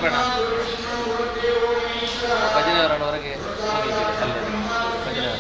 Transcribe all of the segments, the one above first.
ಬೇಡ ಭಜನೆ ಹೊರಗೆ ಭಜನೆ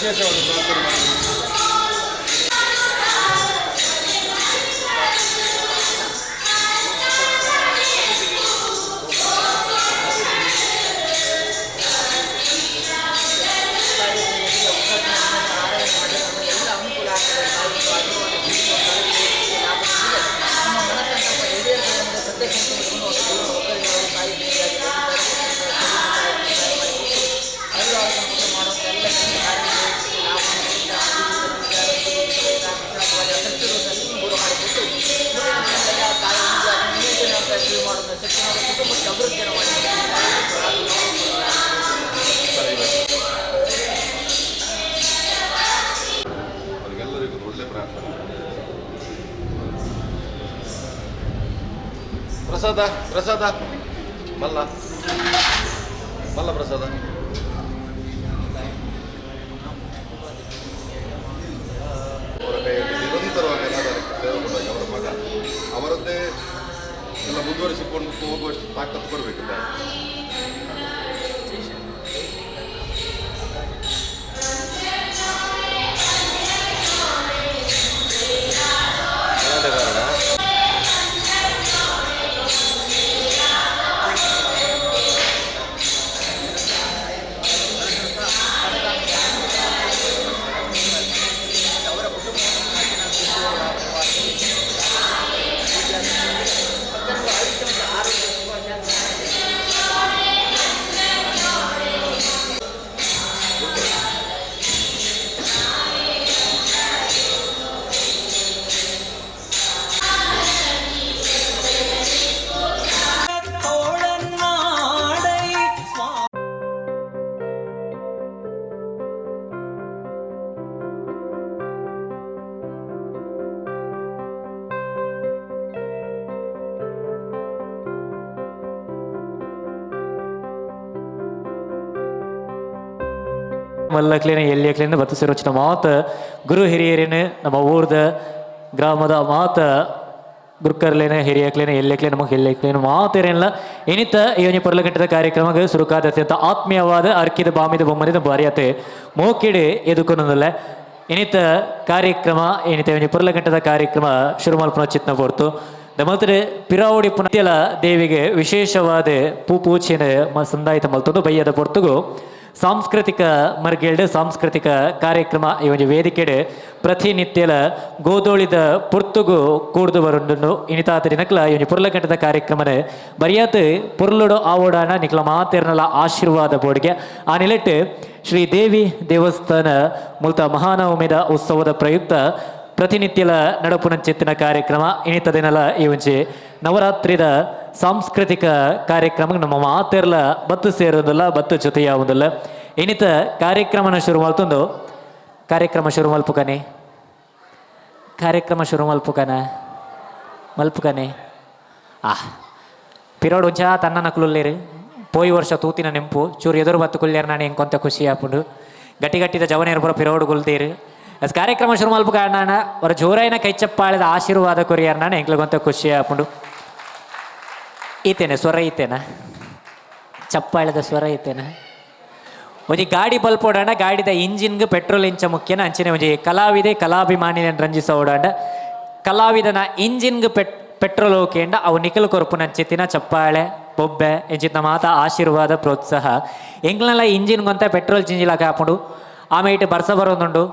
ವಿಶೇಷವಾದ ಪ್ರಾರ್ಥನೆ ಮಾಡಿ. ಅವರಿಗೆಲ್ಲರಿಗೂ ಒಳ್ಳೆ ಪ್ರಾರ್ಥನೆ. ಪ್ರಸಾದ ಪ್ರಸಾದ ಮಲ್ಲ ಮಲ್ಲ ಪ್ರಸಾದ. ಅವರ ಕೈಯಲ್ಲಿ ನಿರಂತರವಾಗಿ ಎಲ್ಲದಕ್ಕೆ ಸೇರಿಕೊಂಡಾಗ ಅವರ ಮಗ ಅವರದ್ದೇ ಎಲ್ಲ ಮುಂದುವರಿಸಿಕೊಂಡು ಹೋಗುವಷ್ಟು ತಾಕತ್ತು ಬರಬೇಕು. ಮಲ್ಲಕ್ಲೇನೆ ಎಲ್ಲಿಯಕ್ಲೇನೆ ಬತ್ತು ಸೇರೋಚಿನ ಮಾತ ಗುರು ಹಿರಿಯರೇನೆ ನಮ್ಮ ಊರ್ದ ಗ್ರಾಮದ ಮಾತ ಗುರುಕರ್ಲೇನೆ ಹಿರಿಯಕ್ಲೇನೆ ಎಲ್ಲಿಯಕ್ಲೇನೆ ನಮಗೆ ಎಲ್ಲಿಯಕ್ಲೇನೆ ಮಾತೇರೇನಿಲ್ಲ ಏನಿತ್ತ ಇವನಿ ಪೊರ್ಲಗಂಟದ ಕಾರ್ಯಕ್ರಮ ಸುರುಕಾದ ಅತ್ಯಂತ ಆತ್ಮೀಯವಾದ ಅರ್ಕಿದ ಬಾಮಿದ ಬೊಮ್ಮನಿದ ಬಾರಿಯತೆ ಮೋಕಿಡೆ ಎದುಕೊನೊಂದಲ್ಲ ಏನಿತ್ತ ಕಾರ್ಯಕ್ರಮ ಏನಿತ್ತ ಇವನಿ ಪೊರ್ಲಗಂಟದ ಕಾರ್ಯಕ್ರಮ ಶುರು ಮಲ್ಪನ ಚಿತ್ನ ಪೋರ್ತು ಮತ್ತೆ ಪಿರಾವಡಿ ಪುನತ್ಯಲ ದೇವಿಗೆ ವಿಶೇಷವಾದ ಪೂಚೆನ ಸಂದಾಯಿತ ಮಲ್ತೊಂದು ಬಯ್ಯದ ಪೊರ್ತುಗು ಸಾಂಸ್ಕೃತಿಕ ಮರ್ಗೆಲ್ಡ್ ಸಾಂಸ್ಕೃತಿಕ ಕಾರ್ಯಕ್ರಮ ಈ ಒಂದು ವೇದಿಕೆಡೆ ಪ್ರತಿನಿತ್ಯಲ ಗೋದೋಳಿದ ಪುರ್ತುಗು ಕೂಡ್ದು ಬರುಂಡು ಇನಿತಾತ ನಿನಕ್ಲ ಇವನಿ ಪುರ್ಲಗಂಟದ ಕಾರ್ಯಕ್ರಮನೆ ಬರಿಯಾತ ಪುರ್ಲುಡು ಆವೋಡಾಣ ನಿಕ್ಲ ಮಾತೇರ್ನಲ ಆಶೀರ್ವಾದ ಬೋರ್ಡ್ಗೆ ಆ ನಿಲೆಟ್ಟು ಶ್ರೀ ದೇವಿ ದೇವಸ್ಥಾನ ಮುಲ್ತ ಮಹಾನವಮಿದ ಉತ್ಸವದ ಪ್ರಯುಕ್ತ ಪ್ರತಿನಿತ್ಯಲ ನಡಪುನ ಚೆತ್ತಿನ ಕಾರ್ಯಕ್ರಮ ಇನಿತದಿನಲ ಈ ಒಂಚೆ ನವರಾತ್ರಿದ ಸಾಂಸ್ಕೃತಿಕ ಕಾರ್ಯಕ್ರಮ ನಮ್ಮ ಮಾತೆರ್ಲ ಬತ್ತು ಸೇರೋದಿಲ್ಲ ಬತ್ತು ಜೊತೆಯಾವುದಿಲ್ಲ ಏನಿತ ಕಾರ್ಯಕ್ರಮನ ಶುರು ಮಾಡ್ತೊಂದು ಕಾರ್ಯಕ್ರಮ ಶುರು ಮಲ್ಪುಕನೆ ಮಲ್ಪುಕನೆ ಪಿರೋಡ್ ಉಂಚ ತನ್ನ ನಕಲುಲ್ಲೇರಿ ಪೋಯಿ ವರ್ಷ ತೂತಿನ ನೆಂಪು ಚೂರು ಎದುರು ಬತ್ತು ಕುಲ್ಲೇರು ನಾನು ಹೆಂಗೆ ಕೊಂತ ಖುಷಿ ಹಾಕೊಂಡು ಗಟ್ಟಿಗಟ್ಟಿದ ಜವನೇರು ಬರೋ ಪಿರೋಡ್ ಗುಲ್ತೀರಿ ಅದು ಕಾರ್ಯಕ್ರಮ ಶುರು ಮಲ್ಪು ಕಾರಣ ಅವರ ಜೋರಾಯಿನ ಕೈ ಚಪ್ಪಾಳದ ಆಶೀರ್ವಾದ ಕೊರಿಯಾರ ನಾನು ಹೆಂಗ್ಲಿಗೊಂತ ಖುಷಿ ಹಾಕೊಂಡು ಈತೇನೆ ಸ್ವರ ಈತೇನ ಚಪ್ಪಾಳದ ಸ್ವರ ಈತೇನ ಒಂಜಿ ಗಾಡಿ ಬಲ್ಪೋಡಾಂಡ ಗಾಡಿದ ಇಂಜಿನ್ಗೆ ಪೆಟ್ರೋಲ್ ಇಂಚ ಮುಖ್ಯನ ಅಂಚನೆ ಒಂಜಿ ಕಲಾವಿದೆ ಕಲಾಭಿಮಾನಿನ ರಂಜಿಸ ಓಡಾಂಡ ಕಲಾವಿದನ ಇಂಜಿನ್ಗೆ ಪೆಟ್ರೋಲ್ ಹೋಗೇಂಡ ಅವು ನಿಖಲ್ ಕೊರಪು ನಂಚಿತ್ತಿನ ಚಪ್ಪಾಳೆ ಬೊಬ್ಬೆ ಎಂಚಿನ ಮಾತ ಆಶೀರ್ವಾದ ಪ್ರೋತ್ಸಾಹ ಎಂಗ್ಲೆಲ್ಲ ಇಂಜಿನ್ಗೊಂತ ಪೆಟ್ರೋಲ್ ಚಿಂಜಿಲಾಕ ಹಾಕೊಂಡು ಆಮೇಲೆ ಇಟ್ಟು ಬರ್ಸ ಬರೋದುಂಡು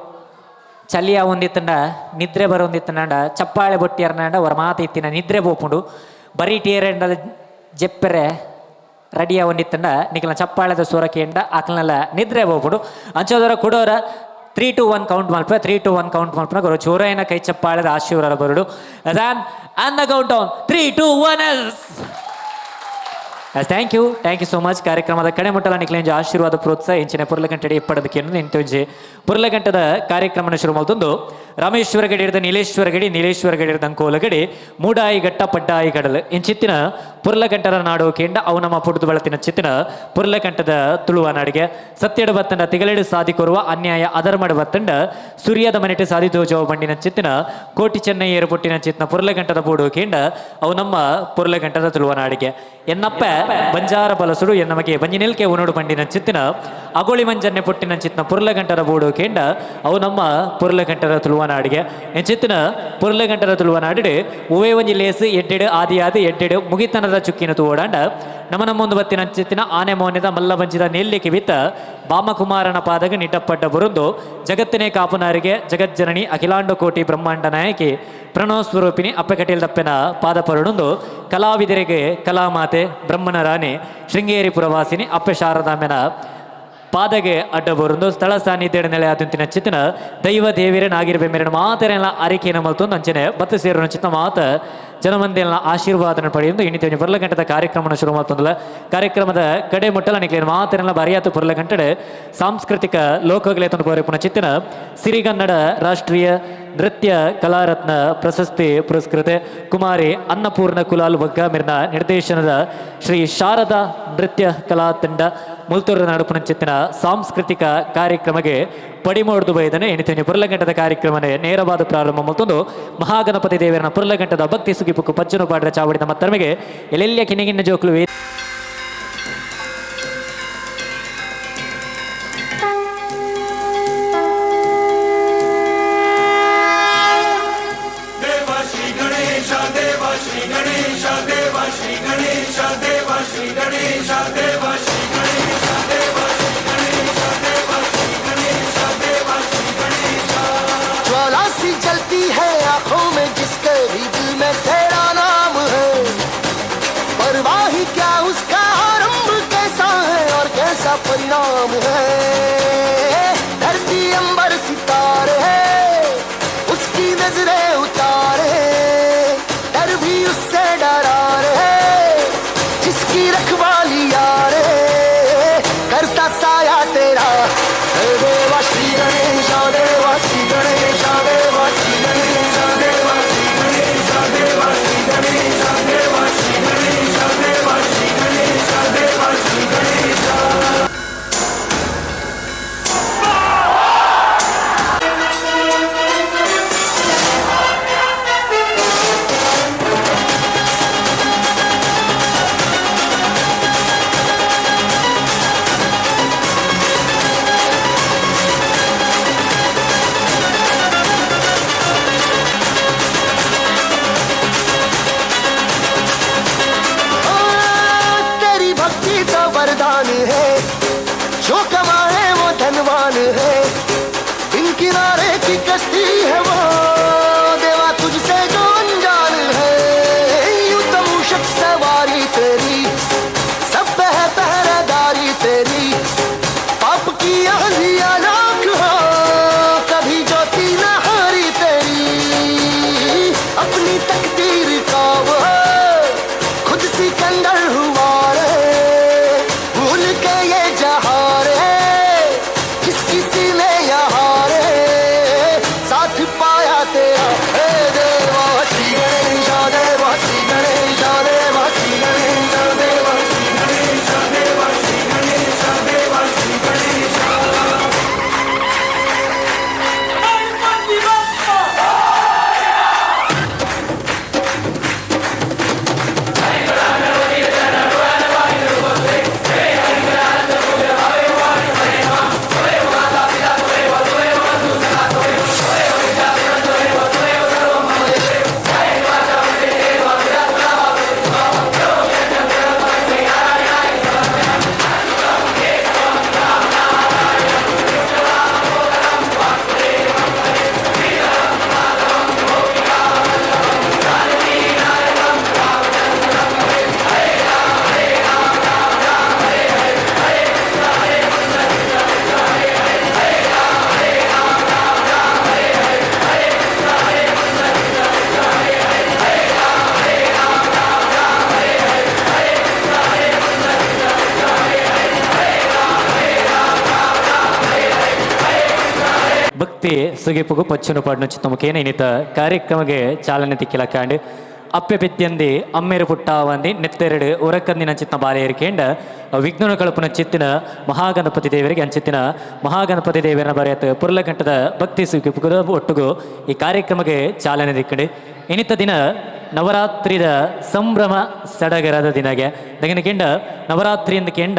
ಚಲಿಯ ಒಂದಿತ್ತಂಡ ನಿದ್ರೆ ಬರೋಂದಿತ್ತಂಡ ಚಪ್ಪಾಳೆ ಬೊಟ್ಟಿಯರ್ನಾಂಡ ಅವರ ಮಾತು ಇತ್ತಿನ ನಿದ್ರೆ ಬೋಪುಂಡು ಬರೀ ಟೀರೆಂಡದ ಜೆಪ್ಪರೆ ರೆಡಿಯ ಒಂದಿತ್ತಂಡ ನಿಖಲ ಚಪ್ಪಾಳೆದ ಸೂರಕೆಂಡ ಆಕಲನೆಲ್ಲ ನಿದ್ರೆ ಬೋಪುಂಡು ಅಂಚೋದರ ಕೊಡೋರ 3 to 1 ಕೌಂಟ್ ಮಲ್ಪ 3 to 1 ಕೌಂಟ್ ಮಲ್ಪನ ಗೌರವ ಚೋರಾಯಿನ ಕೈ ಚಪ್ಪಾಳೆದ ಆಶೀರ್ವಾದ ಬರುಡು ಅದಾನ್ ಅಂಡ್ ದ ಕೌಂಟ್ ಡೌನ್ 3 2 1 ಎಲ್ಸ್ ಥ್ಯಾಂಕ್ ಯು ಸೋ ಮಚ್ ಕಾರ್ಯಕ್ರಮದ ಕಡೆ ಮುಟ್ಟಲ ನಿಕ್ಲೇಂಜ ಆಶೀರ್ವಾದ ಪ್ರೋತ್ಸಾಹ ಇಂಚಿನ ಪುರ್ಲಗಂಟೆಡೆ ಇಪ್ಪಡದಕ್ಕೆ ನಿಂತೊಂಜಿ ಪುರ್ಲಗಂಟದ ಕಾರ್ಯಕ್ರಮನ ಶುರು ಮಾಡ್ತೊಂದು ರಾಮೇಶ್ವರ ಗಡಿ ಹಿಡಿದ ನೀಲೇಶ್ವರ ಗಡಿ ಹಿಡಿದ ಅಂಕೋಲಗಡಿ ಮೂಡಾಯಿ ಗಟ್ಟ ಪಡ್ಡಾಯಿ ಗಡಲ್ ಇಂಚಿತ್ತಿನ ಪುರ್ಲಗಂಟದ ನಾಡು ಕೇಂಡ ಅವು ನಮ್ಮ ಪುಟ್ಟದ ಬಳತಿನ ಚಿತ್ತಿನ ಪುರ್ಲಗಂಟದ ತುಳುವ ನಾಡಿಗೆ ಸತ್ಯಡ ಬತ್ತಂಡ ತಿಗಲೆಡು ಸಾಧಿಕೊರುವ ಅನ್ಯಾಯ ಅಧರ್ಮಡ ಬತ್ತಂಡ ಸೂರ್ಯದ ಮನೆಟು ಸಾಧಿತೋಜವ ಬಂಡಿನ ಚಿತ್ತಿನ ಕೋಟಿ ಚೆನ್ನೈ ಏರ್ಪೊಟ್ಟಿನ ಚಿತ್ತಿನ ಪುರ್ಲಗಂಟದ ಬೋಡು ಕೇಂಡ ಅವು ನಮ್ಮ ಪುರ್ಲಗಂಟದ ತುಳುವ ನಾಡಿಗೆ ಎನ್ನಪ್ಪ ಬಂಜಾರ ಬಲಸುಡು ನಮಗೆ ಬಂಜಿನೆಲ್ಕೆ ಉನೋಡು ಬಂಡಿನ ಚಿತ್ತಿನ ಅಗೋಳಿ ಮಂಜನ್ನೆ ಪುಟ್ಟಿನ ಚಿತ್ತಿನ ಪುರ್ಲಗಂಟರ ಬೋಡು ಕೇಂಡ ಅವು ನಮ್ಮ ಪುರ್ಲಗಂಟರ ತುಳುವನಾಡಿಗೆ ಚಿತ್ತಿನ ಪುರ್ಲಗಂಟರ ತುಳುವನಾಡಿಡು ಉವೇ ಒಂಜಿ ಲೇಸು ಎಡ್ಡೆಡು ಆದಿ ಎಡ್ಡೆಡು ಮುಗಿತನದ ಚುಕ್ಕಿನ ತೂಡಾಂಡ ನಮ್ಮೊಂದು ಬತ್ತಿನ ಚಿತ್ತಿನ ಆನೆ ಮೌನ್ಯದ ಮಲ್ಲ ಬಂಜಿದ ನೆಲ್ಲಿಕೆ ಬಿತ್ತ ಬಾಮಕುಮಾರನ ಪಾದಗ ನಿಟಪ್ಪಟ್ಟ ಬರುಂದು ಜಗತ್ತಿನೇ ಕಾಪುನಾರಿಗೆ ಜಗಜ್ಜನನಿ ಅಖಿಲಾಂಡ ಕೋಟಿ ಬ್ರಹ್ಮಾಂಡ ನಾಯಕಿ ಪ್ರಣವ ಸ್ವರೂಪಿಣಿ ಅಪ್ಪೆಕಟೀಲ್ ದಪ್ಪೆನ ಪಾದ ಪರಡುಂದು ಕಲಾವಿದರಿಗೆ ಕಲಾಮಾತೆ ಬ್ರಹ್ಮನ ರಾಣಿ ಶೃಂಗೇರಿ ಪುರವಾಸಿನಿ ಅಪ್ಪೆ ಶಾರದಾಮೆನ ಪಾದಗೆ ಅಡ್ಡ ಬರುಂದು ಸ್ಥಳ ಸಾನ್ನಿಧ್ಯ ನೆಲೆ ಆದಂತಿನ ಚಿತ್ತನ ದೈವ ದೇವಿರನಾಗಿರ್ಬೆ ಮೇರಿನ ಮಾತರೆಲ್ಲ ಅರಿಕೆಯನ್ನು ಮಲ್ತೊಂದು ಅಂಚನೆ ಬತ್ತು ಸೇರಿನ ಚಿತ್ತ ಮಾತ ಜನಮಂದಿರ ಆಶೀರ್ವಾದನ ಪಡೆಯುವುದು ಇನ್ನಿತ ಪುರ್ಲಗಂಟದ ಕಾರ್ಯಕ್ರಮ ಶುರು ಮಾಡ್ತಂದಲ್ಲ ಕಾರ್ಯಕ್ರಮದ ಕಡೆ ಮುಟ್ಟಲ ನಿಕ್ಲೇನು ಮಾತರೆಲ್ಲ ಬರಿಯಾತು ಪುರ್ಲಗಂಟಡೆ ಸಾಂಸ್ಕೃತಿಕ ಲೋಕಗಳೇ ತಂದು ಪುನ ಚಿತ್ತನ ಸಿರಿಗನ್ನಡ ರಾಷ್ಟ್ರೀಯ ನೃತ್ಯ ಕಲಾರತ್ನ ಪ್ರಶಸ್ತಿ ಪುರಸ್ಕೃತೆ ಕುಮಾರಿ ಅನ್ನಪೂರ್ಣ ಕುಲಾಲ್ ವಗ್ಗ ಮಿರ್ನ ನಿರ್ದೇಶನದ ಶ್ರೀ ಶಾರದಾ ನೃತ್ಯ ಕಲಾ ತಂಡ ಮುಲ್ತೂರು ನಡುಪುನ ಚಿತ್ತಿನ ಸಾಂಸ್ಕೃತಿಕ ಕಾರ್ಯಕ್ರಮಕ್ಕೆ ಪಡಿಮೋಡ್ದು ಬೈದನೆ ಎಣಿತೇನೆ ಪುರ್ಲಗಂಟದ ಕಾರ್ಯಕ್ರಮನೇ ನೇರವಾದ ಪ್ರಾರಂಭ ಮತ್ತೊಂದು ಮಹಾಗಣಪತಿ ದೇವರನ ಪುರ್ಲಗಂಟದ ಭಕ್ತಿ ಸುಗಿಪುಕ್ಕು ಪಚ್ಚನು ಪಾಡ್ರ ಚಾವಡಿದ ಮತ್ತರ್ಮೆಗೆ ಎಲ್ಲೆಲ್ಲ ಕಿನಿಗಿನ್ನ ಜೋಕ್ಲು जलती है आंखों में जिसके भी दिल में तेरा नाम है परवाह ही क्या उसका आरंभ कैसा है और कैसा परिणाम है धरती अंबर सितारे है उसकी नजरें उतारे डर भी उससे डरा रहे जिसकी रखवाली यारे करता साया तेरा देवा श्री गणेश देवा श्री गणेश देवा श्री गणेश देवा श्री गणेश देवा श्री गणेश देवा श्री गणेश देवा श्री गणेश देवा श्री गणेश वरदान है जो कमाए वो धनवान है इन किनारे की कश्ती है वो देवा तुझसे जो अनजान है यूं तो मूषक सवारी तेरी सब पे है पहरेदारी तेरी पाप की आंधियां लाख हो कभी ज्योति न हारी तेरी अपनी तकदीर का वो खुद सिकंदर हुआ रे ಭಕ್ತಿ ಸುಗಿಪುಗು ಪಚ್ಚುನು ಪಾಡ್ನು ಚಿತ್ತಮುಖೇನ ಇನ್ನಿತ ಕಾರ್ಯಕ್ರಮಕ್ಕೆ ಚಾಲನೆ ತಿಕ್ಕಿಲಕ್ಕಾಂಡು ಅಪ್ಪೆ ಪಿತ್ಯಂದಿ ಅಮ್ಮೇರು ಪುಟ್ಟಾವಂದಿ ನೆತ್ತೆರಡು ಉರಕಂದಿನ ಚಿತ್ತ ಬಾಲೆಯರಿಕೆಂಡ ವಿಘ್ನ ಕಳಪುನ ಚಿತ್ತಿನ ಮಹಾಗಣಪತಿ ದೇವರಿಗೆ ಅಂಚಿತ್ತಿನ ಮಹಾಗಣಪತಿ ದೇವರನ್ನ ಬರೆಯತ್ತ ಪುರ್ಲಗಂಟದ ಭಕ್ತಿ ಸುಗಿಪುಗದ ಒಟ್ಟುಗು ಈ ಕಾರ್ಯಕ್ರಮಕ್ಕೆ ಚಾಲನೆ ದಿಕ್ಕಂಡು ಇನ್ನಿತ ದಿನ ನವರಾತ್ರಿದ ಸಂಭ್ರಮ ಸಡಗರದ ದಿನಗೆ ದಗಿನ ಕೆಂಡ ನವರಾತ್ರಿಯಿಂದ ಕೆಂಡ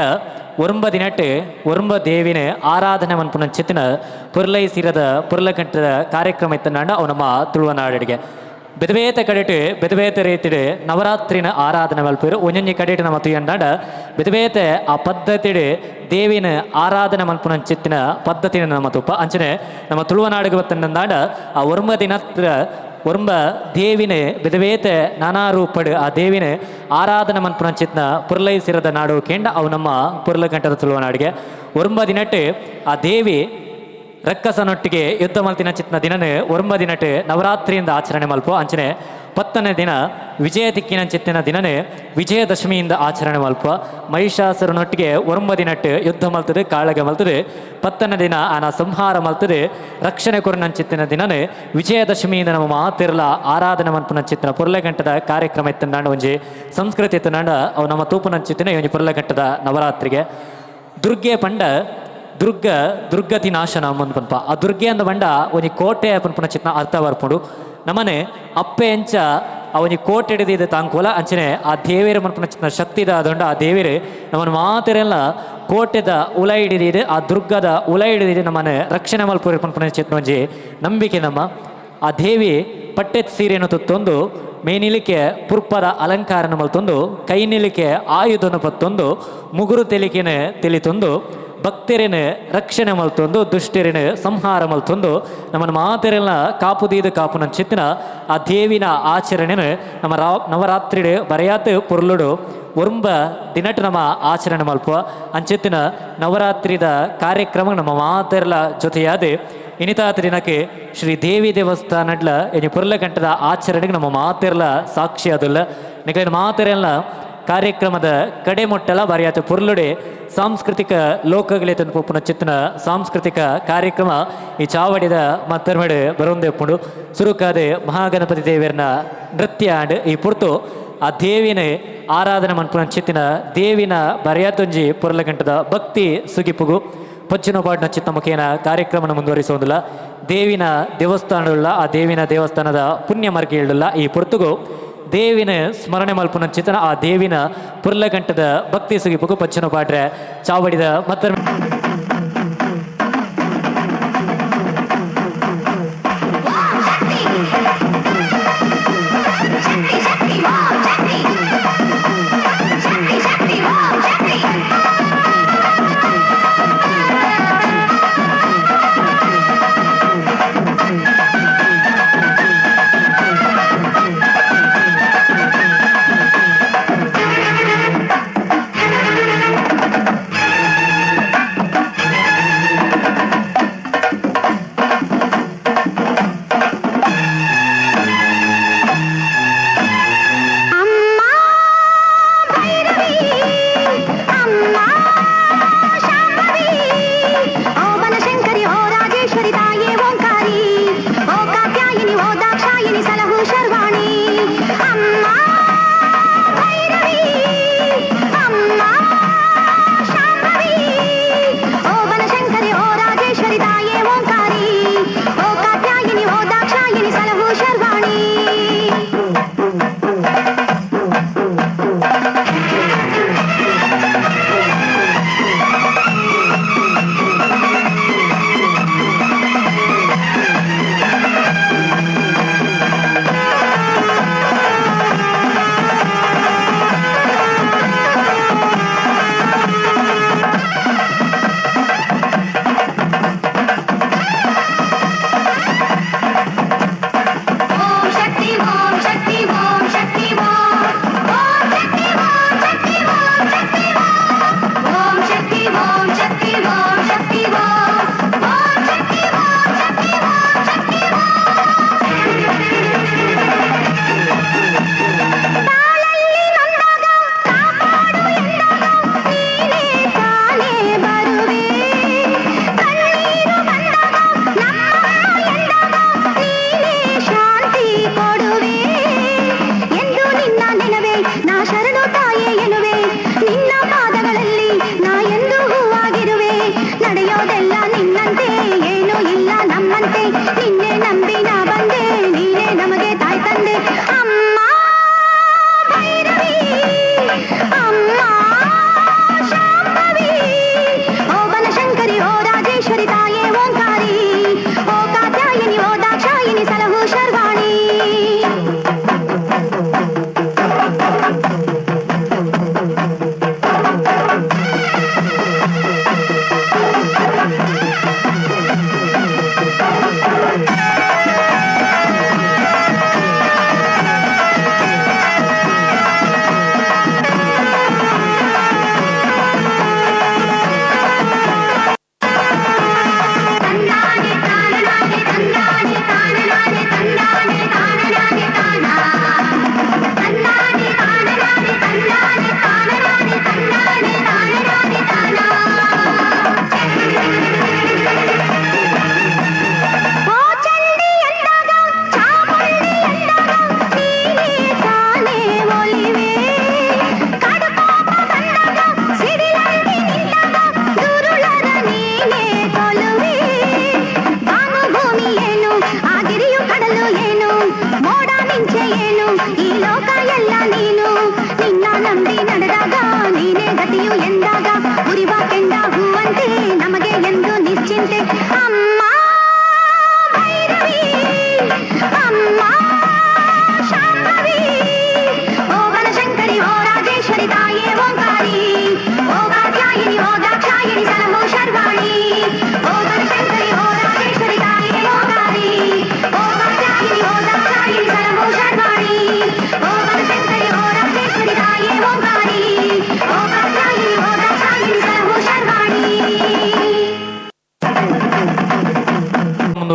ಒರಂಬ ದಿನಟ್ಟು ಒರಂಬ ದೇವಿನ ಆರಾಧನೆ ಮನ್ಪುನ ಚಿತ್ತಿನ ಪುರ್ಲೈ ಸಿರದ ಪುರ್ಲಕಂಠದ ಕಾರ್ಯಕ್ರಮ ಇತ್ತನಾಂಡ ಅವು ನಮ್ಮ ತುಳುವನಾಡಿಗೆ ಬೆದವೇತ ಕಡೆಟ್ ಬೆದವೇತ ರೀತಿಡ್ ನವರಾತ್ರಿನ ಆರಾಧನೆ ಮಲ್ಪರು ಒಂಜೊಂಜಿ ಕಡೆಟ್ ನಮ್ಮ ತುಯ್ಯಂಡಾಂಡ ಬೆದವೇತ ಆ ಪದ್ಧತಿಡ್ ದೇವಿನ ಆರಾಧನೆ ಮಲ್ಪುನ ಚಿತ್ತಿನ ಪದ್ಧತಿನ ನಮ್ಮ ತುಪ್ಪ ಅಂಚನೆ ನಮ್ಮ ತುಳುವನಾಡಿಗೆ ಬತ್ತಂಡಾಂಡ ಆ ಒರಂಬ ದಿನತ್ರ ಒರಂಬ ದೇವಿನ ಬೆದವೇತ ನಾನಾ ರೂಪಡ್ ಆ ದೇವಿನ ಆರಾಧನೆ ಮನ್ಪುನ ಚಿತ್ನ ಪುರ್ಲೈ ಸಿರದ ನಾಡು ಕೆಂಡ ಅವು ನಮ್ಮ ಪುರ್ಲಕಂಠದ ತುಳುವನಾಡಿಗೆ ಒರಂಬ ದಿನಟ್ಟು ಆ ದೇವಿ ರಕ್ಕಸನೊಟ್ಟಿಗೆ ಯುದ್ಧ ಮಲ್ತಿನ ಚಿತ್ನ ದಿನನೇ ಒರಂಬ ದಿನಟ್ಟು ನವರಾತ್ರಿಯಿಂದ ಆಚರಣೆ ಮಲ್ಪು ಅಂಚನೆ 10ನೇ ದಿನ ವಿಜಯ ದಿಕ್ಕಿನ ಚಿತ್ತಿನ ದಿನನೇ ವಿಜಯದಶಮಿಯಿಂದ ಆಚರಣೆ ಮಲ್ಪ ಮಹಿಷಾಸುರನೊಟ್ಟಿಗೆ ಒರಂಬ ದಿನಟ್ಟು ಯುದ್ಧ ಮಲ್ತದೆ ಕಾಳಗ ಮಲ್ತದೆ 10ನೇ ದಿನ ಆನ ಸಂಹಾರ ಮಲ್ತದೆ ರಕ್ಷಣೆ ಕೊರನ ಚಿತ್ತಿನ ದಿನನೇ ವಿಜಯದಶಮಿಯಿಂದ ನಮ್ಮ ಮಾತಿರ್ಲ ಆರಾಧನೆ ಮಲ್ಪನ ಚಿತ್ತಿನ ಪುರ್ಲೆಗಂಟದ ಕಾರ್ಯಕ್ರಮ ಎತ್ತಂದಾಂಡ ಒಂಜಿ ಸಂಸ್ಕೃತಿ ಎತ್ತಂದಾಂಡ ಅವು ನಮ್ಮ ತೂಪನ ಚಿತ್ತಿನ ಒಂಜಿ ಪುರ್ಲೆಗಂಟದ ನವರಾತ್ರಿಗೆ ದುರ್ಗೆ ಪಂಡ ದುರ್ಗತಿ ನಾಶನ ಪನ್ಪ ಆ ದುರ್ಗೆ ಅಂದ ಬಂಡ ಒಂಜಿ ಕೋಟೆ ಪನ್ಪುನ ಚಿತ್ನ ಅರ್ಥ ಬರ್ಪುಂಡು ನಮ್ಮನೆ ಅಪ್ಪೆ ಎಂಚ ಅವನಿ ಕೋಟೆ ಹಿಡಿದಿದ್ದ ತಾಂಕೋಲ ಅಂಚನೆ ಆ ದೇವೇರ ಮನ್ಪುನ ಚಿತ್ನ ಶಕ್ತಿದ ಅದೊಂಡ ಆ ದೇವೇರು ನಮ್ಮನ್ನು ಮಾತೆರೆಲ್ಲ ಕೋಟೆದ ಉಲ ಹಿಡಿದಿದೆ ಆ ದುರ್ಗದ ಉಲ ಹಿಡಿದಿದೆ ನಮ್ಮನೆ ರಕ್ಷಣೆ ಮಲ್ಪುರ ಪನ್ಪುನ ಚಿತ್ನ ಒಂಜಿ ನಂಬಿಕೆ ನಮ್ಮ ಆ ದೇವಿ ಪಟ್ಟೆತ್ ಸೀರೆಯನ್ನು ತುತ್ತೊಂದು ಮೇನಿಲಿಕೆ ಪುರ್ಪದ ಅಲಂಕಾರನ ಮಲ್ತೊಂದು ಕೈ ನಿಲಿಕೆ ಆಯುಧನ ಪತ್ತೊಂದು ಮುಗುರು ತೆಲಿಕೆನ ತಿಳಿತೊಂದು ಭಕ್ತರೇನು ರಕ್ಷಣೆ ಮಲ್ತೊಂದು ದುಷ್ಟರೇನು ಸಂಹಾರ ಮಲ್ತೊಂದು ನಮ್ಮನ್ನು ಮಾತೆರೆಲ್ಲ ಕಾಪುದೀದ ಕಾಪುನ ಚಿತ್ತಿನ ಆ ದೇವಿನ ಆಚರಣೆನು ನಮ್ಮ ನವರಾತ್ರಿ ಬರೆಯಾತ ಪೊರ್ಲುಡು ಒರಂಬ ದಿನಟ್ಟು ನಮ್ಮ ಆಚರಣೆ ಮಲ್ಪುವ ಅಂಚೆತ್ತಿನ ನವರಾತ್ರಿದ ಕಾರ್ಯಕ್ರಮ ನಮ್ಮ ಮಾತೆರೆಲ್ಲ ಜೊತೆಯಾದ ಇನಿತಾತ ದಿನಕ್ಕೆ ಶ್ರೀ ದೇವಿ ದೇವಸ್ಥಾನಡ್ಲ ಇನಿ ಪುರ್ಲಕಂಠದ ಆಚರಣೆಗೆ ನಮ್ಮ ಮಾತೆರೆಲ್ಲ ಸಾಕ್ಷಿ ಅದಲ್ಲ ನಿಕ ಮಾತೆರೆಲ್ಲ ಕಾರ್ಯಕ್ರಮದ ಕಡೆ ಮೊಟ್ಟಲ ಬರೆಯಾತ ಪುರ್ಲುಡೆ ಸಾಂಸ್ಕೃತಿಕ ಲೋಕಗಳೇ ತಂದು ಪೊಪ್ಪುನ ಚಿತ್ತನ ಸಾಂಸ್ಕೃತಿಕ ಕಾರ್ಯಕ್ರಮ ಈ ಚಾವಡಿದ ಮತ್ತರ್ಮಡೆ ಬರೋಂದೆ ಪುಂಡು ಸುರುಕಾದೆ ಮಹಾಗಣಪತಿ ದೇವಿಯರ್ನ ನೃತ್ಯ ಆಂಡ್ ಈ ಪುರ್ತು ಆ ದೇವಿನ ಆರಾಧನೆ ಮನ್ಪುನ ಚಿತ್ತಿನ ದೇವಿನ ಬರೆಯಾತೊಂಜಿ ಪುರ್ಲಕಂಠದ ಭಕ್ತಿ ಸುಗಿಪುಗು ಪಚ್ಚಿನ ಪಾಡ್ನ ಚಿತ್ತ ಮುಖೇನ ಕಾರ್ಯಕ್ರಮನ ಮುಂದುವರಿಸೋದಿಲ್ಲ ದೇವಿನ ದೇವಸ್ಥಾನವುಳ್ಳ ಆ ದೇವಿನ ದೇವಸ್ಥಾನದ ಪುಣ್ಯ ಮರ್ಗೆ ಹೇಳಲ್ಲ ಈ ಪುರ್ತುಗು ದೇವಿನ ಸ್ಮರಣೆ ಮಲ್ಪುನ ಚಿತ್ತನ ಆ ದೇವಿನ ಪುರ್ಲಕಂಠದ ಭಕ್ತಿ ಸುಗಿಪುಗು ಪಚ್ಚಿನ ಪಾಡ್ರೆ ಚಾವಡಿದ ಮತ್ತ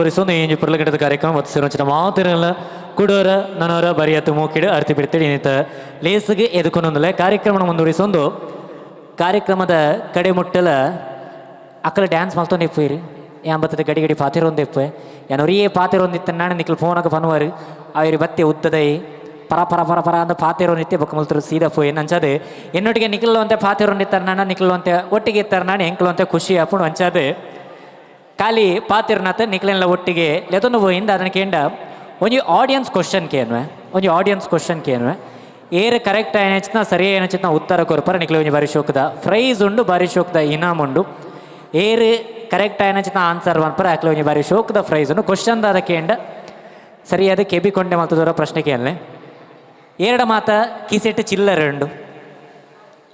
ಮುಂದುವರಿಸೋದು ಈ ಪುರ್ಲಗಟ್ಟದ ಕಾರ್ಯಕ್ರಮ ಒತ್ತು ಸೇರೋಚಿನ ಮಾತಿರಲ್ಲ ಕುಡೋರ ನನವರ ಬರಿಯತ್ತು ಮೂಕಿಡು ಅರ್ತಿ ಬಿಡ್ತೇಳಿ ಏನಿತ ಲೇಸಿಗೆ ಎದುಕೊಂದೊಂದಲ್ಲ ಕಾರ್ಯಕ್ರಮ ಮುಂದುವರಿಸೊಂದು ಕಾರ್ಯಕ್ರಮದ ಕಡೆ ಮುಟ್ಟಲ ಅಕ್ಕಲ ಡ್ಯಾನ್ಸ್ ಮಲ್ತೊಂದು ಎಪ್ಪುಯಿರಿ ಯಾಂಬತ್ತದ ಗಡಿ ಗಡಿ ಪಾತಿರೊಂದು ಎಪ್ಪು ಏನೊರಿಯೇ ಪಾತಿರೊಂದಿತ್ತ ನಾನು ನಿಕ್ಕಲು ಫೋನಾಗ ಪನ್ವಾರು ಅವರಿ ಬತ್ತೆ ಉದ್ದದೈ ಪರ ಪರ ಪರ ಪರ ಅಂತ ಪಾತಿರೊಂದಿತ್ತೆ ಬೊಕ್ಕ ಮಲ್ತರು ಸೀದಾ ಪೋಯಿ ಅಂಚದು ಎನ್ನೊಟ್ಟಿಗೆ ನಿಕ್ಕಲು ಅಂತ ಪಾತಿರೊಂದಿತ್ತಾರೆ ನಾನು ನಿಕ್ಕಲು ಅಂತ ಒಟ್ಟಿಗೆ ಇತ್ತಾರೆ ನಾನು ಎಂಕಲು ಅಂತ ಖುಷಿ ಅಪ್ಪು ಅಂಚದು ಖಾಲಿ ಪಾತಿರ್ನಾಥ ನಿಕ್ಲೆಲ್ಲ ಒಟ್ಟಿಗೆ ಲೆತೊಂದು ಹೋಯಿಂದ ಅದನ್ನು ಕೇಂಡ ಒಂಜಿ ಆಡಿಯನ್ಸ್ ಕ್ವಶನ್ ಕೇನುವೆ ಏರು ಕರೆಕ್ಟ್ ಏನಚ್ಚಿನ ಸರಿ ಏನಚ್ಚಿನ ಉತ್ತರ ಕೊರ್ಪರ ನಿಕ್ಲೆ ಒಂಜಿ ಬಾರಿ ಶೋಕದ ಪ್ರೈಸ್ ಉಂಡು ಬಾರಿ ಶೋಕದ ಇನಾಮ್ ಉಂಡು ಏರು ಕರೆಕ್ಟ್ ಏನಚ್ಚಿನ ಆನ್ಸರ್ ಮನ್ಪರ ಅಕ್ಲೆ ಒಂಜಿ ಬಾರಿ ಶೋಕದ ಪ್ರೈಸ್ ಉಂಡು ಕ್ವಶನ್ ದಾದ ಕೇಂಡ ಸರಿಯಾದ ಕೆಬಿಕೊಂಡೆ ಮಲ್ತದವರ ಪ್ರಶ್ನೆ ಕೇಳಲೆ ಏರಡ ಮಾತ ಕಿಸೆಟ್ಟು ಚಿಲ್ಲರೆ ಉಂಡು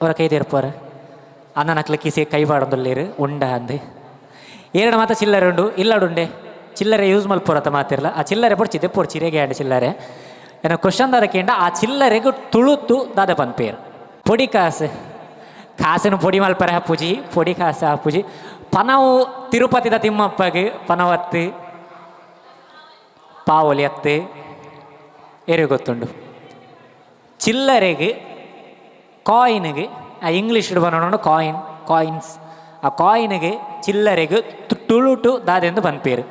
ಅವರ ಕೈ ತೆರ್ಪರ ಅನ್ನ ನಕ್ಲೆ ಕಿಸೆ ಕೈ ಬಾಡೊಂದುಲ್ಲೇರು ಉಂಡ ಅಂದೆ ಏರಡು ಮಾತ ಚಿಲ್ಲರೆ ಉಂಡು ಇಲ್ಲಡುಂಡೆ ಚಿಲ್ಲರೆ ಯೂಸ್ ಮಲ್ಪುರತ್ತ ಮಾತಿರಲ್ಲ ಆ ಚಿಲ್ಲರೆ ಪೊಡ್ಚಿದ್ದೆ ಚಿರೆಗೆ ಆಂಡ ಚಿಲ್ಲರೆ ಏನೋ ಕ್ವಶನ್ ದಾದ ಕೇಂಡ ಆ ಚಿಲ್ಲರೆಗೂ ತುಳುತು ದಾದ ಪನ್ಪೇರು ಪೊಡಿ ಕಾಸಿನ ಪೊಡಿ ಮಲ್ಪರೆ ಹಪ್ಪುಜಿ ಪೊಡಿ ಕಾಸು ಹಪ್ಪುಜಿ ಪನವು ತಿರುಪತಿದ ತಿಮ್ಮಪ್ಪಗೆ ಪನವತ್ತು ಪಾವೊಲಿ ಅತ್ತೆ ಏರು ಗೊತ್ತುಂಡು ಚಿಲ್ಲರೆಗೆ ಕಾಯಿನ್ಗೆ ಇಂಗ್ಲೀಷ್ ಬರೋಣ ಕಾಯಿನ್ಸ್ ಆ ಕಾಯಿನ್ಗೆ ಚಿಲ್ಲರೆಗೆ ತುಳುಟು ದಾದೆಂದು ಪನ್ಪೇರು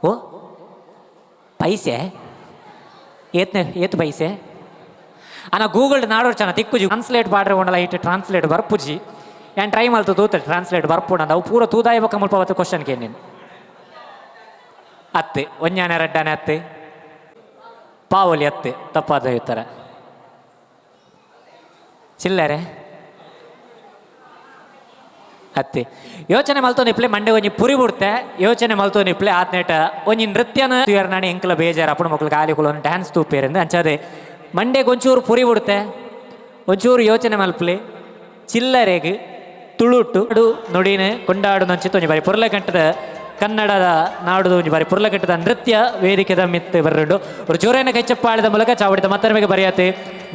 ಓ ಪೈಸೆ ಏತ್ ಪೈಸೆ ಅನ್ನ ಗೂಗಲ್ ನಾಡೋರು ಚೆನ್ನ ತಿಕ್ಕುಜಿ ಟ್ರಾನ್ಸ್ಲೇಟ್ ಮಾಡ್ರೆ ಒಂಡಲ್ಲ ಇಟ್ಟು ಟ್ರಾನ್ಸ್ಲೇಟ್ ಬರ್ಪುಜಿ ಏನು ಟ್ರೈ ಮಲ್ತು ತೂತ ಟ್ರಾನ್ಸ್ಲೇಟ್ ಬರ್ಪುಣ ಅವು ಪೂರ ತೂದಾಯ ಬಕ್ಕ ಮುಲ್ಪವತ್ತು ಕ್ವಶನ್ ಕೇಳೀನಿ ಅತ್ತೆ ಒಂಜಾನೆ ರಡ್ಡಾನೆ ಅತ್ತೆ ಪಾವಲಿ ಅತ್ತೆ ತಪ್ಪಾದ ಹೇಳ್ತಾರೆ ಚಿಲ್ಲರೆ ಅತ್ತೆ ಯೋಚನೆ ಮಲ್ತೋನಿಪ್ಲೆ ಮಂಡೆ ಒಂಜಿ ಪುರಿ ಬಿಡ್ತೆ ಯೋಚನೆ ಮಲ್ತೋನಿಪ್ಲೆ ಆತ್ನೇಟ ಒಂಜಿ ನೃತ್ಯನ ನಾಣಿ ಎಂಕಲ ಬೇಜಾರು ಅಪ್ಪನ ಮಕ್ಳು ಖಾಲಿ ಕುಲೋನು ಡ್ಯಾನ್ಸ್ ತೂಪೇರಿಂದ ಅಂಚದೆ ಮಂಡೆಗೆ ಒಂಚೂರು ಪುರಿ ಬಿಡ್ತೆ ಒಂಚೂರು ಯೋಚನೆ ಮಲ್ಪ್ಲೆ ಚಿಲ್ಲರೆಗೆ ತುಳುಟು ನುಡಿನ ಕೊಂಡಾಡು ನಂಚಿತ್ತು ಒಂಜಿ ಬಾರಿ ಪುರ್ಲಗಂಟದ ಕನ್ನಡದ ನಾಡುದು ಒಂಜಿ ಬಾರಿ ಪುರ್ಲಗಂಟದ ನೃತ್ಯ ವೇದಿಕೆದ ಮಿತ್ತು ಬರ್ರಡು ಒಂದು ಜೋರೈನ ಕೈಚಪ್ಪಾಳದ ಮೂಲಕ ಚಾವಡಿದ ಮತ್ತರ್ಮೆಗೆ ಬರೆಯತ್ತೆ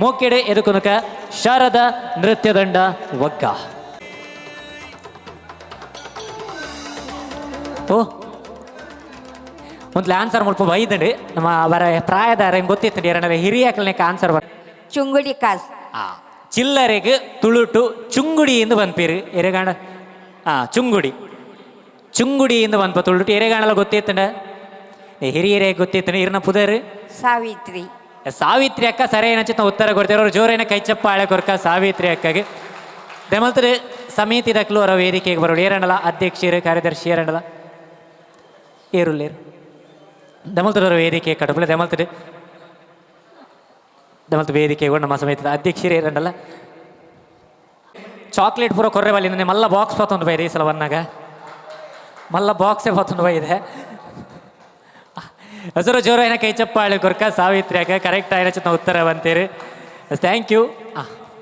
ಮೋಕೆಡೆ ಎದುಕುನಕ ಶಾರದ ನೃತ್ಯದಂಡ ಒಗ್ಗ ಓ ಒಂದು ಆನ್ಸರ್ ಮುಲ್ಪ ಬೈದಂಡು ನಮ್ಮ ಅವರ ಪ್ರಾಯದಾರ ಗೊತ್ತಿತ್ತು ಎರಡನೇ ಹಿರಿಯಕಲ್ನೇ ಆನ್ಸರ್ ಬರ ಚುಂಗುಡಿ ಕಾಸು ಚಿಲ್ಲರೆಗೆ ತುಳುಟು ಚುಂಗುಡಿ ಎಂದು ಬಂದ್ಪೀರು ಎರೆಗಾಣ ಚುಂಗುಡಿ ಎಂದು ಬಂದ್ಪ ತುಳುಟು ಎರೆಗಾಣಲ್ಲ ಗೊತ್ತಿತ್ತಂಡ ಹಿರಿಯರೇ ಗೊತ್ತಿತ್ತಂಡ ಇರ್ನ ಪುದರ್ ಸಾವಿತ್ರಿ ಅಕ್ಕ ಸರಿ ಏನಚ್ಚಿನ ಉತ್ತರ ಕೊಡ್ತಾರೆ ಅವ್ರು ಜೋರೇನ ಕೈಚಪ್ಪ ಆಳೆ ಕೊರ್ಕ ಸಾವಿತ್ರಿ ಅಕ್ಕಗೆ ದಮಲ್ತರು ಸಮಿತಿದಕ್ಲು ಅವರ ವೇದಿಕೆಗೆ ಬರೋರು ಏರಂಡಲ್ಲ ಅಧ್ಯಕ್ಷರು ಕಾರ್ಯದರ್ಶಿ ಏರಂಡಲ್ಲ ಏರುಲ್ಲೇರು ದಮಲ್ತರವರ ವೇದಿಕೆ ಕಡಪಲೆ ದಮಲ್ತ ವೇದಿಕೆಗೂ ನಮ್ಮ ಸಮಿತಿದ ಅಧ್ಯಕ್ಷರೇ ಏರಂಡಲ್ಲ ಚಾಕ್ಲೇಟ್ ಪೂರ ಕೊರ್ರೆ ಬಲ್ಲಿ ಮಲ್ಲ ಬಾಕ್ಸ್ ಪತ್ತೊಂದು ಬೈದೆ ಈ ಸಲ ಬಂದಾಗ ಮಲ್ಲ ಬಾಕ್ಸೇ ಪತ್ತೊಂದು ಬೈದೆ ಹಸಿರು ಜೋರು ಏನ ಕೈ ಚಪ್ಪಾಳೆ ಕೊರ್ಕ ಸಾವಿತ್ರಿ ಅಕ್ಕ ಕರೆಕ್ಟ್ ಆಯ್ನ ಚಿತ್ತ ಉತ್ತರ ಬಂತೀರಿ ಥ್ಯಾಂಕ್ ಯು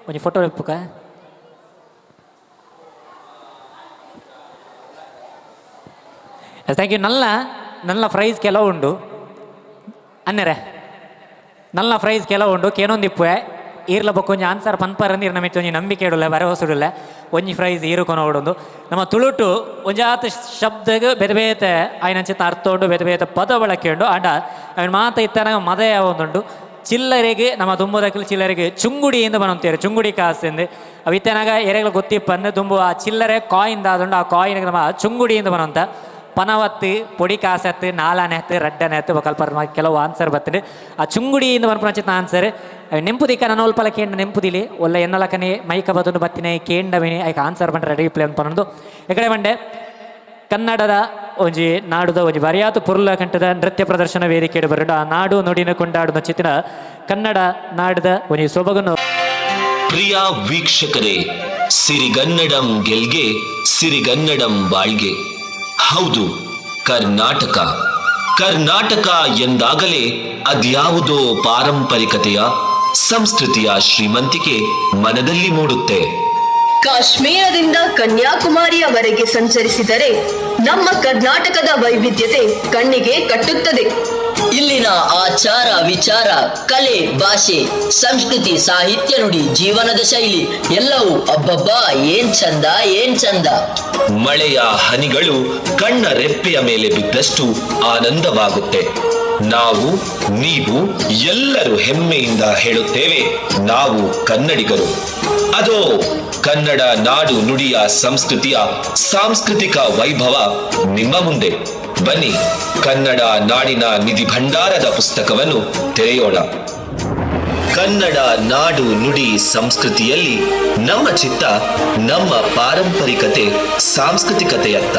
ಒಂಜಿ photo ಇಪ್ಪುಕ thank you Nalla price ಕೆಲವು ಉಂಡು ಅನ್ನರೆ ನಲ್ಲ ಪ್ರೈಸ್ ಕೆಲವು ಉಂಡು ಕೇನೊಂದಿಪ್ಪುವೆ ಈರ್ಲ ಬೊಕ್ಕೊಂಜಿ ಆನ್ಸರ್ ಪನ್ಪರಂದಿರ್ ನಮಗೆ ಒಂಜಿ ನಂಬಿಕೆ ಇಡಲ್ಲ ಭರವಸೆಡುಲ್ಲ ಒಂಜಿ ಪ್ರೈಸ್ ಈರು ಕೊನೋಡೊಂದು ನಮ್ಮ ತುಳುಟು ಒಂಜಾತ ಶಬ್ದಗೆ ಬೇತೆ ಬೇತೆ ಆಯ್ನಂಚಿತ್ತ ಅರ್ಥ ಉಂಡು ಬೇತೆ ಬೇತೆ ಪದ ಬಳಕೆ ಉಂಡು ಆಂಡ ಅವನ ಮಾತ ಇತ್ತನಾಗ ಮದ ಯಾವೊಂದುಂಡು ಚಿಲ್ಲರೆಗೆ ನಮ್ಮ ತುಂಬುದಕ್ಕಲು ಚಿಲ್ಲರೆಗೆ ಚುಂಗುಡಿಯಿಂದ ಬನಂತೀರಿ ಚುಂಗುಡಿ ಕಾಸೆಂದು ಅವು ಇತ್ತನಾಗ ಎರೆಗಳು ಗೊತ್ತಿಪ್ಪಂದು ತುಂಬು ಆ ಚಿಲ್ಲರೆ ಕಾಯಿನ್ ದಾದುಂಡು ಆ ಕಾಯಿನ್ಗೆ ನಮ್ಮ ಚುಂಗುಡಿಯಿಂದ ಬನಂತ ಪನವತ್ತು ಪೊಡಿ ಕಾಸತ್ತು ನಾಲಾನೆ ಹತ್ತು ರಡ್ಡನೆ ಹತ್ತು ಬಕಲ್ಪರ ಕೆಲವು ಆನ್ಸರ್ ಬರ್ತದೆ ಆ ಚುಂಗುಡಿಯಿಂದ ಬನ್ಪುನಚಿತ್ತ ಆನ್ಸರ್ ನೆಂಪುದಿಕ್ಕ ನಾನು ಒಲ್ಪಲ ಕೇಂಡ ನೆಂಪುದಿಲಿ ಒಲ್ಲ ಎನ್ನಲಕನೆ ಮೈಕ ಬದೊಂದು ಬತ್ತಿನ ಕೇಂಡವಿನಿ ಆಯ್ಕೆ ಆನ್ಸರ್ ಬಂದ್ರೆ ರೆಡಿ ಪ್ಲೇ ಅನ್ಪನೊಂದು ಎಕಡೆ ಬಂಡೆ ಕನ್ನಡದ ಒಂಜಿ ನಾಡುದ ಒಂಜಿ ಬರಿಯಾತು ಪುರ್ಲ ಕಂಠದ ನೃತ್ಯ ಪ್ರದರ್ಶನ ವೇದಿಕೆ ಬರಡು ಆ ನಾಡು ನುಡಿನ ಕೊಂಡಾಡುವ ಚಿತ್ರ ಕನ್ನಡ ನಾಡದ ಒಂಜಿ ಸೊಬಗನ್ನು ಪ್ರಿಯ ವೀಕ್ಷಕರೇ, ಸಿರಿಗನ್ನಡಂ ಗೆಲ್ಗೆ ಸಿರಿಗನ್ನಡಂ ಬಾಳ್ಗೆ. ಹೌದು, ಕರ್ನಾಟಕ ಎಂದಾಗಲೇ ಅದ್ಯಾವುದೋ ಪಾರಂಪರಿಕತೆಯ ಸಂಸ್ಕೃತಿಯ ಶ್ರೀಮಂತಿಕೆ ಮನದಲ್ಲಿ ಮೂಡುತ್ತೆ. ಕಾಶ್ಮೀರದಿಂದ ಕನ್ಯಾಕುಮಾರಿಯವರೆಗೆ ಸಂಚರಿಸಿದರೆ ನಮ್ಮ ಕರ್ನಾಟಕದ ವೈವಿಧ್ಯತೆ ಕಣ್ಣಿಗೆ ಕಟ್ಟುತ್ತದೆ. ಇಲ್ಲಿ ಇಲ್ಲಿನ ಆಚಾರ ವಿಚಾರ, ಕಲೆ, ಭಾಷೆ, ಸಂಸ್ಕೃತಿ, ಸಾಹಿತ್ಯ, ನುಡಿ, ಜೀವನದ ಶೈಲಿ ಎಲ್ಲವೂ ಅಬ್ಬಬ್ಬಾ ಏನ್ ಚಂದ ಏನ್ ಚಂದ. ಮಳೆಯ ಹನಿಗಳು ಕಣ್ಣ ರೆಪ್ಪೆಯ ಮೇಲೆ ಬಿದ್ದಷ್ಟು ಆನಂದವಾಗುತ್ತೆ. ನಾವು ನೀವು ಎಲ್ಲರೂ ಹೆಮ್ಮೆಯಿಂದ ಹೇಳುತ್ತೇವೆ, ನಾವು ಕನ್ನಡಿಗರು. ಅದೋ ಕನ್ನಡ ನಾಡು ನುಡಿಯ ಸಂಸ್ಕೃತಿಯ ಸಾಂಸ್ಕೃತಿಕ ವೈಭವ ನಿಮ್ಮ ಮುಂದೆ. ಬನ್ನಿ, ಕನ್ನಡ ನಾಡಿನ ನಿಧಿ ಭಂಡಾರದ ಪುಸ್ತಕವನ್ನು ತೆರೆಯೋಣ. ಕನ್ನಡ ನಾಡು ನುಡಿ ಸಂಸ್ಕೃತಿಯಲ್ಲಿ ನಮ್ಮ ಚಿತ್ತ ನಮ್ಮ ಪಾರಂಪರಿಕತೆ ಸಾಂಸ್ಕೃತಿಕತೆಯತ್ತ.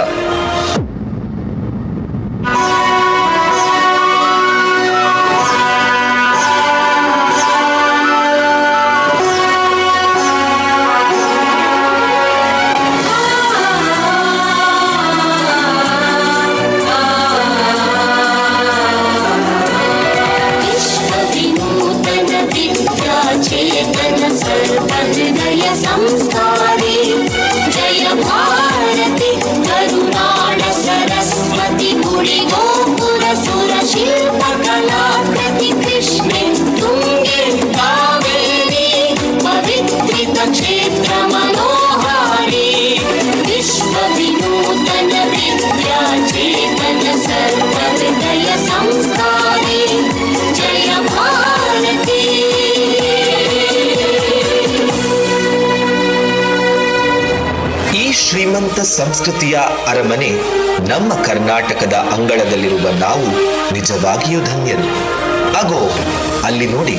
सर्वहृदय संस्कारी जय भारती करुणाळ सरस्वती गुडी गोपुर सुर शिल्प कलाकृति कृष्णे तुंगे कावेरी पवित्रित क्षेत्र मनोहारी विश्व विनूतन विद्या चेतन सर्वहृदय संस्कारी जय भारती. ಶ್ರೀಮಂತ ಸಂಸ್ಕೃತಿಯ ಅರಮನೆ ನಮ್ಮ ಕರ್ನಾಟಕದ ಅಂಗಳದಲ್ಲಿರುವ ನಾವು ನಿಜವಾಗಿಯೂ ಧನ್ಯರು. ಆಗೋ ಅಲ್ಲಿ ನೋಡಿ,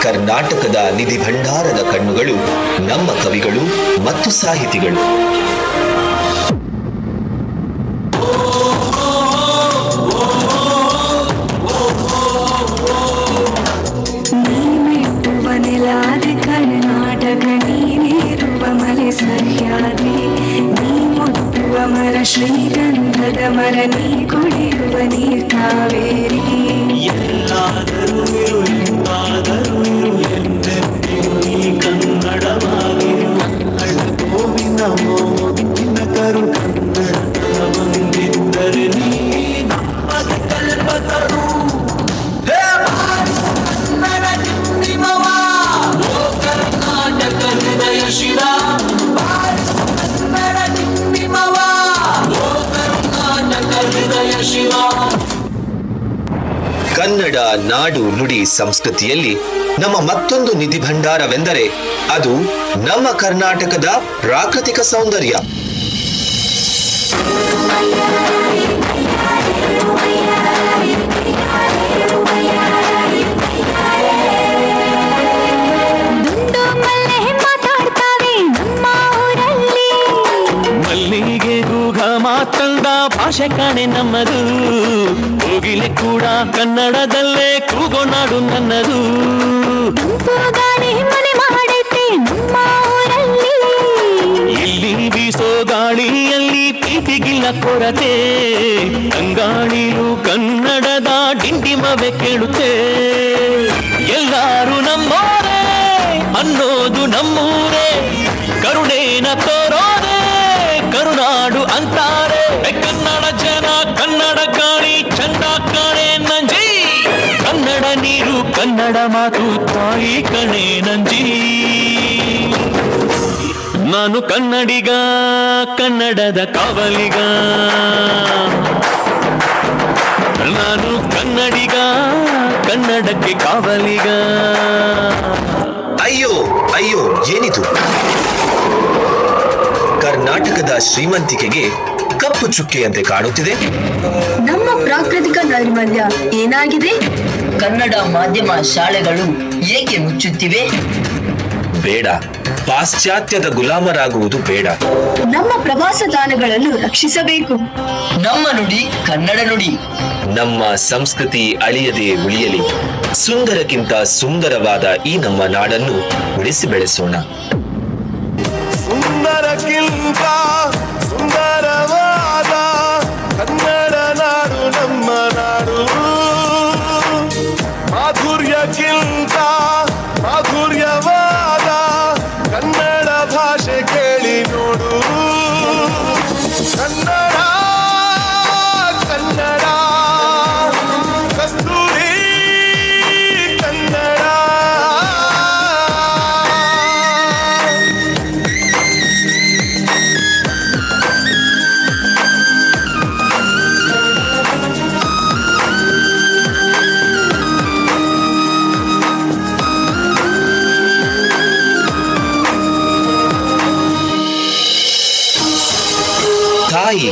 ಕರ್ನಾಟಕದ ನಿಧಿ ಭಂಡಾರದ ಕಣ್ಣುಗಳು ನಮ್ಮ ಕವಿಗಳು ಮತ್ತು ಸಾಹಿತಿಗಳು. ಕರ್ನಾಟಕ ನೀನಿರುವ ಮಲೆ ಸಹ್ಯಾದ್ರಿ, ನೀ ಮುಟ್ಟುವ ಮರ ಶ್ರೀಗಂಧದ ಮರ, ನೀ ಕುಡಿಯುವ ನೀರ್ ಕಾವೇರಿ. ಎಲ್ಲಾದರೂ ಇರು ಎಂದಾದರೂ ಇರು ಎಂದೆಂದಿಗೂ ನೀ ಕನ್ನಡವಾಗಿ ಗೋವಿನ ಮುತ್ತಿನ ಕರು ಕನ್ನಡ ಬಂದಿದ್ದರೆ ನೀ ನಮ್ಮದ ಕಲ್ಪತರು. ಶಿವ ಶಿವ. ಕನ್ನಡ ನಾಡು ನುಡಿ ಸಂಸ್ಕೃತಿಯಲ್ಲಿ ನಮ್ಮ ಮತ್ತೊಂದು ನಿಧಿ ಭಂಡಾರವೆಂದರೆ ಅದು ನಮ್ಮ ಕರ್ನಾಟಕದ ಪ್ರಾಕೃತಿಕ ಸೌಂದರ್ಯ. ಮಾತಂದ ಭಾಷೆ ಕಾಣೆ ನಮ್ಮದು, ಕೋಗಿಲೆ ಕೂಡ ಕನ್ನಡದಲ್ಲೇ ಕೂಗೋ ನಾಡು ನನ್ನದು. ಮನೆ ಮಾಡೈತೆ ನಮ್ಮ ಊರಲ್ಲಿ, ಇಲ್ಲಿ ಬೀಸೋ ಗಾಳಿಯಲ್ಲಿ ಪ್ರೀತಿಗಿಲ್ಲ ಕೊರತೆ, ಅಂಗಾಳಿಲು ಕನ್ನಡದ ಡಿಂಡಿಮವೆ ಕೇಳುತ್ತೆ. ಎಲ್ಲಾರು ನಮ್ಮೋರೇ ಅನ್ನೋದು ನಮ್ಮೂರೇ, ಕರುಣೇನ ತೋರೋರೆ ಕರುನಾಡು ಅಂತಾರೆ. ಕನ್ನಡ ಜನ ಕನ್ನಡ ಗಾಳಿ ಚಂದ ಕಾಣೆ ನಂಜಿ, ಕನ್ನಡ ನೀರು ಕನ್ನಡ ಮಾತು ತಾಯಿ ಕಣೆ ನಂಜಿ. ನಾನು ಕನ್ನಡಿಗ ಕನ್ನಡದ ಕಾವಲಿಗ, ನಾನು ಕನ್ನಡಿಗ ಕನ್ನಡಕ್ಕೆ ಕಾವಲಿಗ. ಅಯ್ಯೋ ಅಯ್ಯೋ, ಏನಿದು? ಕರ್ನಾಟಕದ ಶ್ರೀಮಂತಿಕೆಗೆ ಕಪ್ಪು ಚುಕ್ಕೆಯಂತೆ ಕಾಣುತ್ತಿದೆ. ನಮ್ಮ ಪ್ರಾಕೃತಿಕ ನೈರ್ಮಲ್ಯ ಏನಾಗಿದೆ? ಕನ್ನಡ ಮಾಧ್ಯಮ ಶಾಲೆಗಳು ಏಕೆ ಮುಚ್ಚುತ್ತಿವೆ? ಬೇಡ, ಪಾಶ್ಚಾತ್ಯದ ಗುಲಾಮರಾಗುವುದು ಬೇಡ. ನಮ್ಮ ಪ್ರವಾಸ ತಾಣಗಳನ್ನು ರಕ್ಷಿಸಬೇಕು. ನಮ್ಮ ನುಡಿ ಕನ್ನಡ ನುಡಿ. ನಮ್ಮ ಸಂಸ್ಕೃತಿ ಅಳಿಯದೆ ಉಳಿಯಲಿ. ಸುಂದರಕ್ಕಿಂತ ಸುಂದರವಾದ ಈ ನಮ್ಮ ನಾಡನ್ನು ಉಳಿಸಿ ಬೆಳೆಸೋಣ. ಸುಂದರಕ್ಕಿಂತ ಸುಂದರವಾದ ಕನ್ನಡ ನಾಡು ನಮ್ಮ ನಾಡು, ಮಾಧುರ್ಯಕ್ಕಿಂತ ಮಾಧುರ್ಯವಾದ ಕನ್ನಡ ಭಾಷೆ ಕೇಳಿ ನೋಡು. ಕನ್ನಡ ಕನ್ನಡ ಕಸ್ತೂರಿ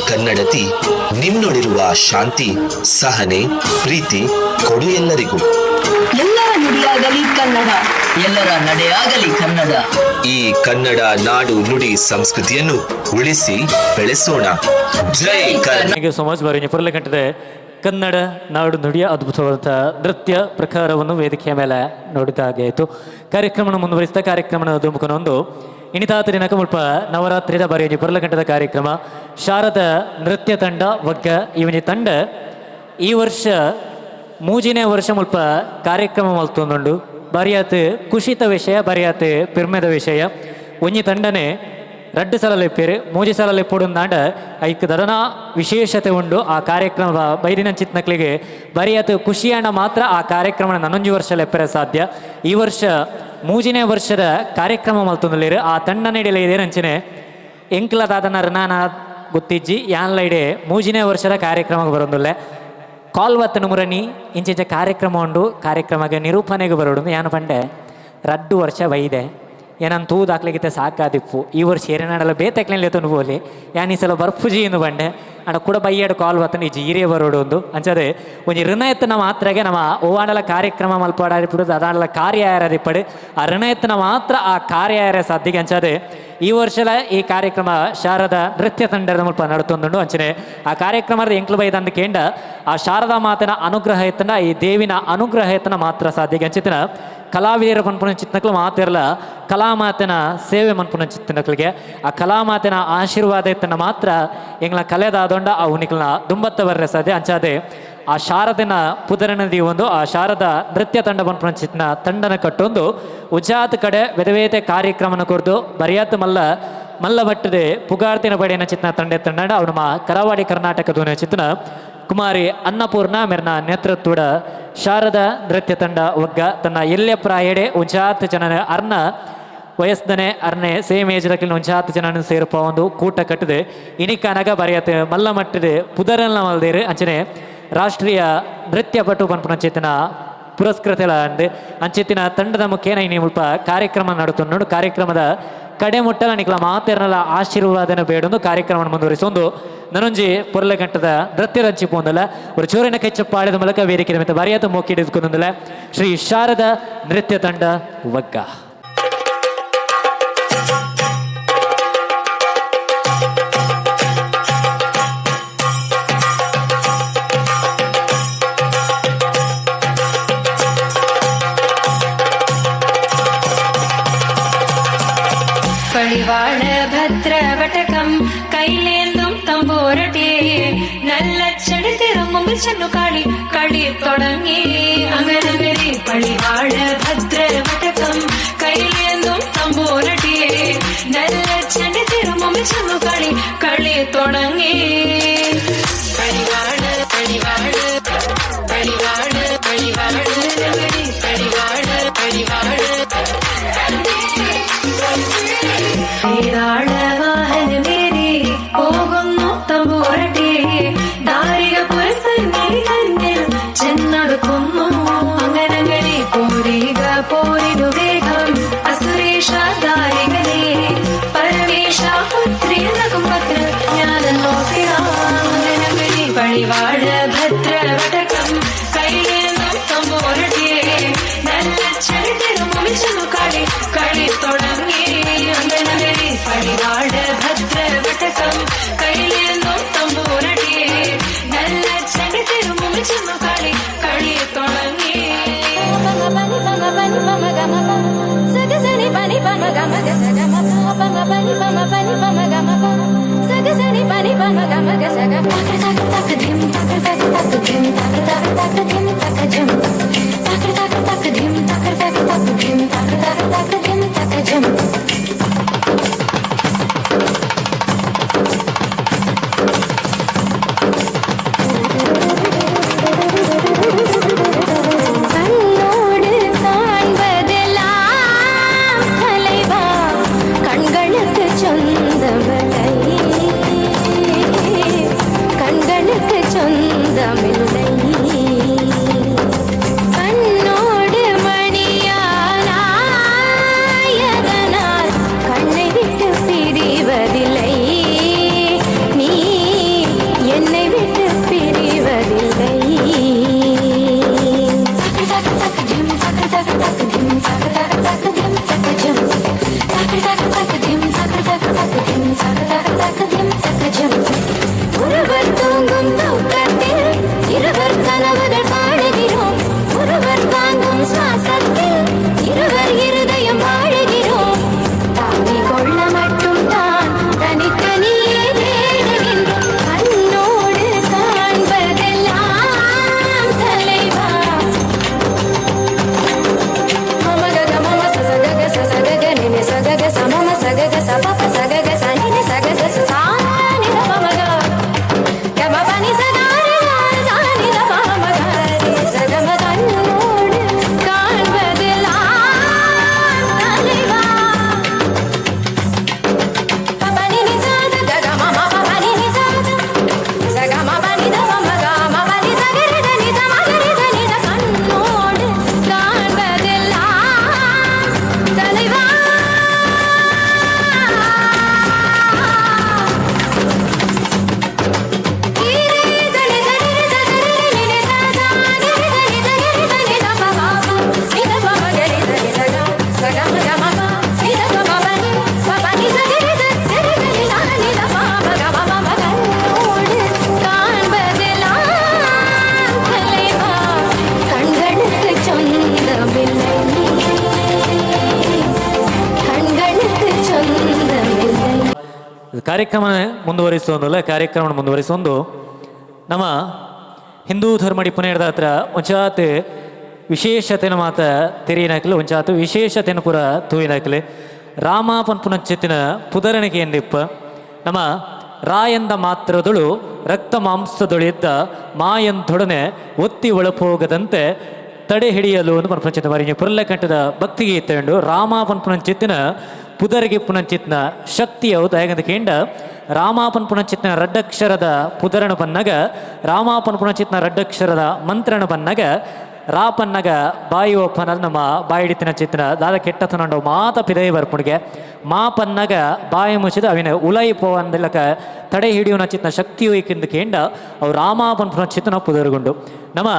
ಕನ್ನಡತಿ ನಿನ್ನೊಳಿರುವ ಶಾಂತಿ ಸಹನೆ ಪ್ರೀತಿ ಕೊಡು ಎಲ್ಲರಿಗೂ. ಎಲ್ಲರ ನುಡಿಯಾಗಲಿ ಕನ್ನಡ, ಎಲ್ಲರ ನಡೆಯಾಗಲಿ ಕನ್ನಡ. ಈ ಕನ್ನಡ ನಾಡು ನುಡಿ ಸಂಸ್ಕೃತಿಯನ್ನು ಉಳಿಸಿ ಬೆಳೆಸೋಣ. ಜೈ Kannada. Thank you so much. ಬಾರಿ ಪುರಲೆ ಕಂಠದ ಕನ್ನಡ ನಾಡು ನುಡಿಯ ಅದ್ಭುತವಾದಂಥ ನೃತ್ಯ ಪ್ರಕಾರವನ್ನು ವೇದಿಕೆಯ ಮೇಲೆ ನೋಡಿದಾಗೆ ಆಯಿತು. ಕಾರ್ಯಕ್ರಮವನ್ನು ಮುಂದುವರಿಸಿದ ಕಾರ್ಯಕ್ರಮದ ದುಮುಖನೊಂದು ಇನಿತಾತ ದಿನಕ ಮುಲ್ಪ ನವರಾತ್ರಿದ ಬಾರಿ ಪುರಲಕಂಠದ ಕಾರ್ಯಕ್ರಮ ಶಾರದ ನೃತ್ಯ ತಂಡ ಒಗ್ಗ ಇವನಿ ತಂಡ ಈ ವರ್ಷ ಮೂಜಿನೇ ವರ್ಷ ಮುಲ್ಪ ಕಾರ್ಯಕ್ರಮ ಮಲ್ತೊಂದುಂಡು ಬಾರಿಯಾತ್ ಖುಷಿತ ವಿಷಯ ಬಾರಿಯಾತ್ ಪಿರ್ಮೆದ ವಿಷಯ ಒಂಜಿ ತಂಡನೆ 2 ಸಲ ಲೆಪ್ಪೇರು 3 ಸಲ ಲೆಪ್ಪೊಡುಂದಾಂಡ ಐಕ್ ದಡನ ವಿಶೇಷತೆ ಉಂಡು ಆ ಕಾರ್ಯಕ್ರಮ ಬೈದಿನ ಚಿತ್ನಕ್ಲಿಗೆ ಬರಿಯಾತ್ ಖುಷಿಯಾಣ ಮಾತ್ರ ಆ ಕಾರ್ಯಕ್ರಮ 11 ವರ್ಷ ಲೆಪ್ಪರೆ ಸಾಧ್ಯ. ಈ ವರ್ಷ 3ನೇ ವರ್ಷದ ಕಾರ್ಯಕ್ರಮ ಮಲ್ತೊಂದುಲ್ಲೇರು ಆ ತಂಡ ನಡೆಯಲ ಇದೇನಂಚಿನೆ ಎಂಕ್ಲದಾದನ ಋಣಾನ ಗೊತ್ತಿಜ್ಜಿ ಯಾನ್ಲ ಇಡೆ 3ನೇ ವರ್ಷದ ಕಾರ್ಯಕ್ರಮಕ್ಕೆ ಬರೋದಿಲ್ಲ ಕಾಲ್ವತ್ತನ ಮುರಣಿ ಇಂಚಿಂಚ ಕಾರ್ಯಕ್ರಮ ಉಂಡು ಕಾರ್ಯಕ್ರಮಕ್ಕೆ ನಿರೂಪಣೆಗೆ ಬರೋಡು ಯಾನು ಪಂಡೆ 2 ವರ್ಷ ವೈದೆ ಏನಂತ ತೂದಾಕ್ಲಿಕ್ಕೆ ಸಾಕಾದಿಪ್ಪು ಈ ವರ್ಷ ಏನೇನಾಡಲ್ಲ ಬೇತಕ್ಲೆಲ್ಲ ಎತ್ತನು ಬೋಲಿ ಯಾನ್ ಈ ಸಲ ಬರ್ಪುಜಿ ಎಂದು ಬಂಡೆ ಅಣ್ಣ ಕೂಡ ಬೈಯಾಡು ಕಾಲ್ ಬತ್ತನ ಈ ಜೀರೆ ಬರೋಡು ಒಂದು ಅಂಚದೆ ಒಂಜಿ ಋಣ ಎತ್ತನ ಮಾತ್ರಗೆ ನಮ್ಮ ಓವಾಡಲ ಕಾರ್ಯಕ್ರಮ ಮಲ್ಪಾಡಿಬಿಡುದು ಅದಾಡಲ ಕಾರ್ಯ ಆರದಿಪ್ಪಡು ಆ ಋಣ ಎತ್ತನ ಮಾತ್ರ ಆ ಕಾರ್ಯ ಆರ ಸಾಧ್ಯಗೆ ಅಂಚದೆ ಈ ವರ್ಷದ ಈ ಕಾರ್ಯಕ್ರಮ ಶಾರದಾ ನೃತ್ಯ ತಂಡದ ಮುಲ್ಪ ನಡುತ್ತೊಂದುಂಡು ಅಂಚನೆ ಆ ಕಾರ್ಯಕ್ರಮದ ಎಂಕ್ಲು ಬೈದಂದು ಕೇಂಡ ಆ ಶಾರದಾ ಮಾತನ ಅನುಗ್ರಹ ಎತ್ತನ ಈ ದೇವಿನ ಅನುಗ್ರಹ ಎತ್ತನ ಮಾತ್ರ ಸಾಧ್ಯಗೆ ಅಂಚಿತನ ಕಲಾವಿದರ ಮನ್ಪುನ ಚಿತ್ನಕ್ಲು ಮಾತಿರಲ್ಲ ಕಲಾಮಾತನ ಸೇವೆ ಮನ್ಪುನ ಚಿತ್ನಕ್ಲಿಗೆ ಆ ಕಲಾಮಾತನ ಆಶೀರ್ವಾದ ಎತ್ತನ ಮಾತ್ರ ಎಂಗ್ಲ ಕಲೆದಾದೊಂಡ ಆ ಉನಿಕ್ಲನ ದುಂಬತ್ತ ಬರ್ರೆ ಸಾಧ್ಯ ಅಂಚಾದೆ ಆ ಶಾರದಿನ ಪುದರನದಿ ಒಂದು ಆ ಶಾರದಾ ನೃತ್ಯ ತಂಡ ಮನ್ಪುನ ಚಿತ್ನ ತಂಡನ ಕಟ್ಟೊಂದು ಉಜಾತ್ ಕಡೆ ವೆದವೇತೆ ಕಾರ್ಯಕ್ರಮನ ಕೊರ್ದು ಬರಿಯಾತ್ ಮಲ್ಲ ಬಟ್ಟದೆ ಪುಗಾರ್ತಿನ ಬಡಿಯನ ಚಿತ್ನ ತಂಡ ತಂಡ ಅವು ನಮ್ಮ ಕರಾವಳಿ ಕರ್ನಾಟಕದ ಚಿತ್ನ ಕುಮಾರಿ ಅನ್ನಪೂರ್ಣ ಮೆರ್ನ ನೇತೃತ್ವದ ಶಾರದಾ ನೃತ್ಯ ತಂಡ ಒಗ್ಗ ತನ್ನ ಎಲ್ಲೆ ಪ್ರಾಯಡೆ ಉಜಾತ್ ಜನನ ಅರ್ನ ವಯಸ್ಸನೇ ಅರ್ನೆ ಸೇಮ್ ಏಜ್ ರಕ್ಲಿನ ಒಂಜಾತ್ ಜನನ ಸೇರ್ಪ ಒಂದು ಕೂಟ ಕಟ್ಟದೆ ಇನಿಕಾನಾಗ ಬರೆಯತ್ತೆ ಮಲ್ಲ ಮಟ್ಟದೆ ಪುದರಲ್ನ ಮಲ್ದೇರು ಅಂಚನೆ ರಾಷ್ಟ್ರೀಯ ನೃತ್ಯ ಪಟು ಪನ್ಪುನ ಚೇತನ ಪುರಸ್ಕೃತ ಅಂದು ಅಂಚೆತ್ತಿನ ತಂಡದ ಮುಖೇನ ಇನಿ ಮುಲ್ಪ ಕಾರ್ಯಕ್ರಮ ನಡುತ್ತೊಂಡು ಕಾರ್ಯಕ್ರಮದ ಕಡೆ ಮುಟ್ಟಲ ನಿಕ್ಲ ಮಾತೆರನಲ ಆಶೀರ್ವಾದನ ಬೇಡೊಂದು ಕಾರ್ಯಕ್ರಮ ಮುಂದುವರಿಸೊಂದು ನನೊಂಜಿ ಪೊರ್ಲೆಗಂಟದ ನೃತ್ಯ ರಂಚಿ ಪೋಂದಲ್ಲ ಒಂದು ಚೂರಿನ ಕೈಚಪ್ಪಾಳದ ಮೂಲಕ ವೇದಿಕೆ ಮತ್ತೆ ಬರಿಯಾತ ಮೋಕಿಡಿದ್ಕೊಂದಲ್ಲ ಶ್ರೀ ಶಾರದಾ ನೃತ್ಯ ತಂಡ ಒಗ್ಗ. പളിവാള ഭദ്രവടകം കൈലേന്തും തമ്പോരട്ടെ നല്ല ചടി തിരുമുമ്പിൽ ചെന്നു കളി തുടങ്ങി അങ്ങനെ പളിവാള ഭദ്രവടകം കൈലേന്തും തമ്പോരട്ടെ നല്ല ചടി തിരുമുമ്പിൽ ചെന്നു കളി തുടങ്ങി പളിവാള പളിവാള പളിവാള പളിവാള പളിവാള പളിവാള വാഹനമേറി പോകുന്നു തമ്പോരട്ടെ ദാരിക പുരസന്നിധി തന്നിൽ ചെന്നടുക്കുന്നു അങ്ങനങ്ങനെ പോരിനു വേഗം അസുരേഷ ദാരികനെ പരമേശ പുത്രി എന്നകും പത്ര ജ്ഞാനം നോക്കിടാം അങ്ങനങ്ങനെ പളിവാഴ ഭദ്രവടകം കൈലേന്തും തമ്പോരട്ടെ നല്ല ചെടിതിരുമുമ്പിൽ ചെന്നു കളി തുടങ്ങി പളിവാഴ ഭദ്രവടകം കൈലേന്തും തമ്പൂരട്ടെ നല്ല ചെടി തിരുമുമ്പിൽ ചെന്നു കളി തുടങ്ങി സഗസനി പനി പമ ഗമ ഗസഗമ പമ പനി പമ പനി പമ ഗമ സഗസനി പനി പമ ഗമ ഗസഗ തക തക തക ധിം തക തക തക ധിം തക തക തക ധിം തക ജം തക തക തക ധിം തക തക തക ധിം തക തക തക ധിം തക ജം தூங்கும் தூக்கத்தில் இருவர் கனவுகள் காணுகிறோம். ஒருவர் வாங்கும் சுவாசத்தில் இருவர் இருதயம் வாழுகிறோம். தாவி கொள்ள மட்டும் தான் தனித்தனியே தேடுகின்றோம். கண்ணோடு காண்பதெல்லாம் தலைவா. மமகக மம சசகக சசகக நினி சகக சமம சகக சபப சகக சனினி சகக சானித மமக கம பனி சகாரி சானித மமகாரி சகம கண்ணோடு காண்பதெல்லாம் தலைவா. பபனி நிசாத கக மம பபனி நிசாத சகம பனித மமக மபனி சகரித நித மகரித நித கண்ணோடு காண்பதெல்லாம் தலைவா. கண்களுக்கு சொந்தமில்லை, கண்களுக்கு சொந்தமில்லை. ಕಾರ್ಯಕ್ರಮ ಮುಂದುವರಿಸೋದಲ್ಲ ಕಾರ್ಯಕ್ರಮ ಮುಂದುವರಿಸೋದು ನಮ್ಮ ಹಿಂದೂ ಧರ್ಮಡಿ ಪುನೇರದ ಹತ್ರ ಒಂಚಾತ್ ವಿಶೇಷತೆನ ಮಾತ ತೆರೆಯಿನಾಕಲು ಒಂಚಾತ್ ವಿಶೇಷತೆನ ಪುರ ತೂಯಿನಾಕಲೆ ರಾಮಾಪನ್ ಪುನಶ್ಚಿತ್ತಿನ ಪುದರಣಿಕೆ ಎಂದಿಪ್ಪ ನಮ್ಮ ರಾಯಂದ ಮಾತ್ರದಳು ರಕ್ತ ಮಾಂಸದೊಳಿದ್ದ ಮಾಯಂದೊಡನೆ ಒತ್ತಿ ಒಳಪೋಗದಂತೆ ತಡೆ ಹಿಡಿಯಲು ಒಂದು ಪಂಚತ ಬಾರಿ ಪುರಲ್ಲಕಂಠದ ಭಕ್ತಿಗೆ ಇತ್ತಂಡು ರಾಮಾಪನ್ ಪುನಶ್ಚಿತ್ತಿನ ಪುದರಿಗೆ ಪುನಶ್ಚಿತ್ನ ಶಕ್ತಿ ಹೌದು ಹೇಗಂತ ಕೇಂಡ ರಾಮಾಪನ್ ಪುನಶ್ಚಿತ್ನ ರಡ್ಡಕ್ಷರದ ಪುದರಣ ಪನ್ನಗ ರಾಮಾಪನ್ ಪುನಶ್ಚಿತ್ನ ರಡ್ಡಕ್ಷರದ ಮಂತ್ರಣ ಪನ್ನಗ ರಾಪನ್ನಗ ಬಾಯಿ ಒಪ್ಪನ ನಮ್ಮ ಬಾಯಿಡಿತಿನ ಚಿತ್ರ ದಾದ ಕೆಟ್ಟ ತನಂಡು ಮಾತ ಪಿದೈ ಬರ್ಪುಣಿಗೆ ಮಾಪನ್ನಗ ಬಾಯಿ ಮುಚ್ಚಿದ ಅವಿನ ಉಲೈ ಪೋವಂದಿಲ್ಲಕ ತಡೆ ಹಿಡಿಯುವ ಚಿತ್ನ ಶಕ್ತಿಯು ಏಕೆಂದು ಕೇಂಡ ಅವು ರಾಮಾಪನ್ ಪುನಶ್ಚಿತ್ನ ಪುದರುಗೊಂಡು ನಮ್ಮ